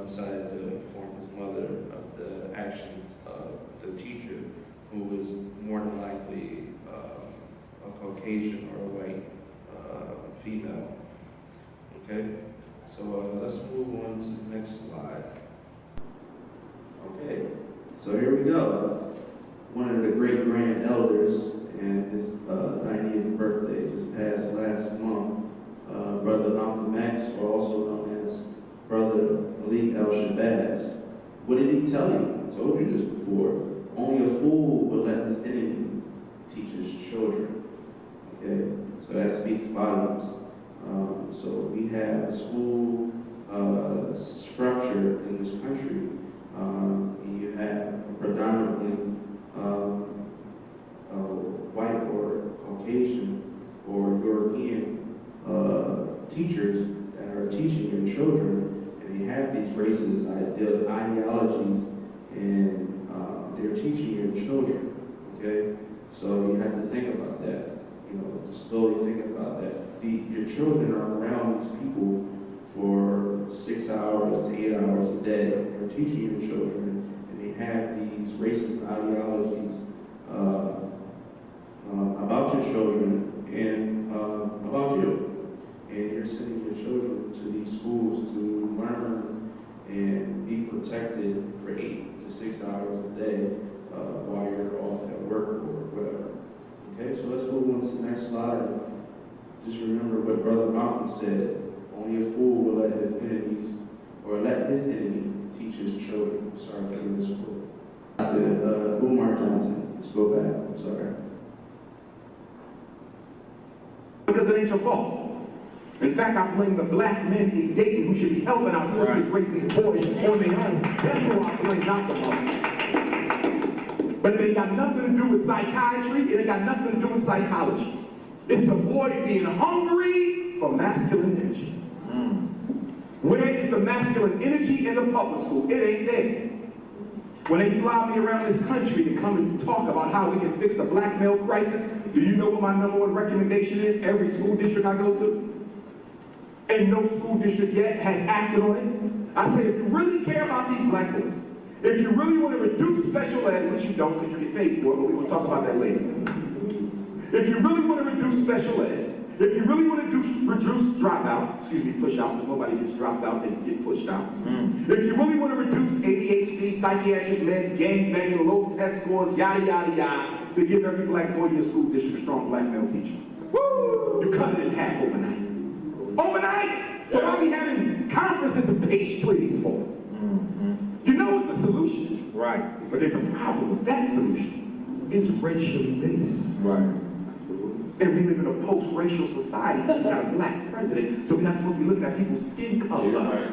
[SPEAKER 9] decided to inform his mother of the actions of the teacher, who was more than likely a Caucasian or a white female. Okay, so let's move on to the next slide. Okay, so here we go. One of the great grand elders, and his 90th birthday just passed last month. Brother Malcolm X, or also known as Brother Malik El-Shabazz. What did he tell you? I told you this before. Only a fool would let his enemy teach his children. Okay, so that speaks volumes. So we have a school structure in this country, and you have a predominantly white or Caucasian or European teachers that are teaching your children, and they have these racist ideologies, and they're teaching your children. Okay, so you have to think about that. Just slowly think about that. Your children are around these people for 6 hours to 8 hours a day. They're teaching your children, and they have these racist ideologies about your children and about you. And you're sending your children to these schools to learn and be protected for 8 to 6 hours a day while you're off at work or whatever. Okay, so let's move on to the next slide. Just remember what Brother Malcolm said. Only a fool will let his enemies, or let his enemy teach his children. Sorry for this quote. Umar Johnson. Let's go back. I'm sorry.
[SPEAKER 19] Because it ain't your fault. In fact, I blame the black men in Dayton who should be helping our sisters raise these boys on their own. That's who I blame, not the mother. But it ain't got nothing to do with psychiatry. It ain't got nothing to do with psychology. It's a boy being hungry for masculine energy. Where is the masculine energy in the public school? It ain't there. When they fly me around this country to come and talk about how we can fix the black male crisis, do you know what my #1 recommendation is? Every school district I go to, and no school district yet has acted on it. I say, if you really care about these black boys, if you really want to reduce special ed, which you don't because you get paid for it, but we will talk about that later. If you really want to reduce special ed, if you really want to reduce dropout, push out, because nobody gets dropped out, they get pushed out. If you really want to reduce ADHD, psychiatric med, gangbanging, low test scores, yada, yada, yada, to give every black boy in your school district a strong black male teacher. Woo! You cut it in half overnight. Overnight! So why are we having conferences and peace treaties for? You know what the solution is. Right. But there's a problem with that solution. It's racially based. Right. And we live in a post-racial society. We got a black president, so we're not supposed to be looking at people's skin color.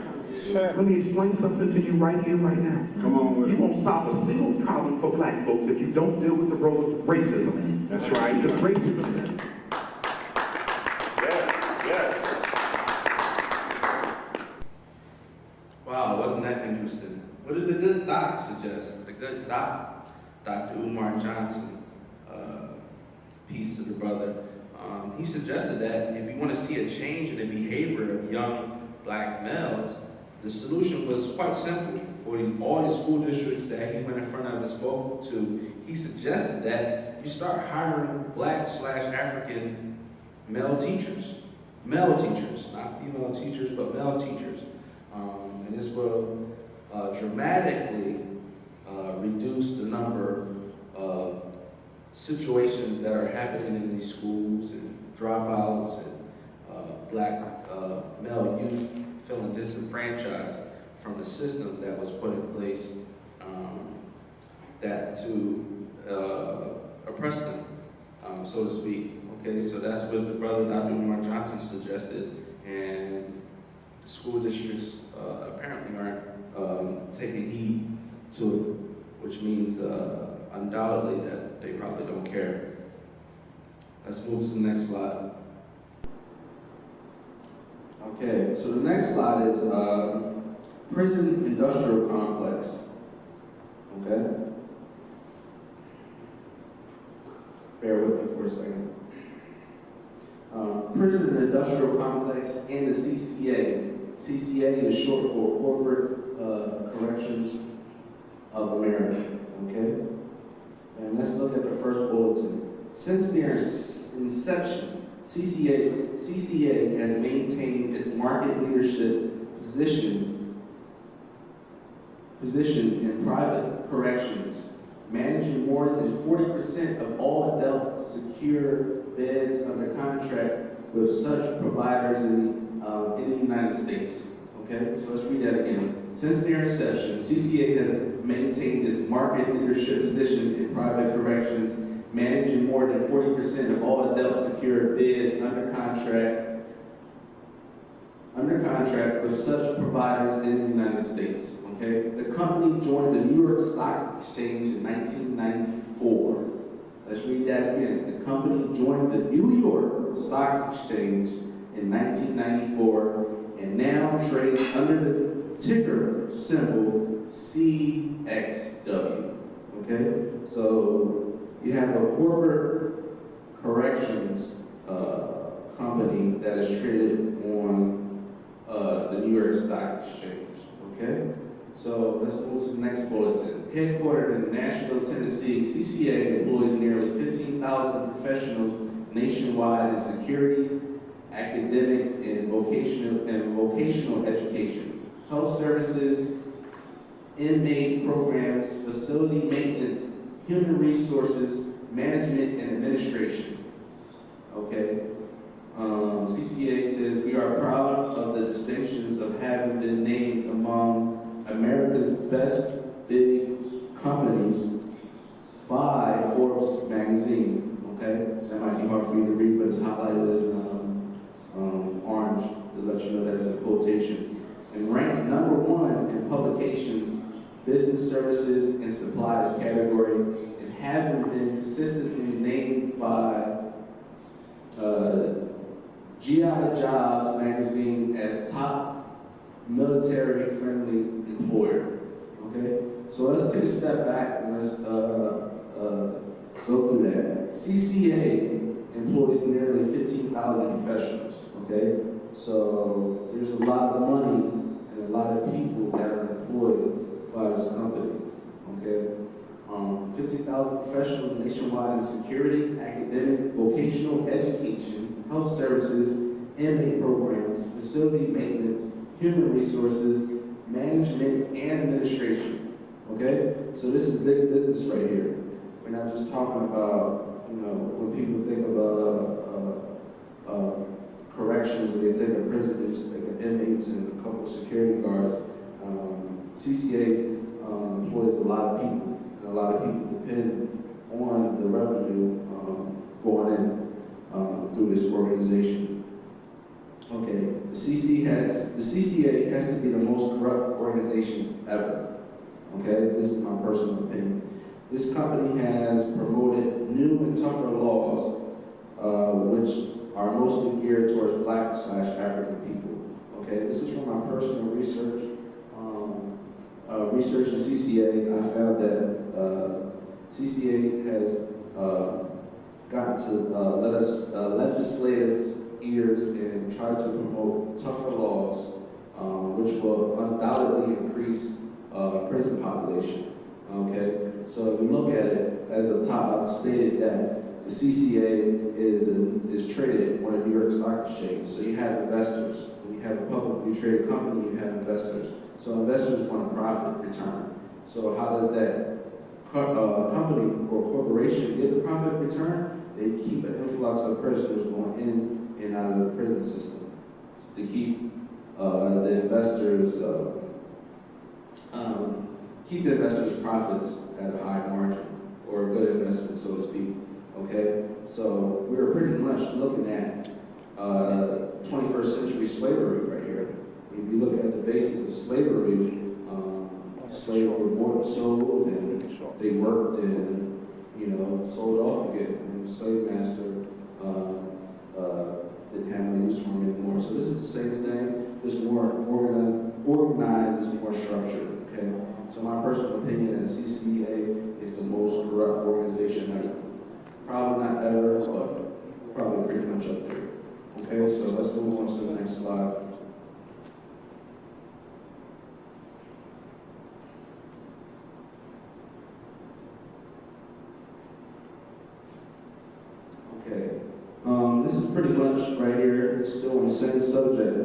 [SPEAKER 19] Let me explain something to you right here, right now. Come on. You won't solve a single problem for black folks if you don't deal with the role of racism. That's right. Because racism.
[SPEAKER 9] Wow, wasn't that interesting? What did the good doc suggest? The good doc, Dr. Umar Johnson, peace to the brother. He suggested that if you want to see a change in the behavior of young black males, the solution was quite simple. For all these school districts that he went in front of and spoke to, he suggested that you start hiring black/African male teachers, not female teachers, but male teachers. And this will dramatically reduce the number of situations that are happening in these schools and dropouts and black male youth feeling disenfranchised from the system that was put in place that to oppress them, so to speak. Okay, so that's what the brother Dr. Mark Johnson suggested, and the school districts apparently aren't taking heed to it, which means undoubtedly that they probably don't care. Let's move to the next slide. Okay, so the next slide is prison industrial complex. Okay? Bear with me for a second. Prison and industrial complex and the CCA. CCA is short for Corporate Corrections of America. Okay? And let's look at the first bulletin. Since their inception, CCA has maintained its market leadership position in private corrections, managing more than 40% of all adult secure beds under contract with such providers in the United States. Okay, so let's read that again. Since their inception, CCA has maintained its market leadership position in private corrections, managing more than 40% of all adult secure beds under contract with such providers in the United States. Okay? The company joined the New York Stock Exchange in 1994. Let's read that again. The company joined the New York Stock Exchange in 1994 and now trades under the ticker symbol CXW. Okay? So you have a corporate corrections company that is traded on the New York Stock Exchange. Okay? So let's move to the next bulletin. Headquartered in Nashville, Tennessee, CCA employs nearly 15,000 professionals nationwide in security, academic, and vocational education, health services, inmate programs, facility maintenance, human resources, management, and administration. Okay? CCA says, we are proud of the distinctions of having been named among America's best big companies by Forbes magazine. Okay? That might be hard for you to read, but it's highlighted in orange to let you know that's a quotation. And ranked number 1 in publications, business services, and supplies category, and having been consistently named by GI Jobs magazine as top military-friendly employer. Okay, so let's take a step back and let's go through that. CCA employs nearly 15,000 professionals. Okay, so there's a lot of money and a lot of people that are employed by this company. Okay, 15,000 professionals nationwide in security, academic, vocational education, health services, inmate programs, facility maintenance, human resources, management, and administration. Okay? So this is big business right here. We're not just talking about, when people think of corrections, when they think of prison, they just think of inmates and a couple of security guards. CCA employs a lot of people, and a lot of people depend on the revenue going in through this organization. Okay, the CCA has to be the most corrupt organization ever. Okay, this is my personal opinion. This company has promoted new and tougher laws, which are mostly geared towards Black/African people. Okay, this is from my personal research. Research in CCA, I found that CCA has
[SPEAKER 10] got to legislative ears and tried to promote tougher laws, which will undoubtedly increase prison population. Okay, so if you look at it, as the top I've stated that the CCA is traded on a New York Stock Exchange. So you have investors. When you have a publicly traded company, you have investors. So investors want a profit return. So how does that company or corporation get the profit return? They keep an influx of prisoners going in and out of the prison system to keep the investors profits at a high margin, or a good investment, so to speak. Okay, so we're pretty much looking at 21st century slavery right here. If you look at the basis of slavery, slaves were bought and sold, and they worked and, sold off again. And the slave master didn't have no use for them anymore. So this is the same thing, just more organized, is more structured. Okay. So my personal opinion is CCA is the most corrupt organization ever. Probably not ever, but probably pretty much up there. Okay, so let's move on to the next slide. Okay, this is pretty much right here, still on the same subject.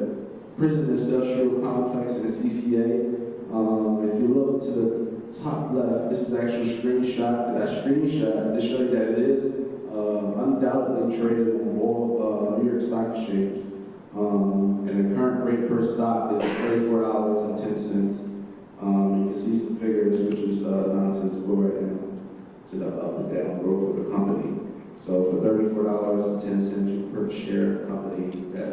[SPEAKER 10] Prison industrial complex and the CCA. If you look to the top left, this is actually a screenshot. That screenshot to show you that it is undoubtedly traded on New York Stock Exchange. And the current rate per stock is $34.10. You can see some figures, which is nonsensical right now, to the up and down growth of the company. So for $34.10, you purchase share a company that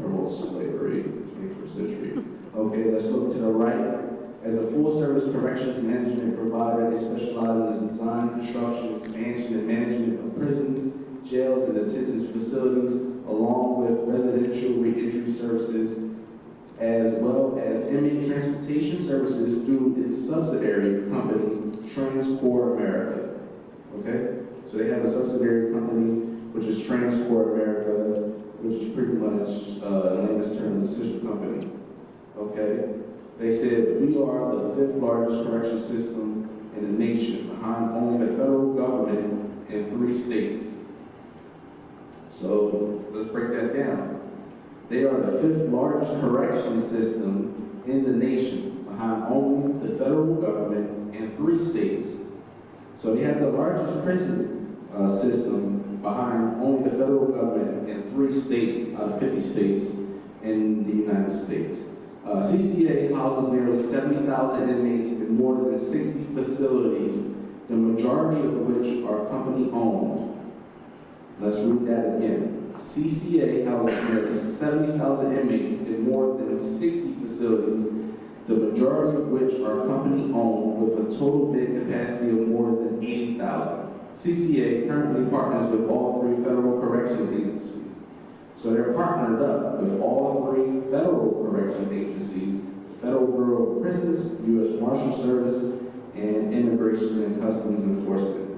[SPEAKER 10] promotes slavery in the 21st century. Okay, let's look to the right. As a full-service corrections management provider, they specialize in the design, construction, expansion, and management of prisons, jails, and detention facilities, along with residential reentry services, as well as inmate transportation services through its subsidiary company, TransCore America. Okay? So they have a subsidiary company, which is TransCore America, which is pretty much the latest term, the sister company. Okay? They said, we are the 5th largest correction system in the nation, behind only the federal government and 3 states. So let's break that down. They are the 5th largest correction system in the nation, behind only the federal government and 3 states. So they have the largest prison system behind only the federal government and 3 states out of 50 states in the United States. CCA houses nearly 70,000 inmates in more than 60 facilities, the majority of which are company-owned. Let's read that again. CCA houses nearly 70,000 inmates in more than 60 facilities, the majority of which are company-owned, with a total bed capacity of more than 80,000. CCA currently partners with all 3 federal corrections agencies. So they're partnered up with all 3 federal corrections agencies, the Federal Bureau of Prisons, U.S. Marshal Service, and Immigration and Customs Enforcement.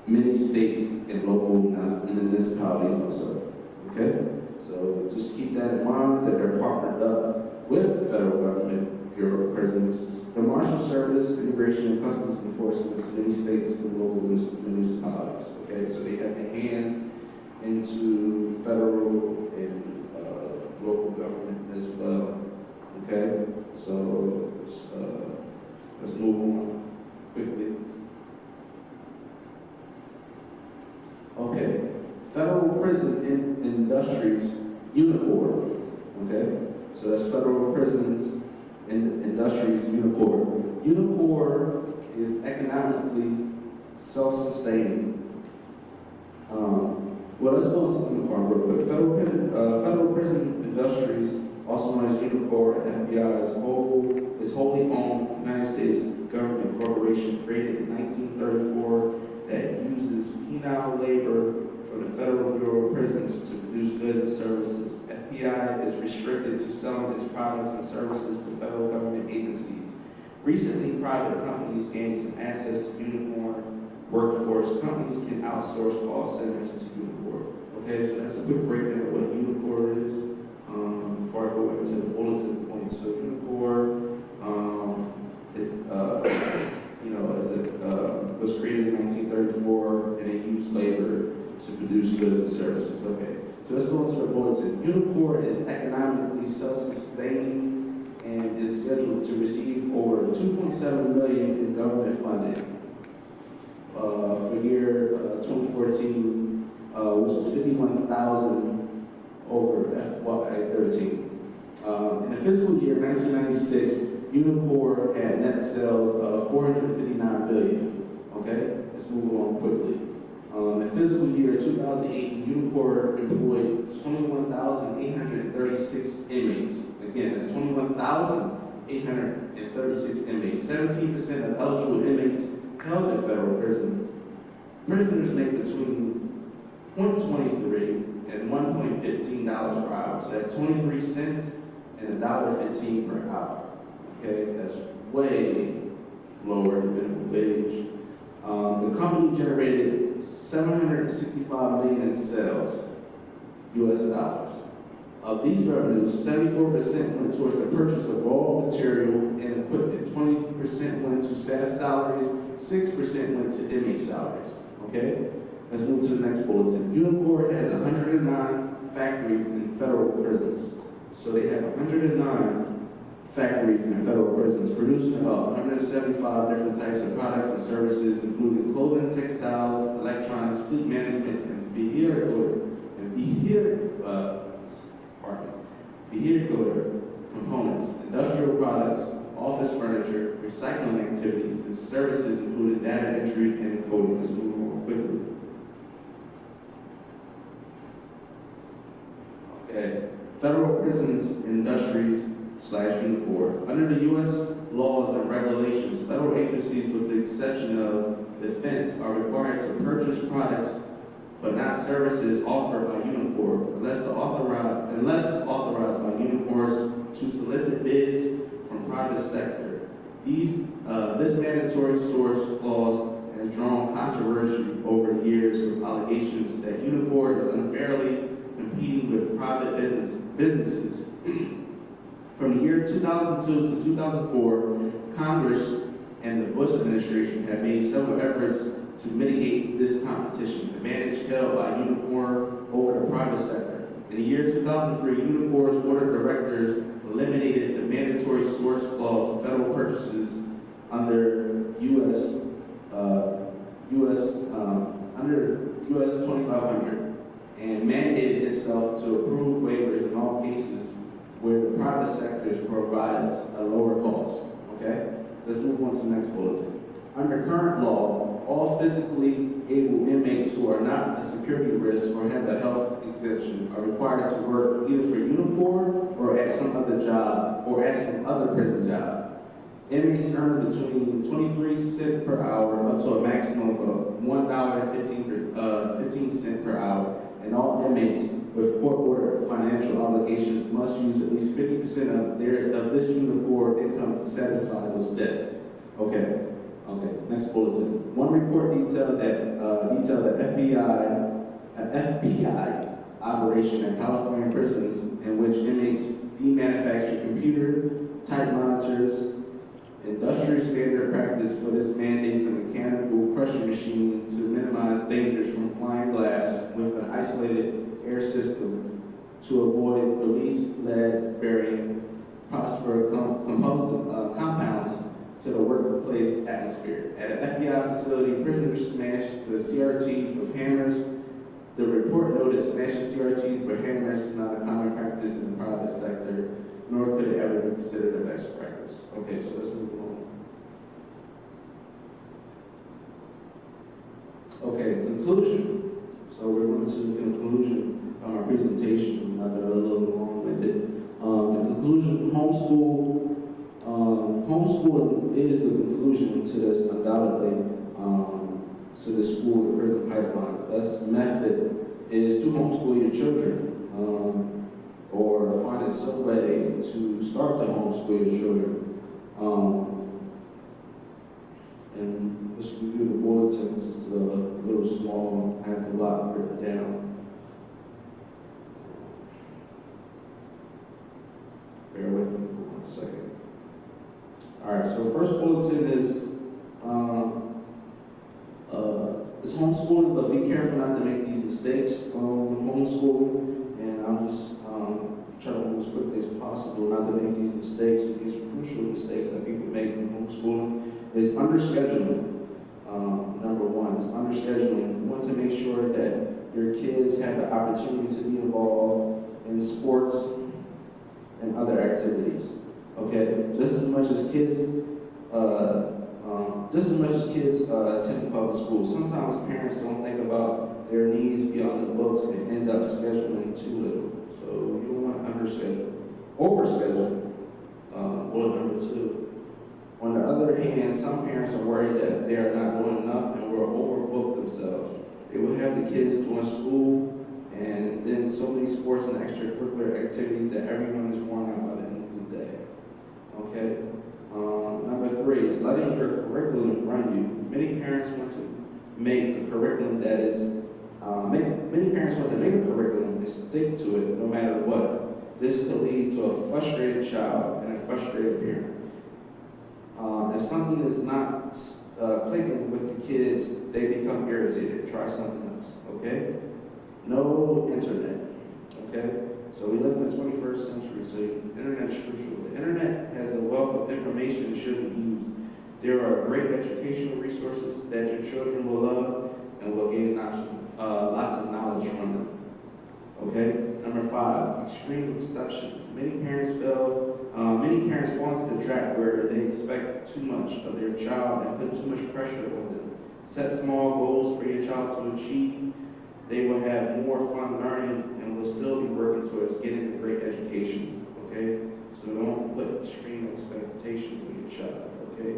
[SPEAKER 10] Many states and local municipalities also. Okay? So just keep that in mind, that they're partnered up with the federal government, Bureau of Prisons, the Marshal Service, Immigration and Customs Enforcement, many states and local municipalities. Okay? So they have their hands into federal and local government as well. Okay, so let's move on quickly. Okay, Federal Prison Industries Unicorp. Okay, so that's Federal Prisons Industries Unicorp. Unicorp is economically self-sustaining. Well, let's go into Unicorp real quick. Federal Prison Industries, also known as Unicorp, FBI, is wholly owned United States government corporation created in 1934 that uses penile labor from the Federal Bureau of Prisons to produce goods and services. FBI is restricted to selling its products and services to federal government agencies. Recently, private companies gained some access to Unicorp workforce, companies can outsource call centers to Unicore. Okay, so that's a quick breakdown of what Unicore is. Before I go into the bulletin points, so Unicore was created in 1934, and it used labor to produce goods and services. Okay, so let's go into the bulletin. Unicore is economically self-sustaining and is scheduled to receive over $2.7 million in government funding for year 2014, which is $51,000 over FY13. In the fiscal year 1996, Unicore had net sales of $459 billion. Okay, let's move along quickly. In the fiscal year 2008, Unicore employed 21,836 inmates. Again, that's 21,836 inmates. 17% of eligible inmates held in federal prisons. Prisoners make between $0.23 and $1.15 per hour. So that's 23 cents and $1.15 per hour. Okay, that's way lower than minimum wage. The company generated $765 million in sales, US dollars. Of these revenues, 74% went towards the purchase of raw material and equipment. 20% went to staff salaries, 6% went to inmate salaries. Okay? Let's move to the next bulletin. Unicore has 109 factories in federal prisons. So they have 109 factories in federal prisons, producing about 175 different types of products and services, including clothing, textiles, electronics, fleet management, and vehicular components, industrial products, office furniture, recycling activities, and services, including data entry and encoding. Let's move on quickly. Okay, federal prisons, industries, Unicore. Under the U.S. laws and regulations, federal agencies, with the exception of defense, are required to purchase products but not services offered by Unicore unless authorized by Unicore to solicit bids from private sector. This mandatory source clause has drawn controversy over the years with allegations that Unicore is unfairly competing with private businesses. From the year 2002 to 2004, Congress and the Bush administration have made several efforts to mitigate this competition, the advantage held by Unicore over the private sector. In the year 2003, Unicore's board of directors eliminated the mandatory source clause for federal purchases under US 2500 and mandated itself to approve waivers in all cases where the private sector provides a lower cost. Okay? Let's move on to the next bulletin. Under current law, all physically able inmates who are not a security risk or have a health exemption are required to work either for Unicore or at some other job or at some other prison job. Inmates earn between 23 cents per hour up to a maximum of $1.15 per hour, and all inmates with court-ordered financial obligations must use at least 50% of this Unicore income to satisfy those debts. Okay, next bulletin. One report detailed that FBI operation at California prisons in which inmates demanufacture computer-type monitors. Industry standard practice for this mandates a mechanical crushing machine to minimize dangers from flying glass with an isolated air system to avoid release lead-bearing phosphor compounds to the workplace atmosphere. At an FBI facility, prisoners smashed the CRTs with hammers. The report noted smashing CRTs with hammers is not a common practice in the private sector, nor could it ever be considered a best practice. Okay, so let's move on. Okay, conclusion. So we're going to the conclusion of our presentation. I got a little long-winded. The conclusion, homeschooling is the conclusion to this, undoubtedly, to the school, the prison pipeline. The best method is to homeschool your children, or find some way to start to homeschool your children. And just review the bulletins, it's a little small, I have a lot written down. Bear with me for 1 second. All right, so first bulletin is it's homeschooling, but be careful not to make these mistakes with homeschooling. And I'm just trying to move as quickly as possible not to make these mistakes, these crucial mistakes that people make in homeschooling. Is underscheduling. Number one is underscheduling. You want to make sure that your kids have the opportunity to be involved in sports and other activities. Okay, just as much as kids attend public school, sometimes parents don't think about their needs beyond the books and end up scheduling too little. So you don't want to underschedule. Overschedule. Bullet number 2. On the other hand, some parents are worried that they are not doing enough and will overbook themselves. They will have the kids doing school and then so many sports and extracurricular activities that everyone is worn out by the end of the day. Okay? Number 3 is letting your curriculum run you. Many parents want to make a curriculum that is, many parents want to make a curriculum and stick to it no matter what. This could lead to a frustrated child and a frustrated parent. If something is not clicking with the kids, they become irritated. Try something else, okay? No internet, okay? So we live in the 21st century, so the internet is crucial. The internet has a wealth of information and should be used. There are great educational resources that your children will love and will gain lots of knowledge from them, okay? Number 5, extreme exceptions. Many parents fall into the trap where they expect too much of their child and put too much pressure on them. Set small goals for your child to achieve. They will have more fun learning and will still be working towards getting a great education, okay? So don't put extreme expectations on your child, okay?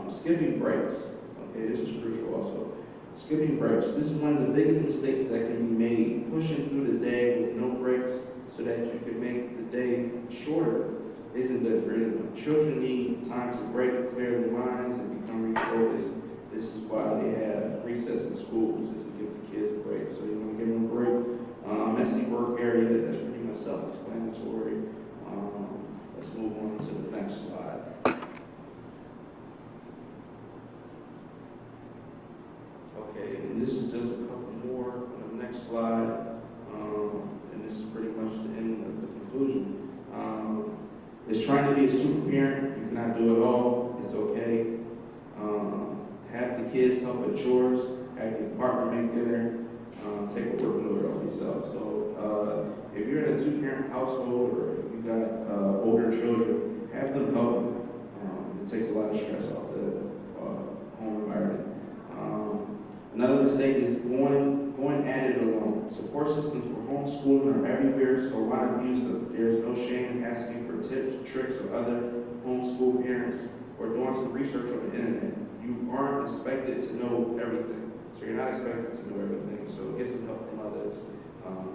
[SPEAKER 10] Skipping breaks, okay, this is crucial also. Skipping breaks, this is one of the biggest mistakes that can be made. Pushing through the day with no breaks so that you can make the day shorter isn't good for anyone. Children need time to break, clear their minds, and become refocused. This is why they have recess in schools, is to give the kids a break. So you want to give them a break. Messy work area, that's pretty much self-explanatory. Let's move on to the next slide. Okay, and this is just a couple more on the next slide. And this is pretty much the end of the conclusion. It's trying to be a super parent. You cannot do it all. It's okay. Have the kids help with chores. Have your partner make dinner. Take a workload off yourself. So if you're in a 2-parent household or you got older children, have them help you. It takes a lot of stress off the home environment. Another mistake is going at it alone. Support systems for homeschooling are everywhere, so why not use them? There's no shame in asking for tips, tricks, or other homeschool parents, or doing some research on the internet. You aren't expected to know everything. So you're not expected to know everything, so get some help from others.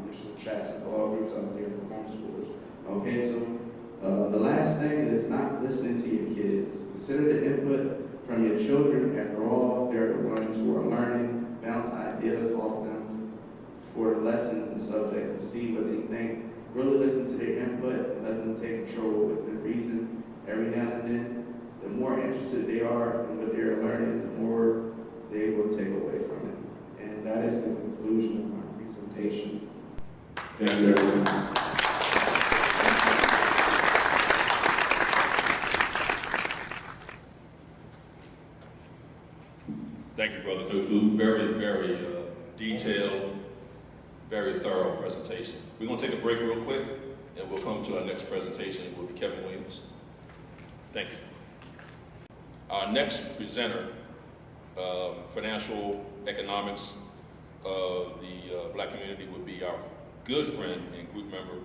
[SPEAKER 10] There's some chats and blog groups out there for homeschoolers. Okay, so the last thing is not listening to your kids. Consider the input from your children. After all, they're the ones who are learning, bounce ideas off them for lessons and subjects and see what they think. Really listen to their input and let them take control within reason. Every now and then, the more interested they are in what they're learning, the more they will take away from it. And that is the conclusion of my presentation.
[SPEAKER 1] Thank you, everyone. Thank you, Brother Kufu. Very, very detailed, very thorough presentation. We're going to take a break real quick, and we'll come to our next presentation. It will be Kevin Williams. Thank you. Our next presenter, financial economics of the black community, would be our good friend and group member,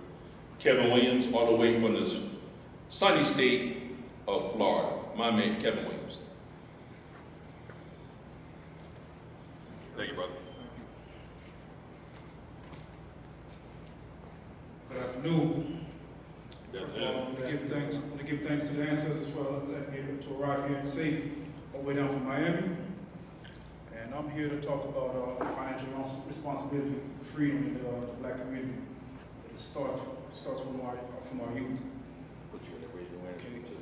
[SPEAKER 1] Kevin Williams, all the way from the sunny state of Florida. My man, Kevin Williams. Thank you, brother.
[SPEAKER 20] Good afternoon. First of all, I want to give thanks to the ancestors for letting me to arrive here in safe the way down from Miami, and I'm here to talk about financial responsibility, freedom in the black community. It starts from our youth.
[SPEAKER 1] Put you in the raise your hand too.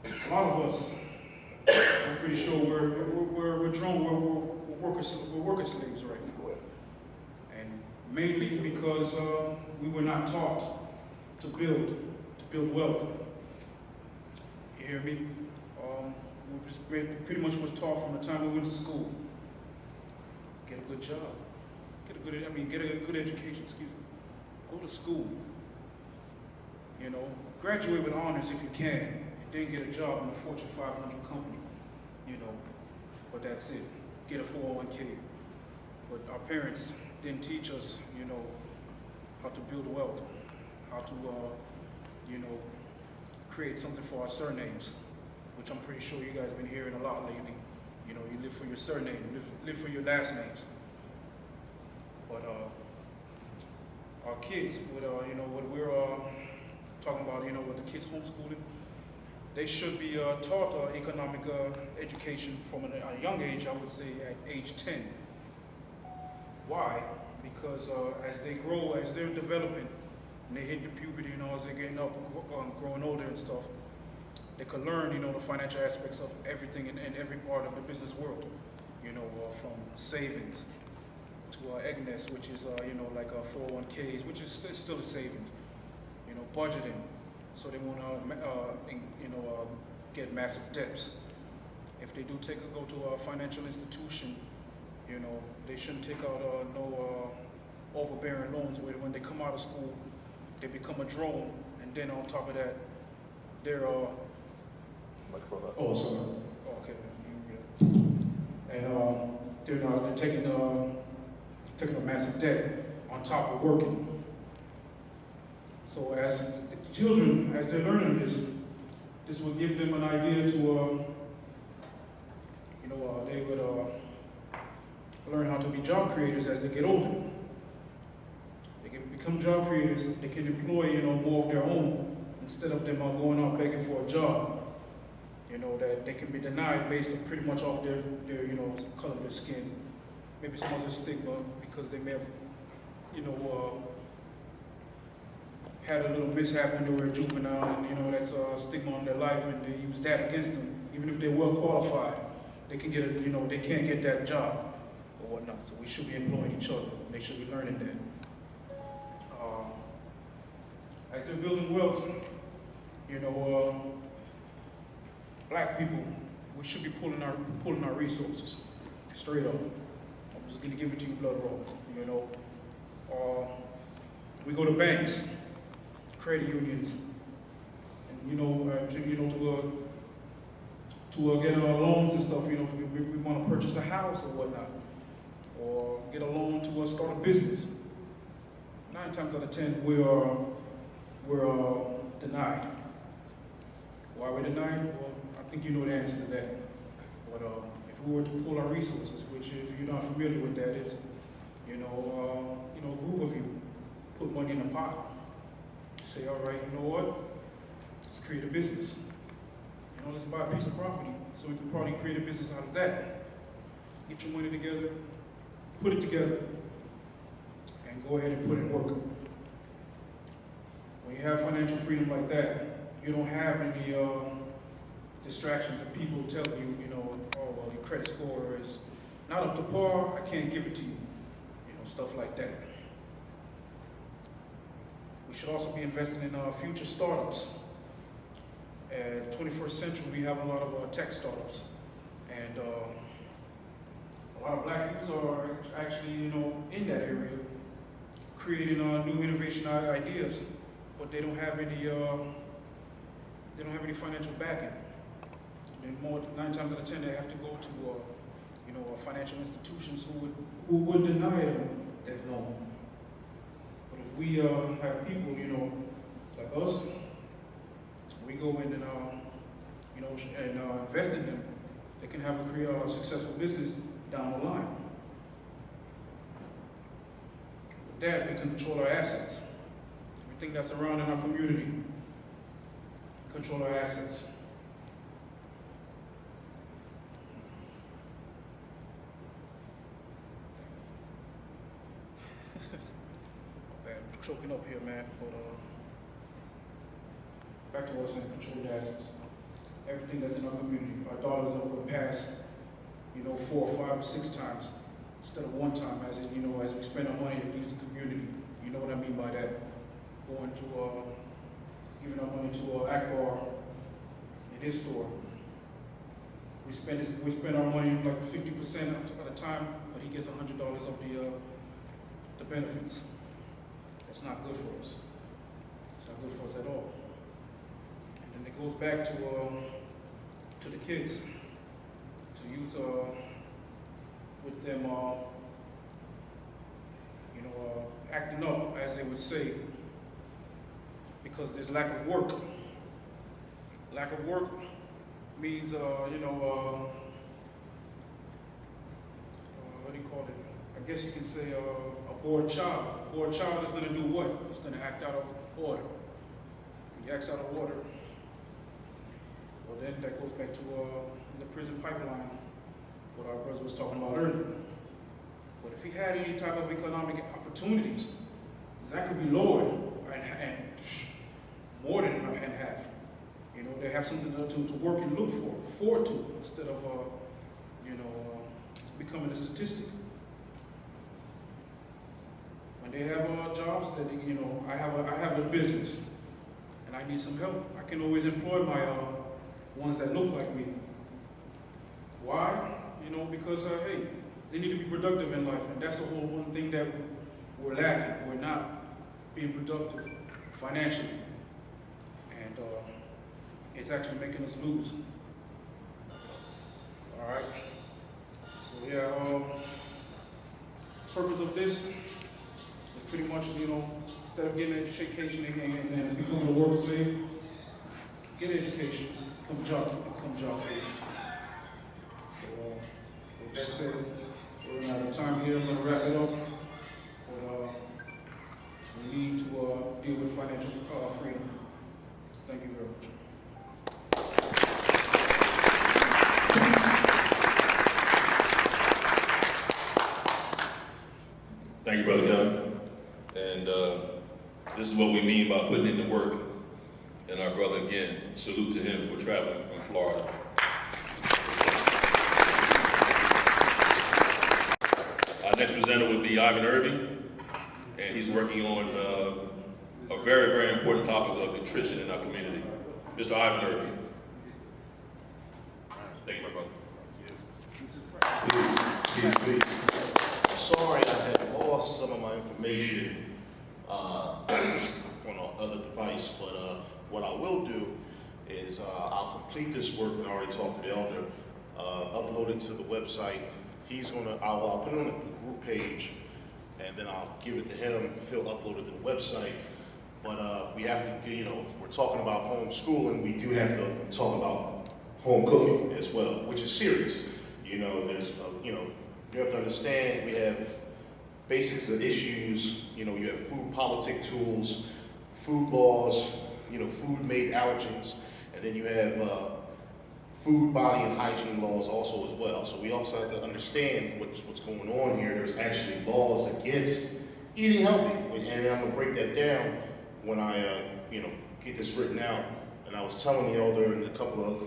[SPEAKER 20] A lot of us, I'm pretty sure we're drunk, we're worker slaves right now, and mainly because we were not taught to build wealth. You hear me? We pretty much was taught from the time we went to school. Get a good job. Get a good education, excuse me. Go to school. You know, graduate with honors if you can, and then get a job in a Fortune 500 company. You know, but that's it. Get a 401k. But our parents didn't teach us, you know, how to build wealth, how to, you know, create something for our surnames, which I'm pretty sure you guys have been hearing a lot lately. You know, you live for your surname, live for your last names. But our kids, with you know, what we're talking about, you know, with the kids homeschooling, they should be taught economic education from a young age, I would say at age 10. Why? Because as they grow, as they're developing, and they hit the puberty, you know, as they're getting up, growing older and stuff, they could learn, you know, the financial aspects of everything in every part of the business world. You know, from savings to EGNES, which is, you know, like 401ks, which is still a savings. You know, budgeting, so they won't, you know, get massive debts. If they do go to a financial institution, you know, they shouldn't take out no overbearing loans where when they come out of school, they become a drone, and then on top of that, they're oh, sorry. Oh, okay. And they're taking a massive debt on top of working. So as the children, as they're learning this will give them an idea to, you know, they would learn how to be job creators as they get older. They can become job creators. They can employ, you know, more of their own instead of them going out begging for a job. You know, that they can be denied based on pretty much off their you know, color of their skin, maybe some other stigma because they may have, you know, had a little mishap when they were a juvenile, and you know that's a stigma on their life, and they use that against them. Even if they're well qualified, they can get you know, they can't get that job or whatnot. So we should be employing each other. And they should be learning that. As they're building wealth, you know, black people, we should be pulling our resources straight up. I'm just gonna give it to you blood raw. You know, we go to banks, credit unions, and you know, to get loans and stuff. You know, we want to purchase a house or whatnot, or get a loan to start a business. 9 times out of 10, we're denied. Why we're denied? Well, I think you know the answer to that. But if we were to pull our resources, which if you're not familiar with that is, you know, a group of you put money in a pot. Say, all right, you know what? Let's create a business. You know, let's buy a piece of property so we can probably create a business out of that. Get your money together, put it together, and go ahead and put it in work. When you have financial freedom like that, you don't have any distractions of people telling you, you know, oh, well, your credit score is not up to par, I can't give it to you. You know, stuff like that. We should also be investing in future startups. At 21st century, we have a lot of tech startups. And a lot of black youths are actually, you know, in that area, creating new innovation ideas, but they don't have any financial backing. And 9 times out of 10, they have to go to, you know, financial institutions who would deny them that loan. But if we have people, you know, like us, we go in and, you know, and invest in them, they can have a successful business down the line. With that, we can control our assets. Everything that's around in our community, control our assets. choking up here, man. But back to what I was saying, controlled assets. Everything that's in our community. Our dollars will pass, 4 or 5 or 6 times instead of 1 time, as in, as we spend our money to use the community. You know what I mean by that? Going to, giving our money to Akbar in his store. We spend our money like 50% at a time, but he gets $100 of the benefits. That's not good for us. It's not good for us at all. And then it goes back to the kids, to use with them, acting up, as they would say, because there's lack of work. Lack of work means, what do you call it? I guess you can say a bored child. A bored child is going to do what? He's going to act out of order. He acts out of order. Well, then that goes back to the prison pipeline, what our brother was talking about earlier. But if he had any type of economic opportunities, that could be lowered and more than half. They have something to work and look forward to, instead of, becoming a statistic. When they have jobs that, I have a business and I need some help, I can always employ my ones that look like me. Why? Because, hey, they need to be productive in life, and that's the whole one thing that we're lacking. We're not being productive financially. And it's actually making us lose. All right. So yeah, purpose of this is pretty much, instead of getting an education and becoming a work slave, get education, become job based. So with that said, we're running out of time here. I'm going to wrap it up. But we need to deal with financial freedom. Thank you very much.
[SPEAKER 1] Thank you, Brother Kevin. And this is what we mean by putting in the work. And our brother, again, salute to him for traveling from Florida. Our next presenter would be Ivan Irving, and he's working on a very, very important topic of nutrition in our community. Mr. Ivan Irving. Thank you, my brother.
[SPEAKER 21] Sorry, I had lost some of my information on another device, but what I will do is I'll complete this work, and I already talked to the elder, upload it to the website. I'll put it on the group page, and then I'll give it to him. He'll upload it to the website. But we have to, we're talking about homeschooling. We do have to talk about home cooking as well, which is serious. There's, you have to understand, we have basics of issues. You have food politic tools, food laws, food-made allergens, and then you have food, body, and hygiene laws also as well. So we also have to understand what's going on here. There's actually laws against eating healthy, and I'm gonna break that down when I, get this written out. And I was telling the elder and a couple of,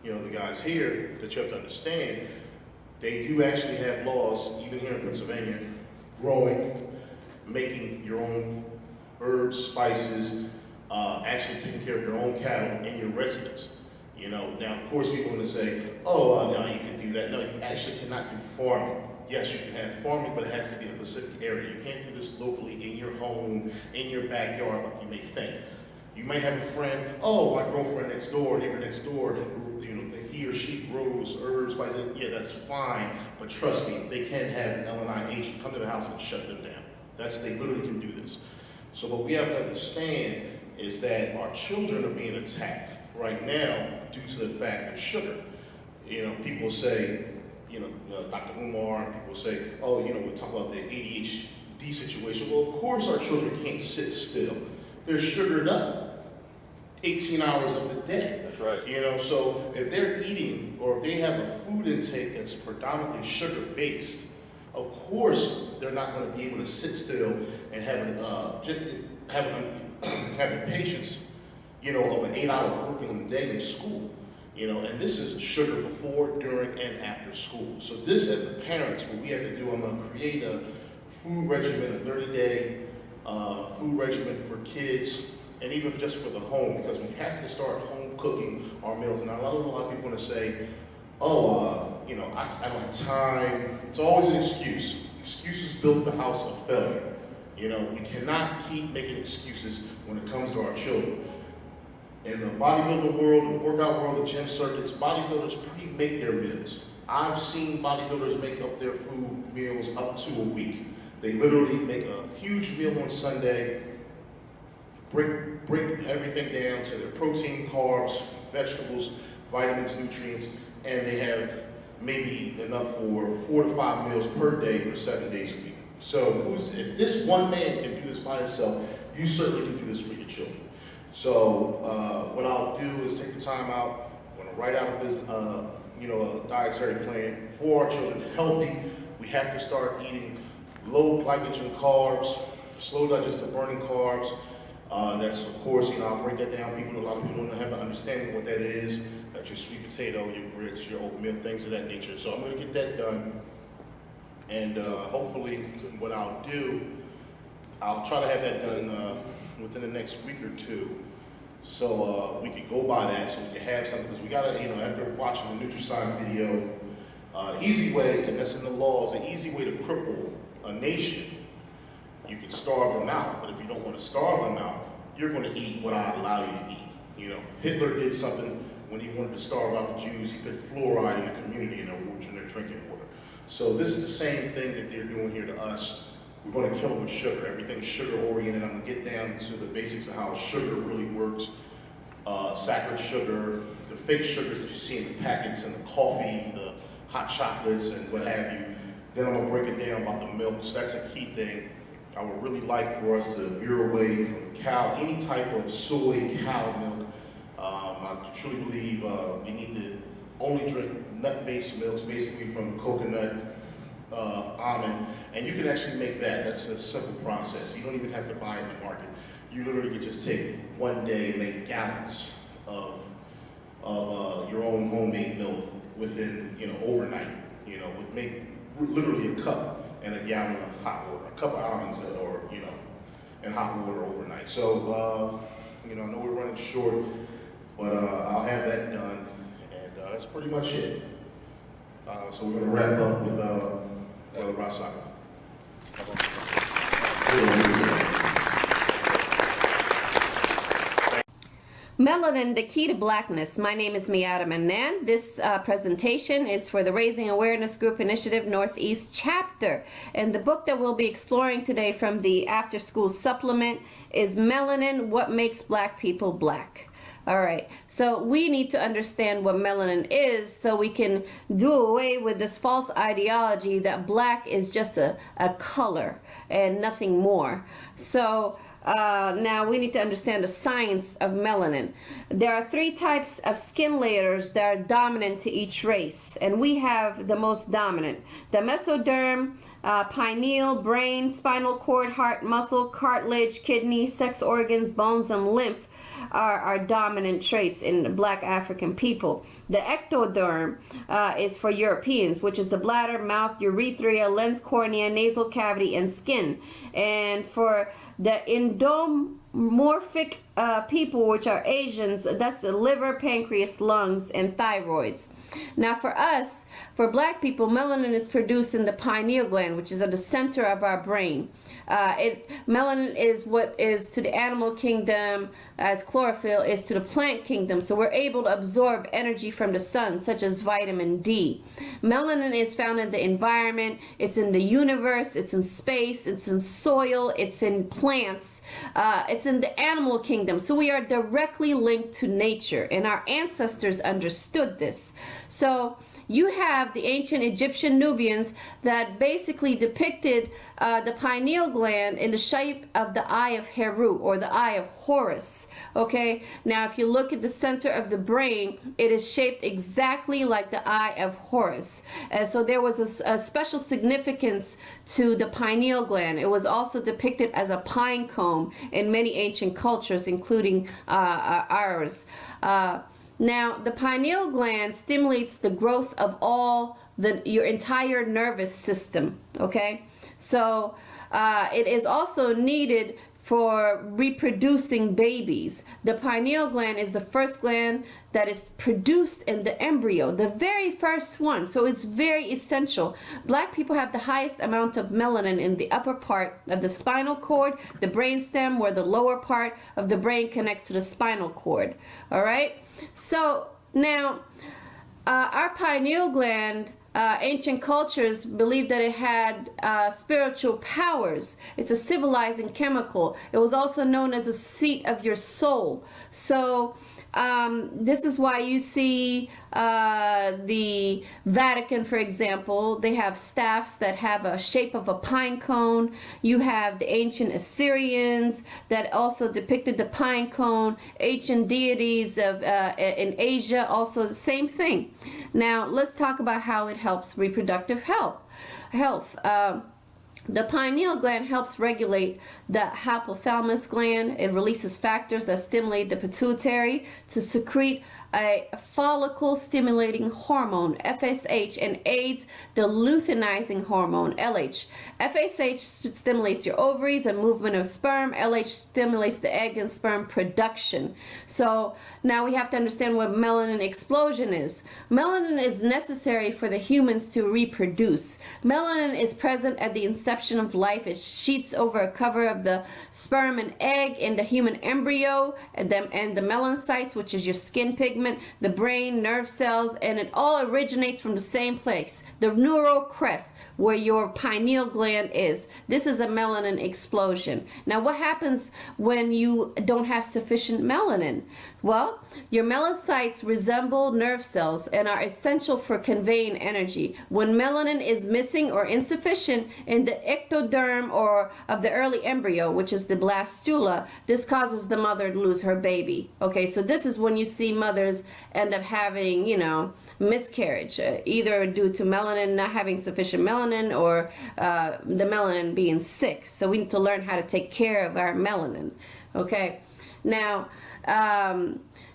[SPEAKER 21] the guys here that you have to understand, they do actually have laws, even here in Pennsylvania, growing, making your own herbs, spices, actually taking care of your own cattle in your residence. Now of course people are going to say, oh, no, you can do that. No, you actually cannot do farming. Yes, you can have farming, but it has to be in a specific area. You can't do this locally in your home, in your backyard, like you may think. You may have a friend, oh, my girlfriend next door, neighbor next door, he or she grows herbs, spices. Yeah, that's fine, but trust me, they can't have an LNI agent come to the house and shut them down. They literally can do this. So what we have to understand is that our children are being attacked right now due to the fact of sugar. People say, Dr. Umar, and people say, oh, we talk about the ADHD situation. Well, of course our children can't sit still. They're sugared up 18 hours of the day.
[SPEAKER 1] That's right.
[SPEAKER 21] So if they're eating, or if they have a food intake that's predominantly sugar-based, Of course, they're not going to be able to sit still and have the patience, you know, of an 8-hour curriculum day in school. You know, and this is sugar before, during, and after school. So this, as the parents, what we have to do, I'm going to create a food regimen, a 30-day food regimen for kids, and even just for the home, because we have to start home cooking our meals. And I know a lot of people want to say, oh, you know, I don't have time. It's always an excuse. Excuses built the house of failure. You know, we cannot keep making excuses when it comes to our children. In the bodybuilding world, in the workout world, the gym circuits, bodybuilders pre-make their meals. I've seen bodybuilders make up their food meals up to a week. They literally make a huge meal on Sunday, break everything down to their protein, carbs, vegetables, vitamins, nutrients, and they have maybe enough for 4 to 5 meals per day for 7 days a week. So if this one man can do this by himself, you certainly can do this for your children. So what I'll do is take the time out, I'm gonna write out a business, you know, a dietary plan for our children, healthy. We have to start eating low glycogen carbs, slow digestive burning carbs. That's, of course, you know, I'll break that down. A lot of people don't have an understanding of what that is. That's your sweet potato, your grits, your oatmeal, things of that nature. So I'm gonna get that done. And hopefully what I'll do, I'll try to have that done within the next week or two. So we could go by that, so we can have something, because we gotta, you know, after watching the NutriScience video, easy way, and that's in the law, is an easy way to cripple a nation. You can starve them out, but if you don't want to starve them out, you're going to eat what I allow you to eat. You know, Hitler did something when he wanted to starve out the Jews. He put fluoride in the community in their drinking water. So this is the same thing that they're doing here to us. We're going to kill them with sugar. Everything's sugar oriented. I'm going to get down to the basics of how sugar really works. Saccharine sugar, the fake sugars that you see in the packets, and the coffee, the hot chocolates, and what have you. Then I'm going to break it down about the milk. So that's a key thing. I would really like for us to veer away from any type of soy, cow milk. I truly believe we need to only drink nut-based milks, basically from coconut, almond, and you can actually make that. That's a simple process. You don't even have to buy it in the market. You literally could just take one day and make gallons of your own homemade milk within, you know, overnight. You know, with make literally a cup and a gallon of hot water, a cup of almonds, or, you know, and hot water overnight. So, you know, I know we're running short, but I'll have that done, and that's pretty much it. So we're gonna wrap up with Brother Rasaka.
[SPEAKER 3] Melanin, the Key to Blackness. My name is Miyata Manan. This presentation is for the Raising Awareness Group Initiative Northeast Chapter. And the book that we'll be exploring today from the After School Supplement is Melanin, What Makes Black People Black. All right, so we need to understand what melanin is so we can do away with this false ideology that black is just a color and nothing more. So now we need to understand the science of melanin. There are 3 types of skin layers that are dominant to each race, and we have the most dominant. The mesoderm, pineal, brain, spinal cord, heart, muscle, cartilage, kidney, sex organs, bones, and lymph are dominant traits in black African people. The ectoderm is for Europeans, which is the bladder, mouth, urethra, lens, cornea, nasal cavity, and skin. And for the endomorphic people, which are Asians, that's the liver, pancreas, lungs, and thyroids. Now for us, for black people, melanin is produced in the pineal gland, which is at the center of our brain. Melanin is what is to the animal kingdom as chlorophyll is to the plant kingdom. So we're able to absorb energy from the sun, such as vitamin D. Melanin is found in the environment. It's in the universe. It's in space. It's in soil. It's in plants. It's in the animal kingdom. kingdom. So we are directly linked to nature, and our ancestors understood this. So you have the ancient Egyptian Nubians that basically depicted the pineal gland in the shape of the eye of Heru, or the eye of Horus. Okay, now if you look at the center of the brain, it is shaped exactly like the eye of Horus. And so there was a special significance to the pineal gland. It was also depicted as a pine cone in many ancient cultures, including ours. Now, the pineal gland stimulates the growth of your entire nervous system, okay? So it is also needed for reproducing babies. The pineal gland is the first gland that is produced in the embryo, the very first one. So it's very essential. Black people have the highest amount of melanin in the upper part of the spinal cord, the brainstem, where the lower part of the brain connects to the spinal cord. All right? So now, our pineal gland, ancient cultures believed that it had spiritual powers. It's a civilizing chemical. It was also known as a seat of your soul. So this is why you see the Vatican, for example, they have staffs that have a shape of a pine cone. You have the ancient Assyrians that also depicted the pine cone. Ancient deities in Asia, also the same thing. Now let's talk about how it helps reproductive health. The pineal gland helps regulate the hypothalamus gland. It releases factors that stimulate the pituitary to secrete a follicle stimulating hormone, FSH, and aids the luteinizing hormone, LH. FSH stimulates your ovaries and movement of sperm. LH stimulates the egg and sperm production. So now we have to understand what melanin explosion is. Melanin is necessary for the humans to reproduce. Melanin is present at the inception of life. It sheets over a cover of the sperm and egg in the human embryo and the melanocytes, which is your skin pigment, the brain, nerve cells, and it all originates from the same place, the neural crest, where your pineal gland is. This is a melanin explosion. Now, what happens when you don't have sufficient melanin? Well, your melanocytes resemble nerve cells and are essential for conveying energy. When melanin is missing or insufficient in the ectoderm or of the early embryo, which is the blastula, this causes the mother to lose her baby. Okay, so this is when you see mothers end up having, miscarriage, either due to melanin not having sufficient melanin or the melanin being sick. So we need to learn how to take care of our melanin. Okay, now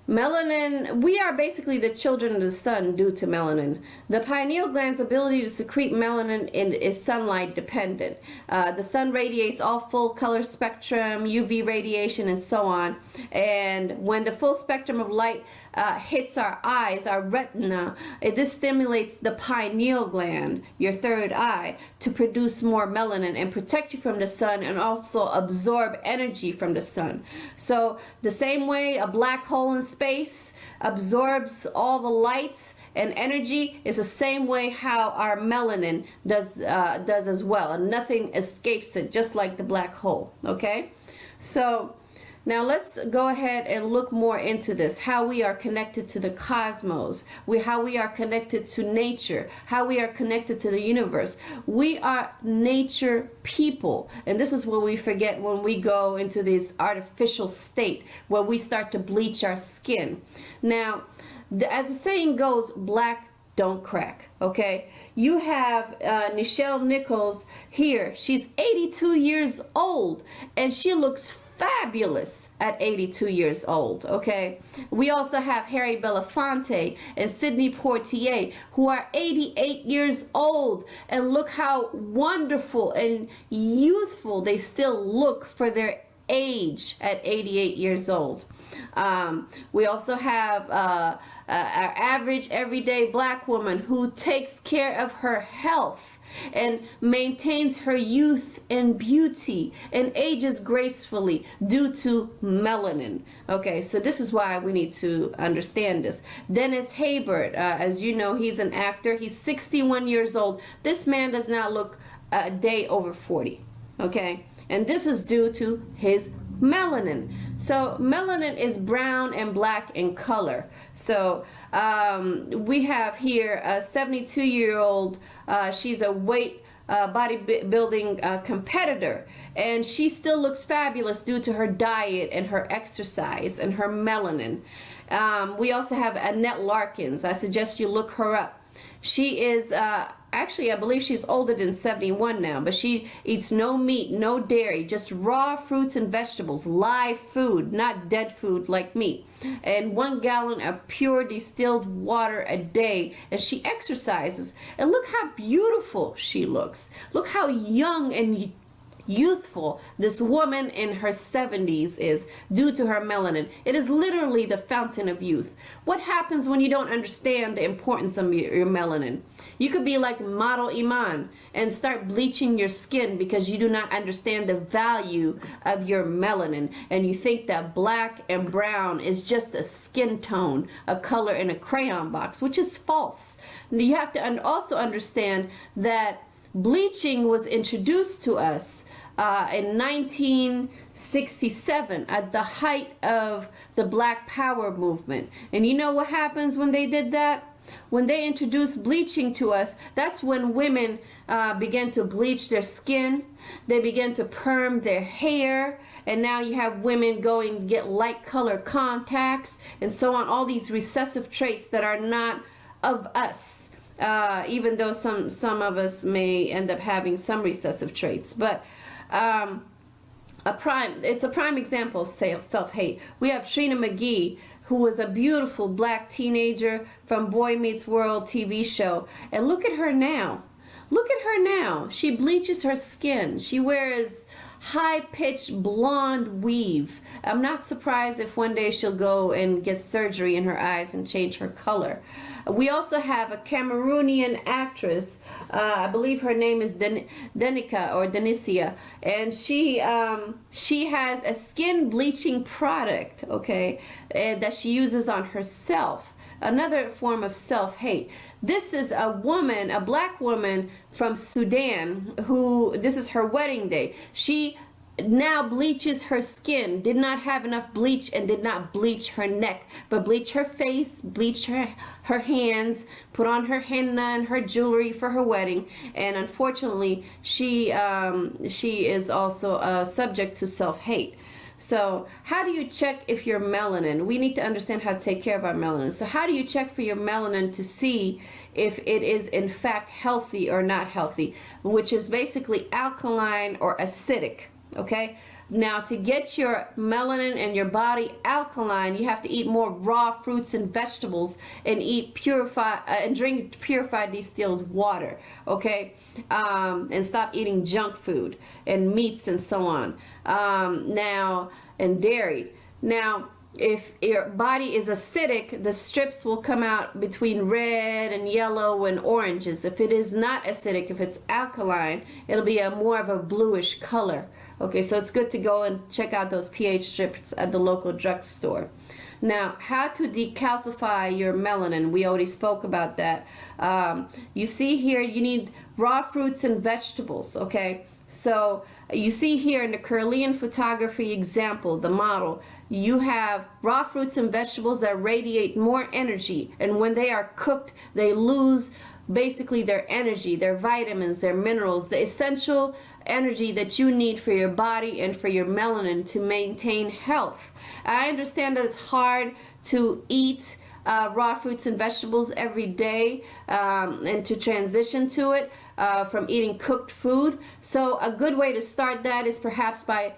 [SPEAKER 3] melanin, we are basically the children of the sun due to melanin. The pineal gland's ability to secrete melanin is sunlight dependent. The sun radiates all full color spectrum, UV radiation, and so on. And when the full spectrum of light hits our eyes, our retina, this stimulates the pineal gland, your third eye, to produce more melanin and protect you from the sun and also absorb energy from the sun. So the same way a black hole in space absorbs all the lights and energy is the same way how our melanin does as well, and nothing escapes it, just like the black hole. Okay, so now let's go ahead and look more into this, how we are connected to the cosmos, how we are connected to nature, how we are connected to the universe. We are nature people, and this is what we forget when we go into this artificial state where we start to bleach our skin. Now, as the saying goes, black don't crack. Okay, you have Nichelle Nichols here. She's 82 years old and she looks fabulous at 82 years old. Okay, we also have Harry Belafonte and Sidney Poitier, who are 88 years old, and look how wonderful and youthful they still look for their age at 88 years old. We also have our average everyday black woman who takes care of her health and maintains her youth and beauty and ages gracefully due to melanin. Okay, so this is why we need to understand this. Dennis Haysbert, as you know, he's an actor. He's 61 years old. This man does not look a day over 40. Okay, and this is due to his Melanin. So melanin is brown and black in color. So we have here a 72-year-old, she's a bodybuilding competitor, and she still looks fabulous due to her diet and her exercise and her melanin. We also have Annette Larkins. I suggest you look her up. She is actually, I believe she's older than 71 now, but she eats no meat, no dairy, just raw fruits and vegetables, live food, not dead food like meat, and 1 gallon of pure distilled water a day, and she exercises. And look how beautiful she looks. Look how young and youthful this woman in her 70s is due to her melanin. It is literally the fountain of youth. What happens when you don't understand the importance of your melanin? You could be like Model Iman and start bleaching your skin because you do not understand the value of your melanin, and you think that black and brown is just a skin tone, a color in a crayon box, which is false. You have to also understand that bleaching was introduced to us in 1967 at the height of the Black Power movement. And you know what happens when they did that? When they introduced bleaching to us, that's when women began to bleach their skin. They began to perm their hair. And now you have women going to get light color contacts and so on. All these recessive traits that are not of us. Even though some of us may end up having some recessive traits. But it's a prime example of self-hate. We have Trina McGee, who was a beautiful black teenager from Boy Meets World TV show. And look at her now. Look at her now. She bleaches her skin. She wears high-pitched blonde weave. I'm not surprised if one day she'll go and get surgery in her eyes and change her color. We also have a Cameroonian actress, I believe her name is Denica or Denicia, and she has a skin bleaching product, okay, that she uses on herself. Another form of self-hate. This is a woman, a black woman from Sudan, who, this is her wedding day. She now bleaches her skin, did not have enough bleach and did not bleach her neck, but bleach her face, bleach her hands, put on her henna and her jewelry for her wedding. And unfortunately, she is also subject to self-hate. So how do you check if you're melanin? We need to understand how to take care of our melanin. So how do you check for your melanin to see if it is in fact healthy or not healthy, which is basically alkaline or acidic, okay? Now, to get your melanin and your body alkaline, you have to eat more raw fruits and vegetables and eat drink purified distilled water, okay? And stop eating junk food and meats and so on. And dairy. Now, if your body is acidic, the strips will come out between red and yellow and oranges. If it is not acidic, if it's alkaline, it'll be more of a bluish color. Okay, so it's good to go and check out those pH strips at the local drugstore. Now, how to decalcify your melanin. We already spoke about that. You see here, you need raw fruits and vegetables, okay? So you see here in the Curlian photography example, the model, you have raw fruits and vegetables that radiate more energy. And when they are cooked, they lose basically their energy, their vitamins, their minerals, the essential energy that you need for your body and for your melanin to maintain health. I understand that it's hard to eat raw fruits and vegetables every day and to transition to it from eating cooked food. So a good way to start that is perhaps by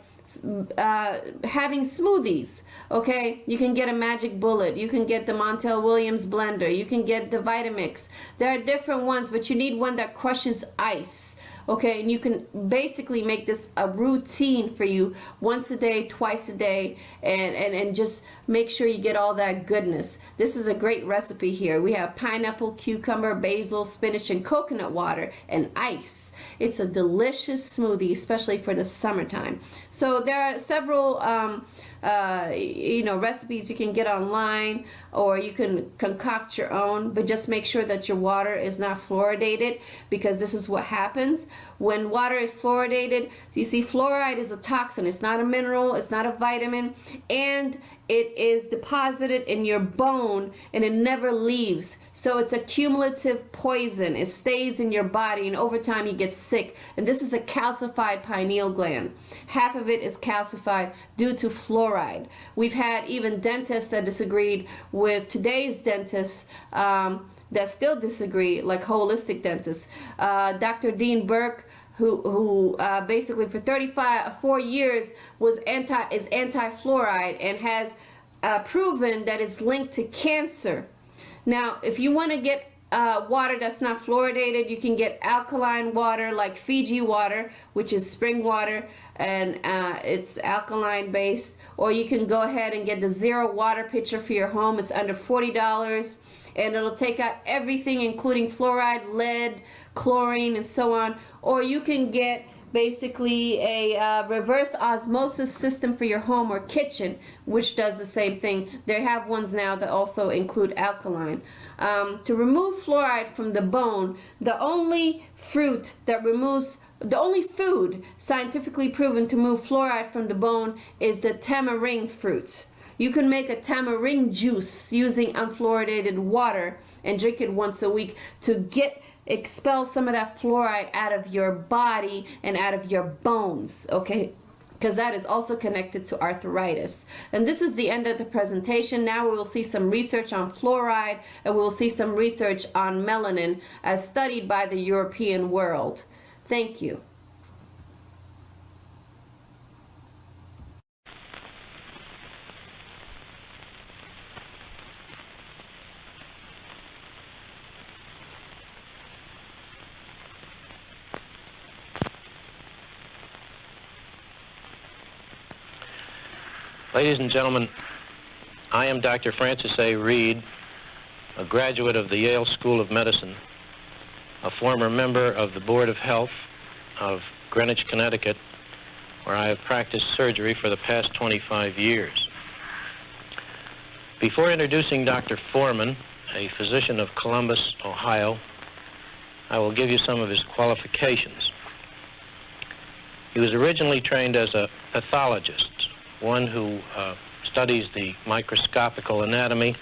[SPEAKER 3] having smoothies. Okay, you can get a Magic Bullet, you can get the Montel Williams blender, you can get the Vitamix. There are different ones, but you need one that crushes ice. Okay, and you can basically make this a routine for you once a day, twice a day, and just make sure you get all that goodness. This is a great recipe here. We have pineapple, cucumber, basil, spinach, and coconut water, and ice. It's a delicious smoothie, especially for the summertime. So there are several recipes you can get online, or you can concoct your own, but just make sure that your water is not fluoridated, because this is what happens when water is fluoridated. You see, fluoride is a toxin. It's not a mineral, it's not a vitamin, and it is deposited in your bone and it never leaves. So it's a cumulative poison. It stays in your body, and over time you get sick. And this is a calcified pineal gland. Half of it is calcified due to fluoride. We've had even dentists that disagreed with today's dentists that still disagree, like holistic dentists. Dr. Dean Burke, who basically for 4 years is anti-fluoride and has proven that it's linked to cancer. Now, if you want to get water that's not fluoridated, you can get alkaline water like Fiji water, which is spring water, and it's alkaline based. Or you can go ahead and get the Zero water pitcher for your home. It's under $40, and it'll take out everything, including fluoride, lead, chlorine, and so on. Or you can get basically a reverse osmosis system for your home or kitchen, which does the same thing. They have ones now that also include alkaline. To remove fluoride from the bone, the only food scientifically proven to remove fluoride from the bone is the tamarind fruits. You can make a tamarind juice using unfluoridated water and drink it once a week to expel some of that fluoride out of your body and out of your bones, okay? Because that is also connected to arthritis. And this is the end of the presentation. Now we will see some research on fluoride, and we will see some research on melanin as studied by the European world. Thank you.
[SPEAKER 2] Ladies and gentlemen, I am Dr. Francis A. Reed, a graduate of the Yale School of Medicine, a former member of the Board of Health of Greenwich, Connecticut, where I have practiced surgery for the past 25 years. Before introducing Dr. Foreman, a physician of Columbus, Ohio, I will give you some of his qualifications. He was originally trained as a pathologist, one who studies the microscopical anatomy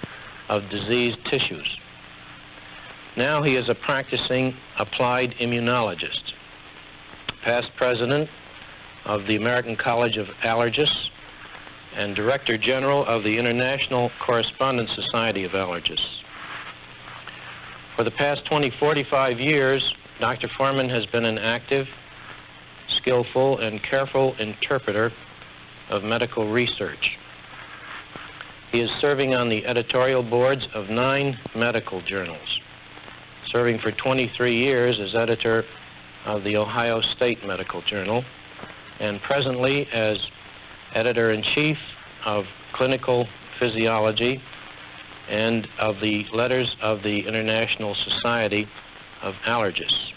[SPEAKER 2] of diseased tissues. Now he is a practicing applied immunologist, past president of the American College of Allergists, and Director General of the International Correspondence Society of Allergists. For the past 45 years, Dr. Foreman has been an active, skillful, and careful interpreter of medical research. He is serving on the editorial boards of 9 medical journals, serving for 23 years as editor of the Ohio State Medical Journal, and presently as editor-in-chief of Clinical Physiology and of the Letters of the International Society of Allergists.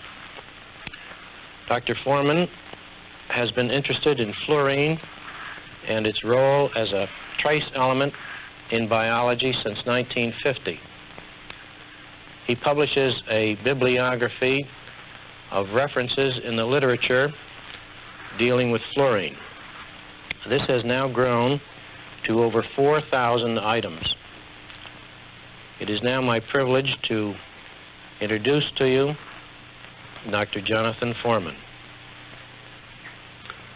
[SPEAKER 2] Dr. Foreman has been interested in fluorine and its role as a trace element in biology since 1950. He publishes a bibliography of references in the literature dealing with fluorine. This has now grown to over 4,000 items. It is now my privilege to introduce to you Dr. Jonathan Foreman.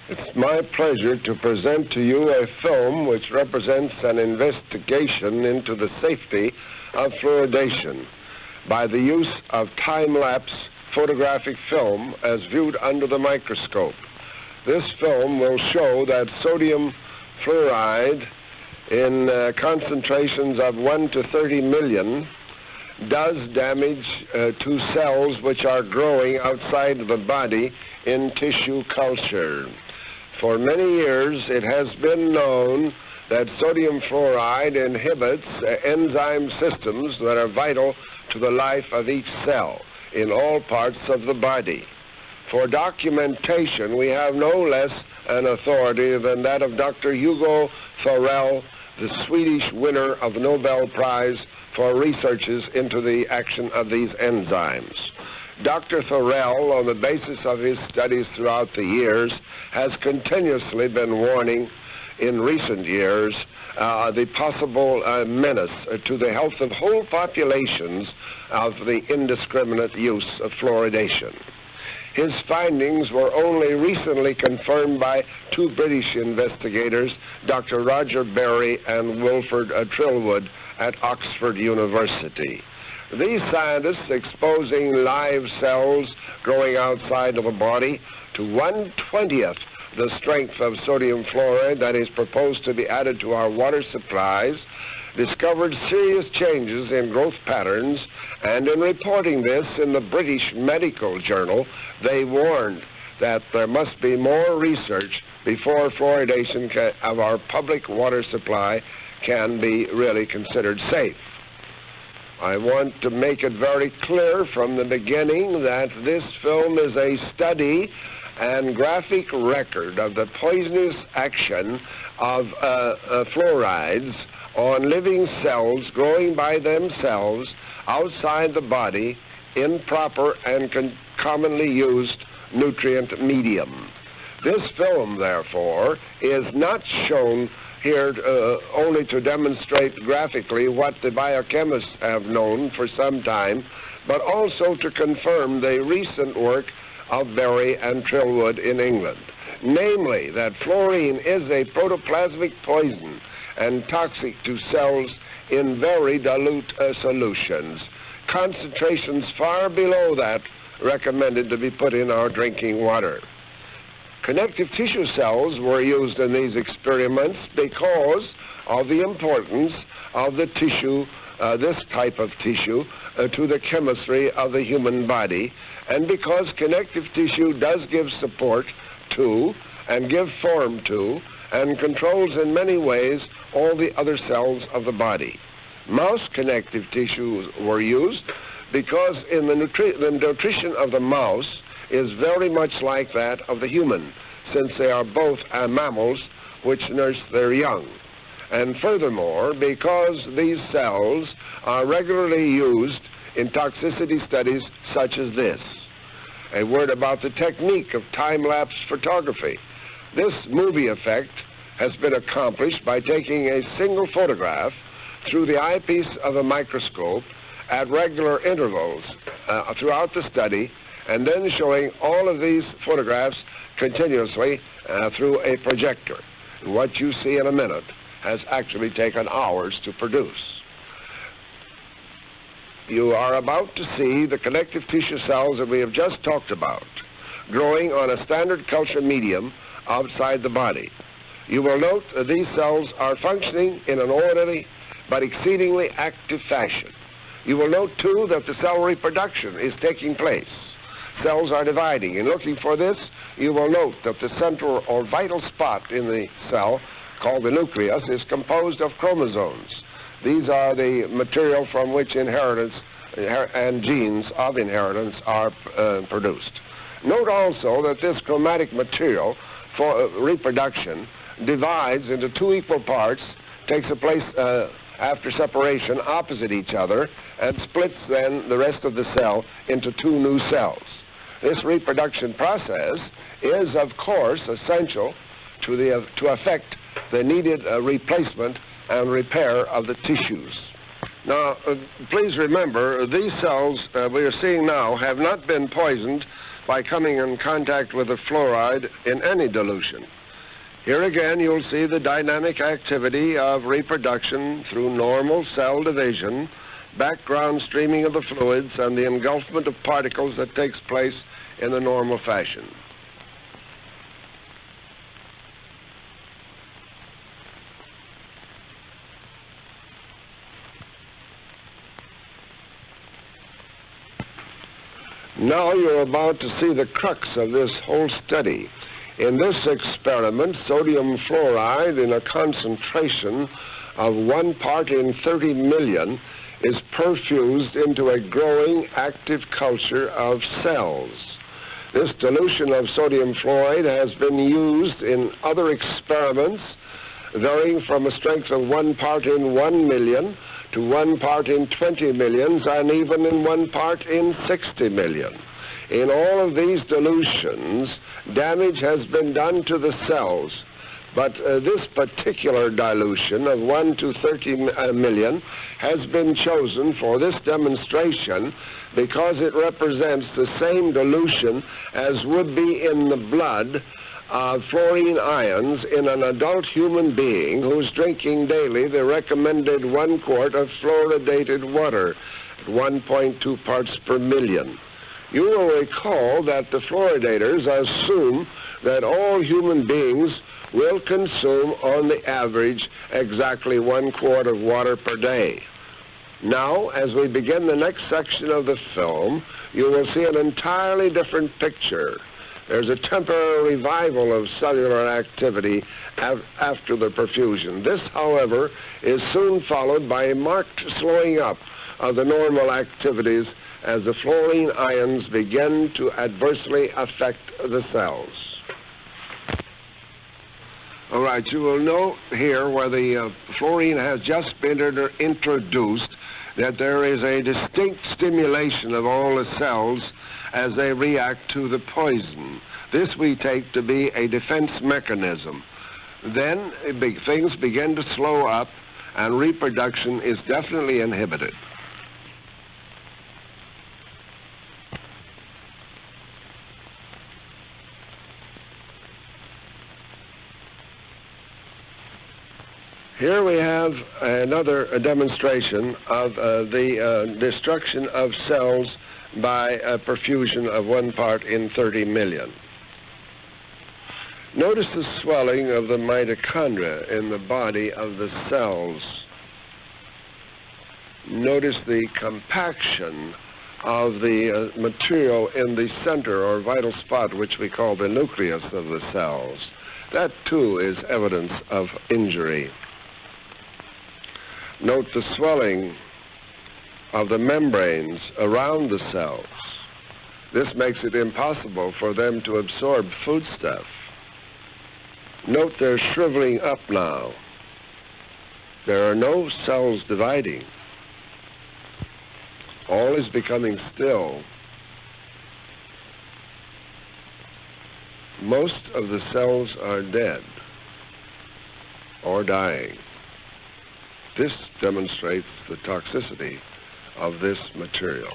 [SPEAKER 22] It's my pleasure to present to you a film which represents an investigation into the safety of fluoridation by the use of time-lapse photographic film as viewed under the microscope. This film will show that sodium fluoride in concentrations of 1 to 30 million does damage to cells which are growing outside the body in tissue culture. For many years, it has been known that sodium fluoride inhibits enzyme systems that are vital to the life of each cell in all parts of the body. For documentation, we have no less an authority than that of Dr. Hugo Thorell, the Swedish winner of the Nobel Prize for researches into the action of these enzymes. Dr. Thorell, on the basis of his studies throughout the years, has continuously been warning in recent years the possible menace to the health of whole populations of the indiscriminate use of fluoridation. His findings were only recently confirmed by two British investigators, Dr. Roger Berry and Wilfred Trillwood at Oxford University. These scientists, exposing live cells growing outside of the body to 1/20th the strength of sodium fluoride that is proposed to be added to our water supplies, discovered serious changes in growth patterns, and in reporting this in the British Medical Journal, they warned that there must be more research before fluoridation of our public water supply can be really considered safe. I want to make it very clear from the beginning that this film is a study and graphic record of the poisonous action of fluorides on living cells growing by themselves outside the body in proper and commonly used nutrient medium. This film, therefore, is not shown here only to demonstrate graphically what the biochemists have known for some time, but also to confirm the recent work of Berry and Trillwood in England, namely that fluorine is a protoplasmic poison and toxic to cells in very dilute solutions, concentrations far below that recommended to be put in our drinking water. Connective tissue cells were used in these experiments because of the importance of the tissue, this type of tissue, to the chemistry of the human body, and because connective tissue does give support to and give form to and controls in many ways all the other cells of the body. Mouse connective tissues were used because in the nutrition of the mouse is very much like that of the human, since they are both mammals which nurse their young. And furthermore, because these cells are regularly used in toxicity studies such as this. A word about the technique of time-lapse photography. This movie effect has been accomplished by taking a single photograph through the eyepiece of a microscope at regular intervals throughout the study, and then showing all of these photographs continuously through a projector. What you see in a minute has actually taken hours to produce. You are about to see the connective tissue cells that we have just talked about growing on a standard culture medium outside the body. You will note that these cells are functioning in an orderly but exceedingly active fashion. You will note, too, that the cell reproduction is taking place. Cells are dividing. In looking for this, you will note that the central or vital spot in the cell, called the nucleus, is composed of chromosomes. These are the material from which inheritance and genes of inheritance are produced. Note also that this chromatic material for reproduction divides into two equal parts, takes a place after separation opposite each other, and splits then the rest of the cell into two new cells. This reproduction process is, of course, essential to affect the needed replacement and repair of the tissues. Now, please remember, these cells we are seeing now have not been poisoned by coming in contact with the fluoride in any dilution. Here again, you'll see the dynamic activity of reproduction through normal cell division, background streaming of the fluids, and the engulfment of particles that takes place in the normal fashion. Now you're about to see the crux of this whole study. In this experiment, sodium fluoride in a concentration of 1 part in 30 million is perfused into a growing active culture of cells. This dilution of sodium fluoride has been used in other experiments, varying from a strength of 1 part in 1 million to 1 part in 20 millions, and even in 1 part in 60 million. In all of these dilutions, damage has been done to the cells. But this particular dilution of 1 to 30 million has been chosen for this demonstration because it represents the same dilution as would be in the blood of fluorine ions in an adult human being who's drinking daily the recommended 1 quart of fluoridated water at 1.2 parts per million. You will recall that the fluoridators assume that all human beings will consume, on the average, exactly 1 quart of water per day. Now, as we begin the next section of the film, you will see an entirely different picture. There's a temporary revival of cellular activity after the perfusion. This, however, is soon followed by a marked slowing up of the normal activities as the fluorine ions begin to adversely affect the cells. All right, you will note here where the fluorine has just been introduced that there is a distinct stimulation of all the cells as they react to the poison. This we take to be a defense mechanism. Then things begin to slow up and reproduction is definitely inhibited. Here we have another demonstration of the destruction of cells by a perfusion of 1 part in 30 million. Notice the swelling of the mitochondria in the body of the cells. Notice the compaction of the material in the center or vital spot, which we call the nucleus of the cells. That too is evidence of injury. Note the swelling of the membranes around the cells. This makes it impossible for them to absorb foodstuff. Note they're shriveling up now. There are no cells dividing. All is becoming still. Most of the cells are dead or dying. This demonstrates the toxicity of this material.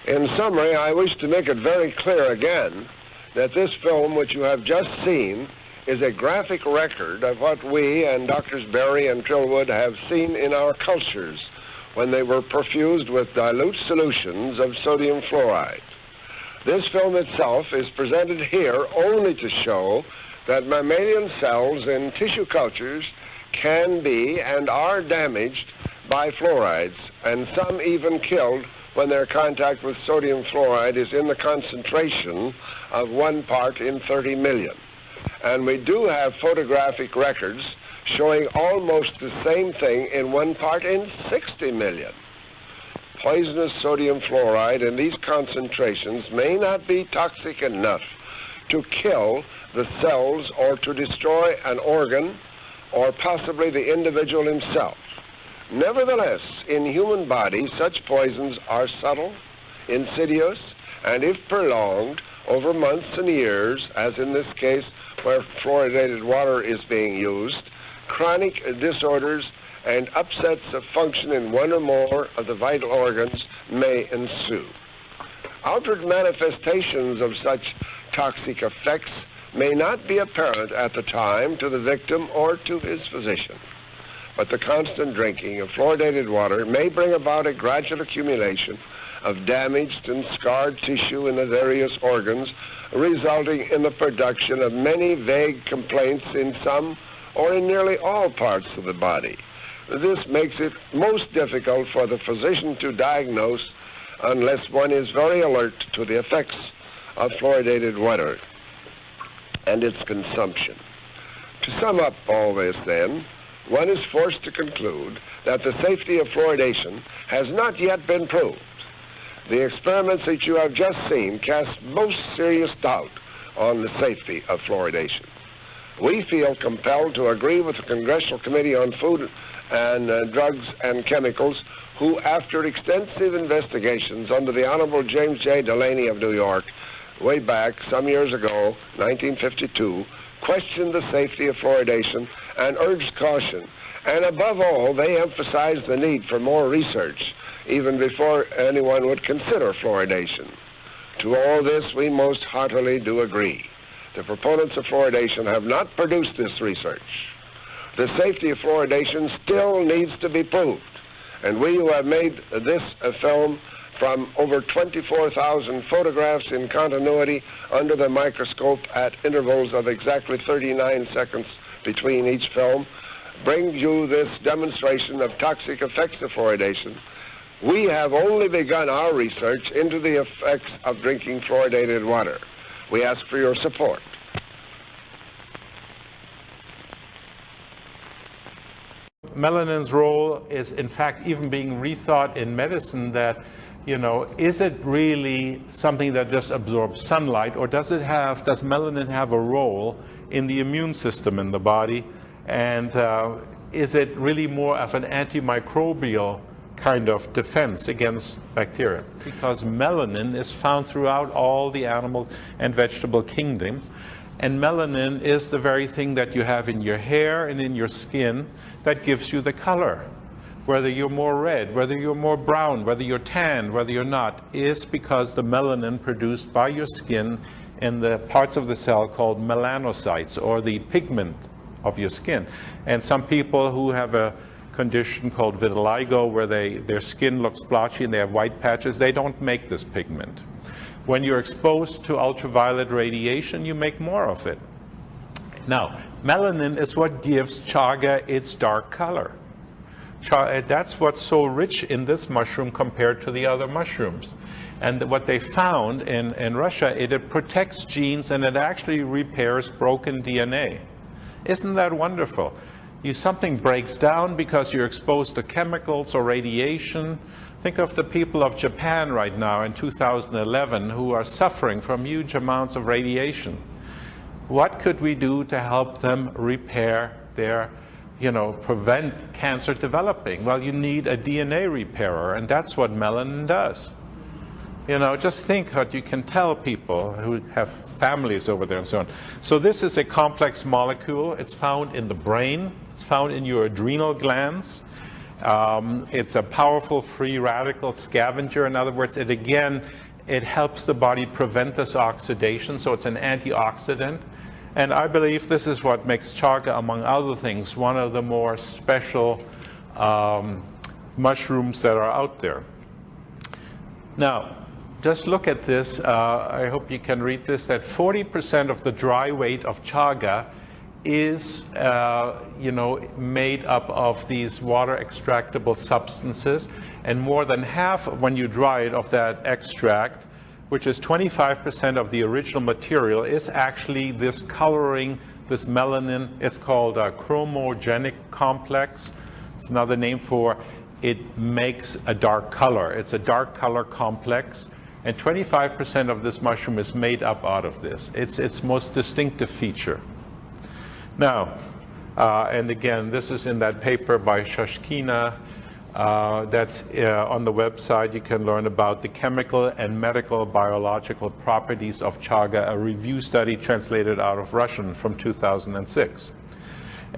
[SPEAKER 22] In summary, I wish to make it very clear again that this film, which you have just seen, is a graphic record of what we and Drs. Berry and Trillwood have seen in our cultures when they were perfused with dilute solutions of sodium fluoride. This film itself is presented here only to show that mammalian cells in tissue cultures can be and are damaged by fluorides, and some even killed when their contact with sodium fluoride is in the concentration of 1 part in 30 million. And we do have photographic records showing almost the same thing in 1 part in 60 million. Poisonous sodium fluoride in these concentrations may not be toxic enough to kill the cells or to destroy an organ or possibly the individual himself. Nevertheless, in human bodies, such poisons are subtle, insidious, and if prolonged over months and years, as in this case where fluoridated water is being used, chronic disorders and upsets of function in 1 or more of the vital organs may ensue. Outward manifestations of such toxic effects may not be apparent at the time to the victim or to his physician, but the constant drinking of fluoridated water may bring about a gradual accumulation of damaged and scarred tissue in the various organs, resulting in the production of many vague complaints in some or in nearly all parts of the body. This makes it most difficult for the physician to diagnose unless one is very alert to the effects of fluoridated water and its consumption. To sum up all this, then, one is forced to conclude that the safety of fluoridation has not yet been proved. The experiments that you have just seen cast most serious doubt on the safety of fluoridation. We feel compelled to agree with the Congressional Committee on Food and Drugs and Chemicals, who, after extensive investigations under the Honorable James J. Delaney of New York, way back some years ago, 1952, questioned the safety of fluoridation and urged caution. And above all, they emphasized the need for more research, even before anyone would consider fluoridation. To all this, we most heartily do agree. The proponents of fluoridation have not produced this research. The safety of fluoridation still needs to be proved. And we who have made this film from over 24,000 photographs in continuity under the microscope at intervals of exactly 39 seconds between each film, bring you this demonstration of toxic effects of fluoridation. We have only begun our research into the effects of drinking fluoridated water. We ask for your support.
[SPEAKER 4] Melanin's role is, in fact, even being rethought in medicine that, you know, is it really something that just absorbs sunlight, or does melanin have a role in the immune system in the body? And is it really more of an antimicrobial kind of defense against bacteria? Because melanin is found throughout all the animal and vegetable kingdom. And melanin is the very thing that you have in your hair and in your skin that gives you the color. Whether you're more red, whether you're more brown, whether you're tan, whether you're not, is because the melanin produced by your skin in the parts of the cell called melanocytes, or the pigment of your skin. And some people who have a condition called vitiligo, where their skin looks blotchy and they have white patches, they don't make this pigment. When you're exposed to ultraviolet radiation, you make more of it. Now, melanin is what gives chaga its dark color. That's what's so rich in this mushroom compared to the other mushrooms. And what they found in Russia, it protects genes and it actually repairs broken DNA. Isn't that wonderful? Something breaks down because you're exposed to chemicals or radiation. Think of the people of Japan right now in 2011 who are suffering from huge amounts of radiation. What could we do to help them repair their, prevent cancer developing? Well, you need a DNA repairer, and that's what melanin does. Just think what you can tell people who have families over there and so on. So this is a complex molecule. It's found in the brain. It's found in your adrenal glands. It's a powerful free radical scavenger. In other words, it helps the body prevent this oxidation, so it's an antioxidant. And I believe this is what makes chaga, among other things, one of the more special mushrooms that are out there. Now, just look at this. I hope you can read this, that 40% of the dry weight of chaga is, made up of these water extractable substances, and more than half, when you dry it, of that extract, which is 25% of the original material, is actually this coloring, this melanin. It's called a chromogenic complex. It's another name for it makes a dark color. It's a dark color complex, and 25% of this mushroom is made up out of this. It's its most distinctive feature. Now, and again, this is in that paper by Shashkina. That's on the website. You can learn about the chemical and medical biological properties of chaga, a review study translated out of Russian from 2006.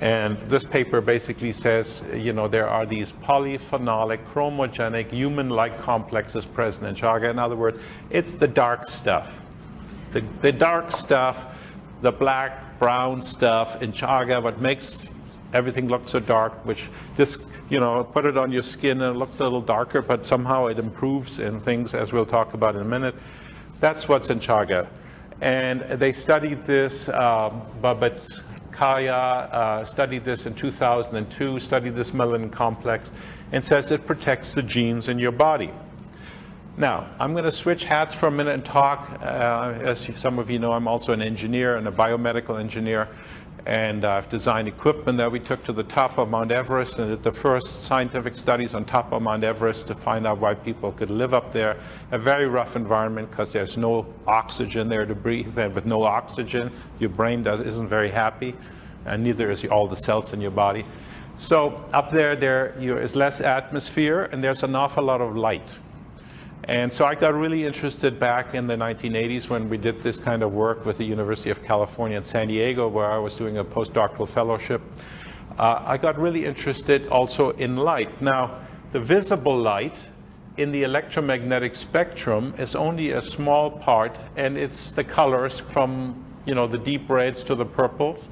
[SPEAKER 4] And this paper basically says, there are these polyphenolic, chromogenic, human-like complexes present in chaga. In other words, it's the dark stuff. The dark stuff, the black, brown stuff in chaga, what makes everything look so dark, which just, put it on your skin and it looks a little darker, but somehow it improves in things, as we'll talk about in a minute. That's what's in chaga. And they studied this, Babetskaya studied this in 2002, studied this melanin complex, and says it protects the genes in your body. Now, I'm going to switch hats for a minute and talk. As some of you know, I'm also an engineer and a biomedical engineer. And I've designed equipment that we took to the top of Mount Everest and did the first scientific studies on top of Mount Everest to find out why people could live up there. A very rough environment because there's no oxygen there to breathe. And with no oxygen, your brain isn't very happy, and neither is all the cells in your body. So up there is less atmosphere, and there's an awful lot of light. And so I got really interested back in the 1980s when we did this kind of work with the University of California in San Diego, where I was doing a postdoctoral fellowship. I got really interested also in light. Now, the visible light in the electromagnetic spectrum is only a small part, and it's the colors from, the deep reds to the purples.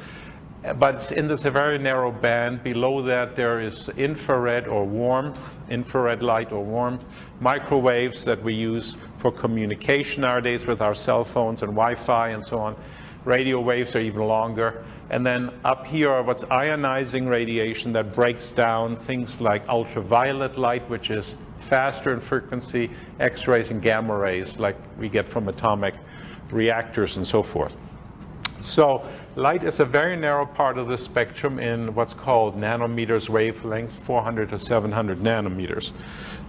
[SPEAKER 4] But it's in this very narrow band. Below that, there is infrared or warmth, infrared light or warmth, microwaves that we use for communication nowadays with our cell phones and Wi-Fi and so on. Radio waves are even longer. And then up here are what's ionizing radiation that breaks down things like ultraviolet light, which is faster in frequency, X-rays and gamma rays like we get from atomic reactors and so forth. So light is a very narrow part of the spectrum in what's called nanometers wavelength, 400 to 700 nanometers.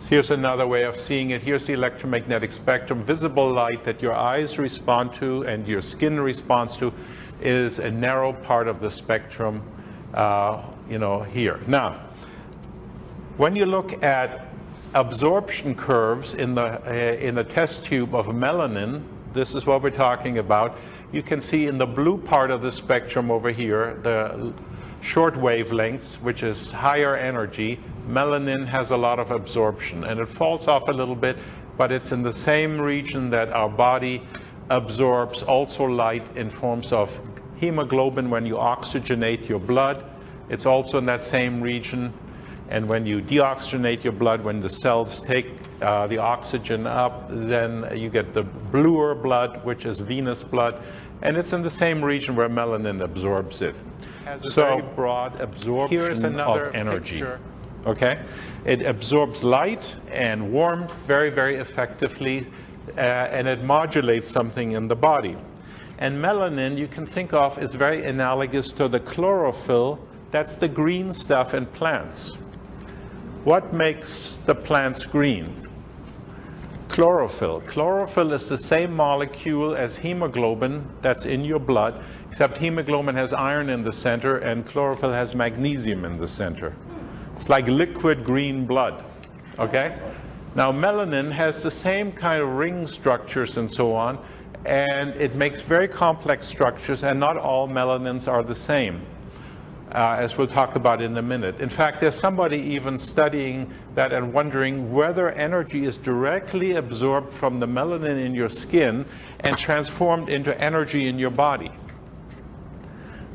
[SPEAKER 4] Here's another way of seeing it. Here's the electromagnetic spectrum. Visible light that your eyes respond to and your skin responds to is a narrow part of the spectrum, here. Now, when you look at absorption curves in the test tube of melanin, this is what we're talking about. You can see in the blue part of the spectrum over here, the short wavelengths, which is higher energy. Melanin has a lot of absorption, and it falls off a little bit, but it's in the same region that our body absorbs also light in forms of hemoglobin when you oxygenate your blood. It's also in that same region. And when you deoxygenate your blood, when the cells take the oxygen up, then you get the bluer blood, which is venous blood. And it's in the same region where melanin absorbs it. So very broad absorption of energy. Picture. Okay? It absorbs light and warmth very, very effectively, and it modulates something in the body. And melanin, you can think of, is very analogous to the chlorophyll. That's the green stuff in plants. What makes the plants green? Chlorophyll. Chlorophyll is the same molecule as hemoglobin that's in your blood, except hemoglobin has iron in the center and chlorophyll has magnesium in the center. It's like liquid green blood, okay? Now melanin has the same kind of ring structures and so on, and it makes very complex structures, and not all melanins are the same. As we'll talk about in a minute. In fact, there's somebody even studying that and wondering whether energy is directly absorbed from the melanin in your skin and transformed into energy in your body.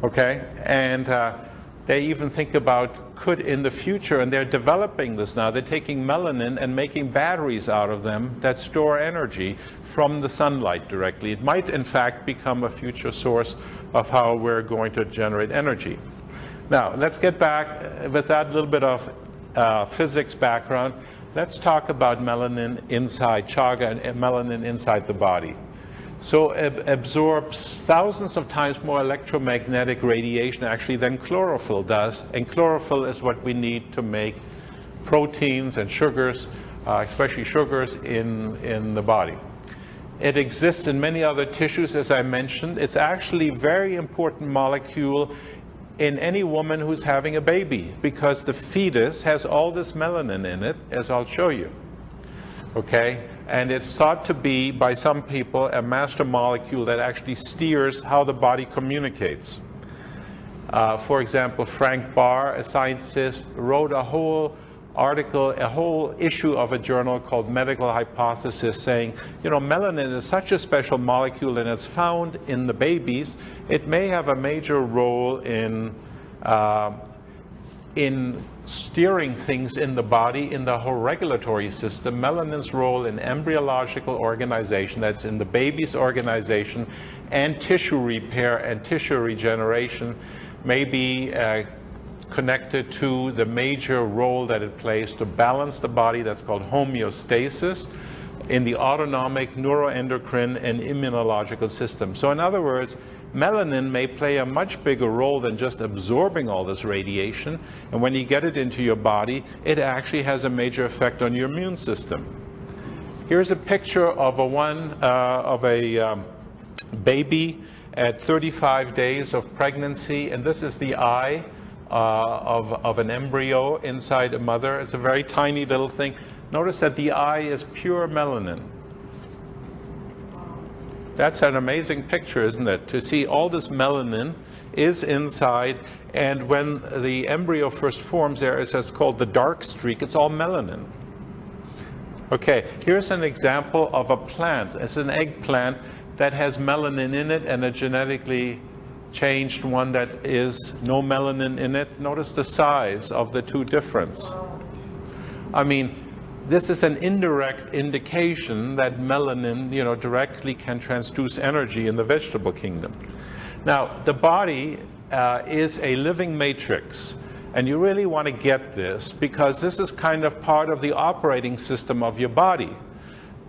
[SPEAKER 4] Okay? And they even think about could in the future, and they're developing this now, they're taking melanin and making batteries out of them that store energy from the sunlight directly. It might, in fact, become a future source of how we're going to generate energy. Now, let's get back with that little bit of physics background. Let's talk about melanin inside chaga and melanin inside the body. So it absorbs thousands of times more electromagnetic radiation actually than chlorophyll does. And chlorophyll is what we need to make proteins and sugars, especially sugars in the body. It exists in many other tissues, as I mentioned. It's actually a very important molecule in any woman who's having a baby, because the fetus has all this melanin in it, as I'll show you. Okay? And it's thought to be, by some people, a master molecule that actually steers how the body communicates. For example, Frank Barr, a scientist, wrote a whole article, a whole issue of a journal called Medical Hypothesis, saying, melanin is such a special molecule and it's found in the babies, it may have a major role in steering things in the body, in the whole regulatory system. Melanin's role in embryological organization, that's in the baby's organization, and tissue repair and tissue regeneration may be connected to the major role that it plays to balance the body, that's called homeostasis, in the autonomic, neuroendocrine, and immunological system. So in other words, melanin may play a much bigger role than just absorbing all this radiation, and when you get it into your body, it actually has a major effect on your immune system. Here's a picture of a baby at 35 days of pregnancy, and this is the eye of an embryo inside a mother. It's a very tiny little thing. Notice that the eye is pure melanin. That's an amazing picture, isn't it? To see all this melanin is inside, and when the embryo first forms, there is what's called the dark streak. It's all melanin. Okay, here's an example of a plant. It's an eggplant that has melanin in it and a genetically changed one that is no melanin in it. Notice the size of the two difference. I mean, this is an indirect indication that melanin, directly can transduce energy in the vegetable kingdom. Now, the body is a living matrix, and you really want to get this because this is kind of part of the operating system of your body.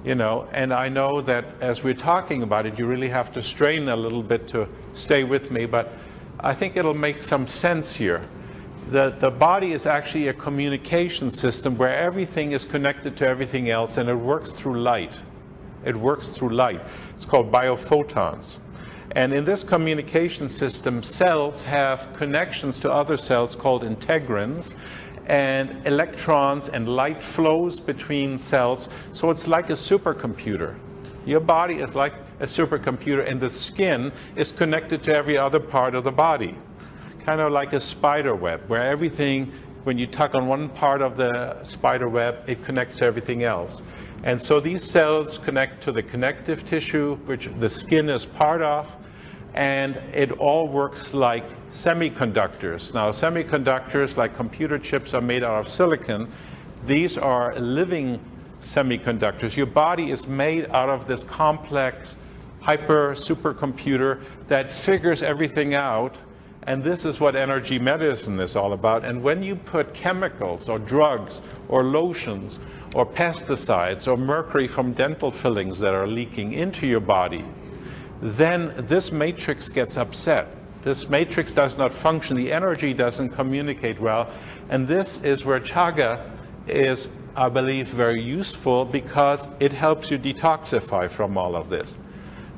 [SPEAKER 4] And I know that as we're talking about it, you really have to strain a little bit to stay with me, but I think it'll make some sense here. The body is actually a communication system where everything is connected to everything else, and it works through light. It works through light. It's called biophotons. And in this communication system, cells have connections to other cells called integrins, and electrons and light flows between cells. So it's like a supercomputer. Your body is like a supercomputer, and the skin is connected to every other part of the body. Kind of like a spider web, where everything, when you tug on one part of the spider web, it connects to everything else. And so these cells connect to the connective tissue, which the skin is part of, and it all works like semiconductors. Now, semiconductors, like computer chips, are made out of silicon. These are living semiconductors. Your body is made out of this complex supercomputer that figures everything out. And this is what energy medicine is all about. And when you put chemicals or drugs or lotions or pesticides or mercury from dental fillings that are leaking into your body, then this matrix gets upset. This matrix does not function. The energy doesn't communicate well. And this is where chaga is, I believe, very useful because it helps you detoxify from all of this.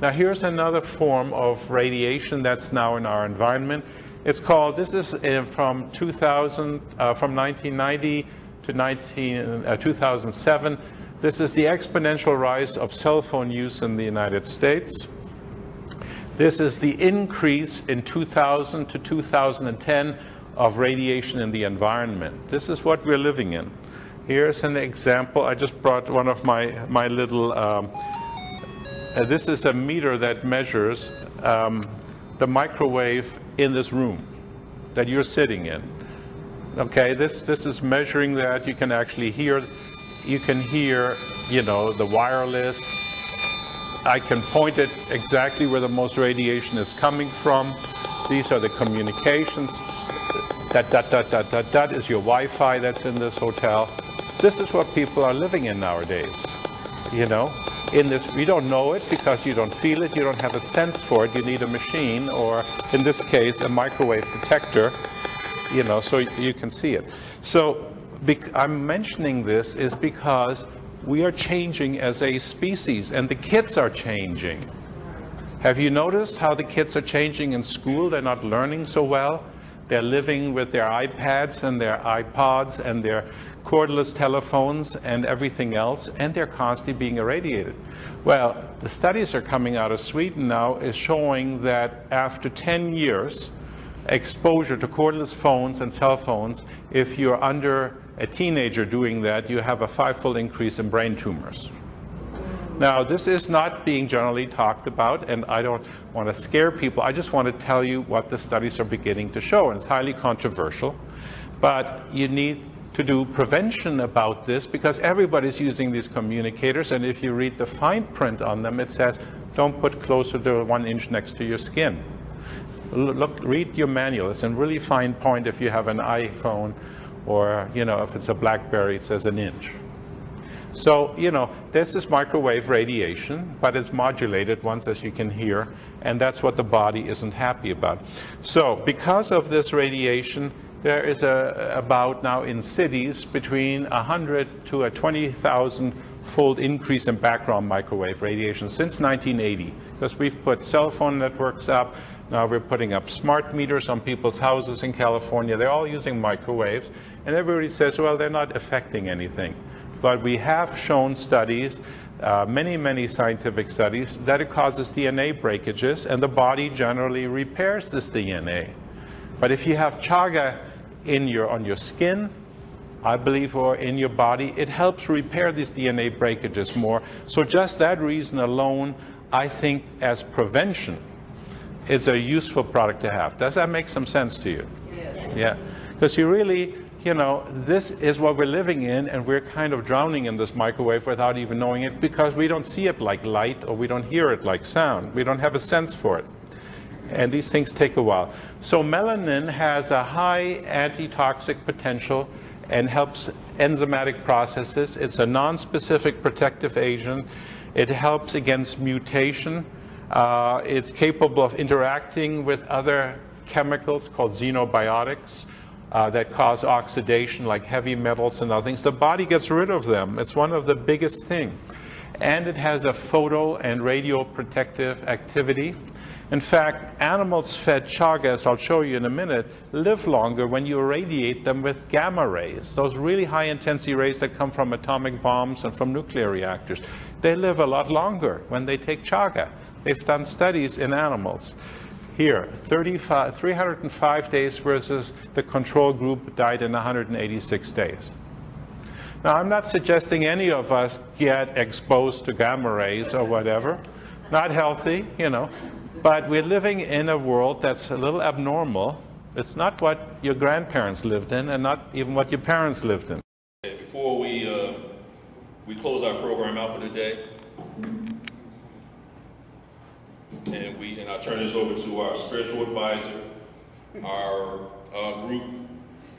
[SPEAKER 4] Now here's another form of radiation that's now in our environment. It's called, this is from 1990 to 2007. This is the exponential rise of cell phone use in the United States. This is the increase in 2000 to 2010 of radiation in the environment. This is what we're living in. Here's an example. I just brought one of my little, this is a meter that measures the microwave in this room that you're sitting in. Okay, this is measuring that. You can actually hear, the wireless. I can point it exactly where the most radiation is coming from. These are the communications. That is your Wi-Fi that's in this hotel. This is what people are living in nowadays. In this, we don't know it because you don't feel it, you don't have a sense for it. You need a machine, or in this case, a microwave detector, so you can see it. So I'm mentioning this is because we are changing as a species, and the kids are changing. Have you noticed how the kids are changing in school? They're not learning so well. They're living with their iPads and their iPods and their cordless telephones and everything else, and they're constantly being irradiated. Well, the studies are coming out of Sweden now is showing that after 10 years exposure to cordless phones and cell phones, if you're under a teenager doing that, you have a 5-fold increase in brain tumors. Now, this is not being generally talked about, and I don't want to scare people. I just want to tell you what the studies are beginning to show, and it's highly controversial. But you need to do prevention about this because everybody's using these communicators, and if you read the fine print on them, it says, don't put closer to 1 inch next to your skin. Look, read your manual. It's in really fine point if you have an iPhone, or if it's a BlackBerry, it says 1 inch. So, you know, this is microwave radiation, but it's modulated once, as you can hear, and that's what the body isn't happy about. So, because of this radiation, there is about now in cities between 100 to a 20,000-fold increase in background microwave radiation since 1980, because we've put cell phone networks up. Now we're putting up smart meters on people's houses in California. They're all using microwaves, and everybody says, well, they're not affecting anything. But we have shown studies, many scientific studies, that it causes DNA breakages, and the body generally repairs this DNA. But if you have chaga on your skin, I believe, or in your body, it helps repair these DNA breakages more. So just that reason alone, I think, as prevention, it's a useful product to have. Does that make some sense to you? Yes. Yeah, because you really, you know, this is what we're living in, and we're kind of drowning in this microwave without even knowing it, because we don't see it like light, or we don't hear it like sound. We don't have a sense for it. And these things take a while. So melanin has a high antitoxic potential and helps enzymatic processes. It's a non-specific protective agent. It helps against mutation. It's capable of interacting with other chemicals called xenobiotics that cause oxidation, like heavy metals and other things. The body gets rid of them. It's one of the biggest things. And it has a photo and radioprotective activity. In fact, animals fed chaga, as I'll show you in a minute, live longer when you irradiate them with gamma rays, those really high-intensity rays that come from atomic bombs and from nuclear reactors. They live a lot longer when they take chaga. They've done studies in animals. Here, 305 days versus the control group died in 186 days. Now, I'm not suggesting any of us get exposed to gamma rays or whatever. Not healthy, you know. But we're living in a world that's a little abnormal. It's not what your grandparents lived in, and not even what your parents lived in.
[SPEAKER 1] Before we close our program out for today, and I'll turn this over to our spiritual advisor, our group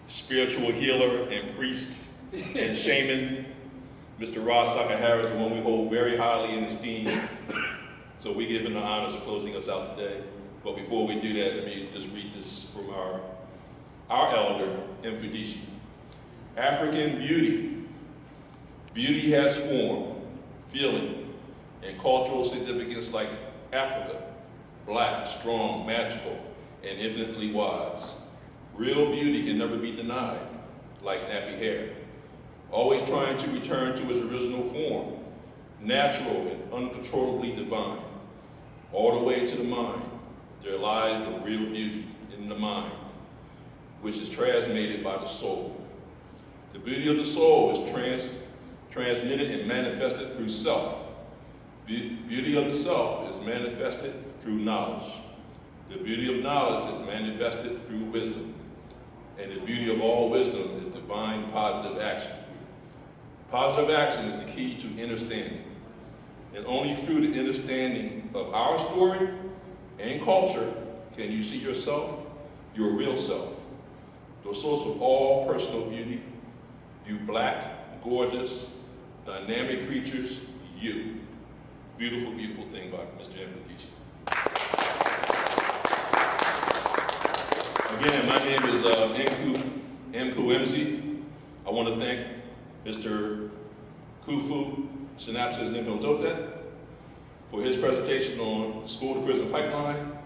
[SPEAKER 1] spiritual healer and priest and shaman, Mr. Ross Harris, the one we hold very highly in esteem. So we give him the honors of closing us out today. But before we do that, let me just read this from our elder, Mfudishi. African beauty. Beauty has form, feeling, and cultural significance like Africa. Black, strong, magical, and infinitely wise. Real beauty can never be denied, like nappy hair. Always trying to return to its original form. Natural and uncontrollably divine. All the way to the mind, there lies the real beauty in the mind, which is transmitted by the soul. The beauty of the soul is transmitted and manifested through self. Beauty of the self is manifested through knowledge. The beauty of knowledge is manifested through wisdom. And the beauty of all wisdom is divine positive action. Positive action is the key to understanding. And only through the understanding of our story and culture can you see yourself, your real self, the source of all personal beauty, you black, gorgeous, dynamic creatures, you. Beautiful, beautiful thing by Mr. Mfudishi. Again, my name is Mku Mzi. I want to thank Mr. Kufu Synapses Nkototet for his presentation on school to prison pipeline.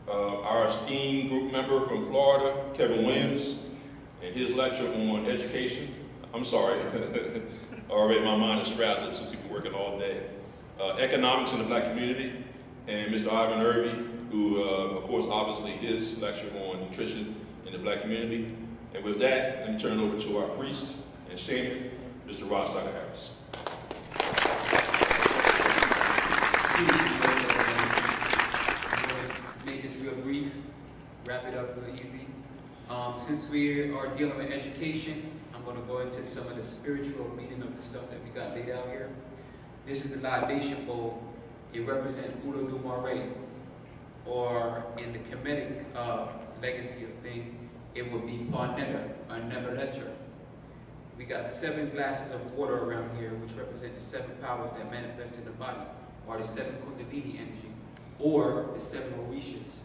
[SPEAKER 1] Our esteemed group member from Florida, Kevin Williams, and his lecture on education. I'm sorry, already my mind is frazzled since we've been working all day. Economics in the black community, and Mr. Ivan Irby, who, of course, obviously his lecture on nutrition in the black community. And with that, let me turn it over to our priest and shaman, Mr. Ross Harris.
[SPEAKER 5] Make this real brief, wrap it up real easy. Since we are dealing with education, I'm going to go into some of the spiritual meaning of the stuff that we got laid out here. This is the libation bowl. It represents Ula Dumare, or in the Kemetic legacy of things, it would be Parnetta, or Never Ledger. We got 7 glasses of water around here, which represent the 7 powers that manifest in the body, or the 7 Kundalini energy, or the 7 Orishas.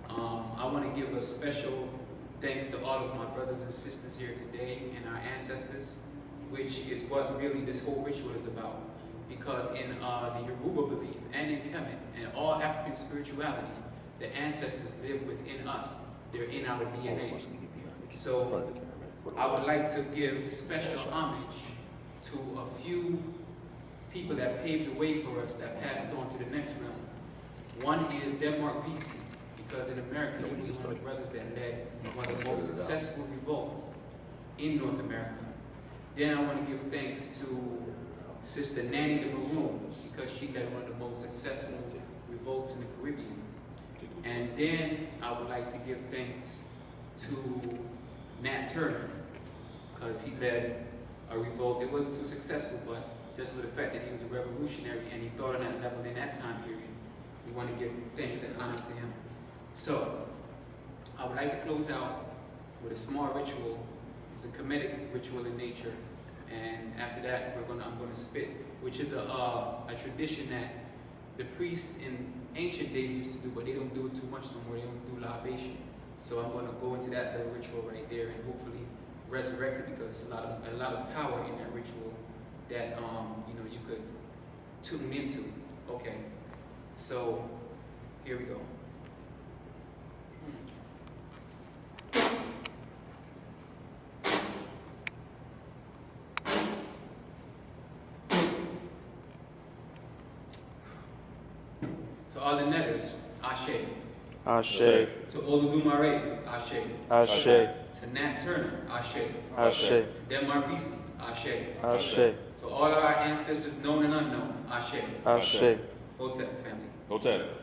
[SPEAKER 5] I want to give a special thanks to all of my brothers and sisters here today and our ancestors, which is what really this whole ritual is about. Because in the Yoruba belief and in Kemet and all African spirituality, the ancestors live within us. They're in our DNA. So I would like to give special homage to a few people that paved the way for us, that passed on to the next realm. One is Denmark Vesey, because in America he was one of the brothers that led one of the most successful revolts in North America. Then I want to give thanks to Sister Nanny the Maroon, because she led one of the most successful revolts in the Caribbean. And then I would like to give thanks to Nat Turner, because he led a revolt. It wasn't too successful, but just for the fact that he was a revolutionary and he thought on that level in that time period, we want to give thanks and honors to him. So, I would like to close out with a small ritual. It's a Kemetic ritual in nature. And after that, I'm going to spit, which is a tradition that the priests in ancient days used to do, but they don't do it too much no more. They don't do libation. So I'm going to go into that little ritual right there and hopefully resurrect it, because it's a lot of power in that ritual that you could tune into. Okay, so here we go. To all the netters, Ashe.
[SPEAKER 6] Ashe.
[SPEAKER 5] To Oludumare, Ashe.
[SPEAKER 6] Ashe.
[SPEAKER 5] To Nat Turner, Ashe.
[SPEAKER 6] Ashe.
[SPEAKER 5] To Denmark Vesey, Ashe.
[SPEAKER 6] Ashe.
[SPEAKER 5] To all of our ancestors, known and unknown, Ashe.
[SPEAKER 6] Ashe.
[SPEAKER 5] Hotep family.
[SPEAKER 1] Hotep.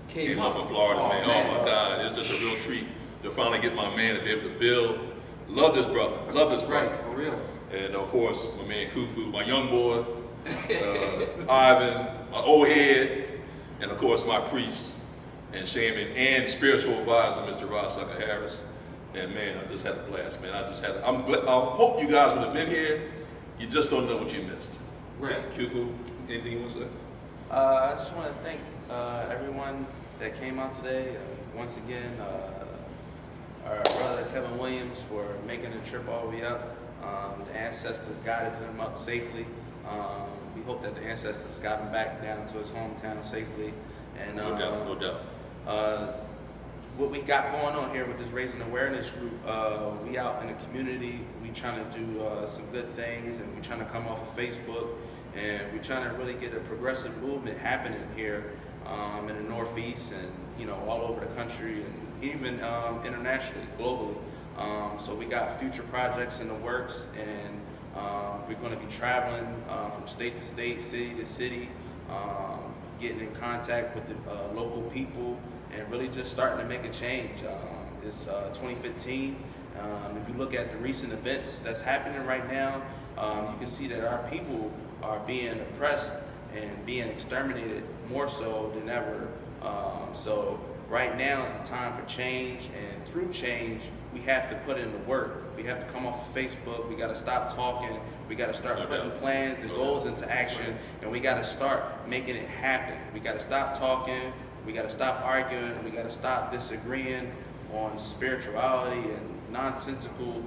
[SPEAKER 1] Came up from Florida, man. Oh my God, it's just a real treat to finally get my man to be able to build. Love this brother, love this brother.
[SPEAKER 5] Right, for real.
[SPEAKER 1] And of course, my man Kufu, my young boy, Ivan, my old head, and of course my priest and shaman and spiritual advisor, Mr. Rosucker Harris. And man, I just had a blast, man. I hope you guys would have been here. You just don't know what you missed.
[SPEAKER 5] Right.
[SPEAKER 1] Kufu, anything you want to say?
[SPEAKER 9] I just want to thank everyone that came out today. Once again, our brother Kevin Williams for making the trip all the way up. The ancestors guided him up safely. We hope that the ancestors got him back down to his hometown safely. And
[SPEAKER 1] no doubt, no doubt.
[SPEAKER 9] What we got going on here with this Raising Awareness group, we out in the community, we trying to do some good things, and we trying to come off of Facebook, and we trying to really get a progressive movement happening here in the Northeast and all over the country and even internationally, globally. So we got future projects in the works, and we're going to be traveling from state to state, city to city, getting in contact with the local people, and really just starting to make a change. It's 2015. If you look at the recent events that's happening right now, you can see that our people are being oppressed and being exterminated more so than ever. So right now is the time for change, and through change, we have to put in the work. We have to come off of Facebook. We got to stop talking. We got to start putting plans and goals into action, and we got to start making it happen. We got to stop talking. We got to stop arguing. We got to stop disagreeing on spirituality and nonsensical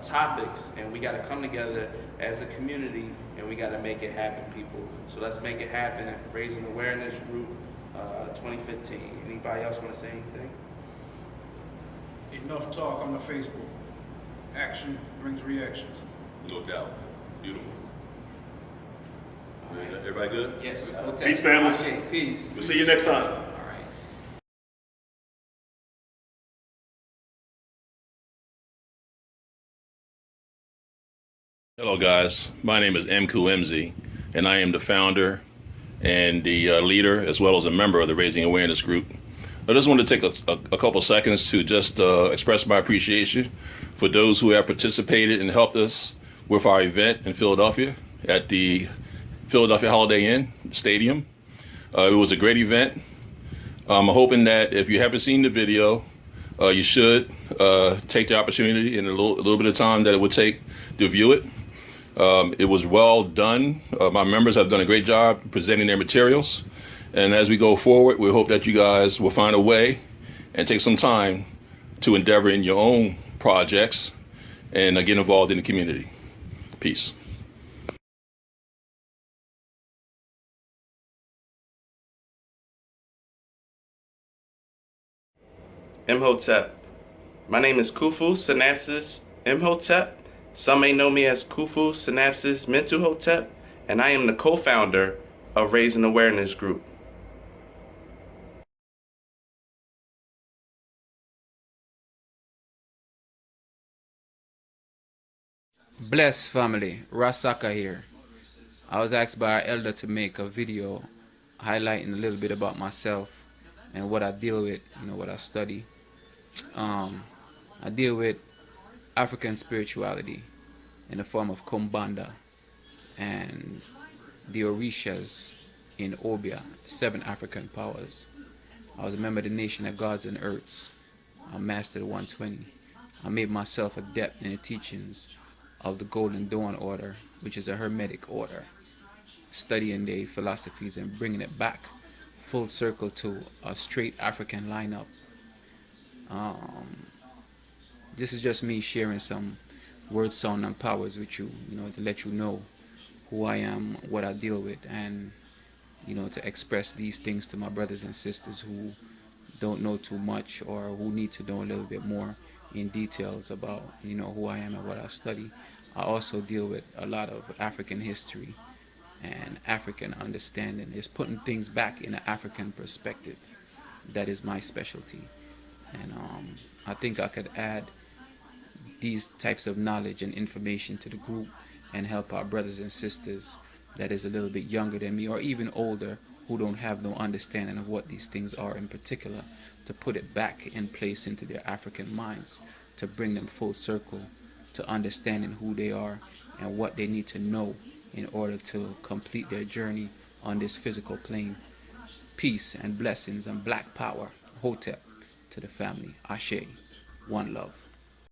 [SPEAKER 9] topics, and we got to come together as a community, and we got to make it happen, people. So let's make it happen. Raising Awareness Group 2015. Anybody else want to say anything?
[SPEAKER 20] Enough talk on the Facebook. Action brings reactions.
[SPEAKER 1] No doubt. Beautiful. Everybody good?
[SPEAKER 5] Yes.
[SPEAKER 1] Peace, family.
[SPEAKER 5] Peace.
[SPEAKER 1] We'll see you next time.
[SPEAKER 5] All right.
[SPEAKER 1] Hello, guys. My name is Mku Mz, and I am the founder and the leader, as well as a member of the Raising Awareness Group. I just want to take a couple seconds to just express my appreciation for those who have participated and helped us with our event in Philadelphia at the Philadelphia Holiday Inn Stadium. It was a great event. I'm hoping that if you haven't seen the video, you should take the opportunity in a little bit of time that it would take to view it. It was well done. My members have done a great job presenting their materials. And as we go forward, we hope that you guys will find a way and take some time to endeavor in your own projects and get involved in the community. Peace.
[SPEAKER 9] Imhotep. My name is Khufu Synapsis Imhotep. Some may know me as Khufu Synapsis Mentuhotep, and I am the co-founder of Raising Awareness Group.
[SPEAKER 5] Bless family, Rasaka here. I was asked by our elder to make a video highlighting a little bit about myself and what I deal with, what I study. I deal with African spirituality in the form of Kumbanda and the Orishas in Obia, 7 African powers. I was a member of the Nation of Gods and Earths. I mastered 120. I made myself adept in the teachings of the Golden Dawn Order, which is a Hermetic order, studying their philosophies and bringing it back full circle to a straight African lineup. This is just me sharing some words, sound, and powers with you, to let you know who I am, what I deal with, and, to express these things to my brothers and sisters who don't know too much or who need to know a little bit more in details about, who I am and what I study. I also deal with a lot of African history and African understanding. It's putting things back in an African perspective. That is my specialty. And I think I could add these types of knowledge and information to the group and help our brothers and sisters that is a little bit younger than me or even older who don't have no understanding of what these things are in particular, to put it back in place into their African minds, to bring them full circle to understanding who they are and what they need to know
[SPEAKER 7] in order to complete their journey on this physical plane. Peace and blessings and black power. Hotep to the family. Ashe. One love.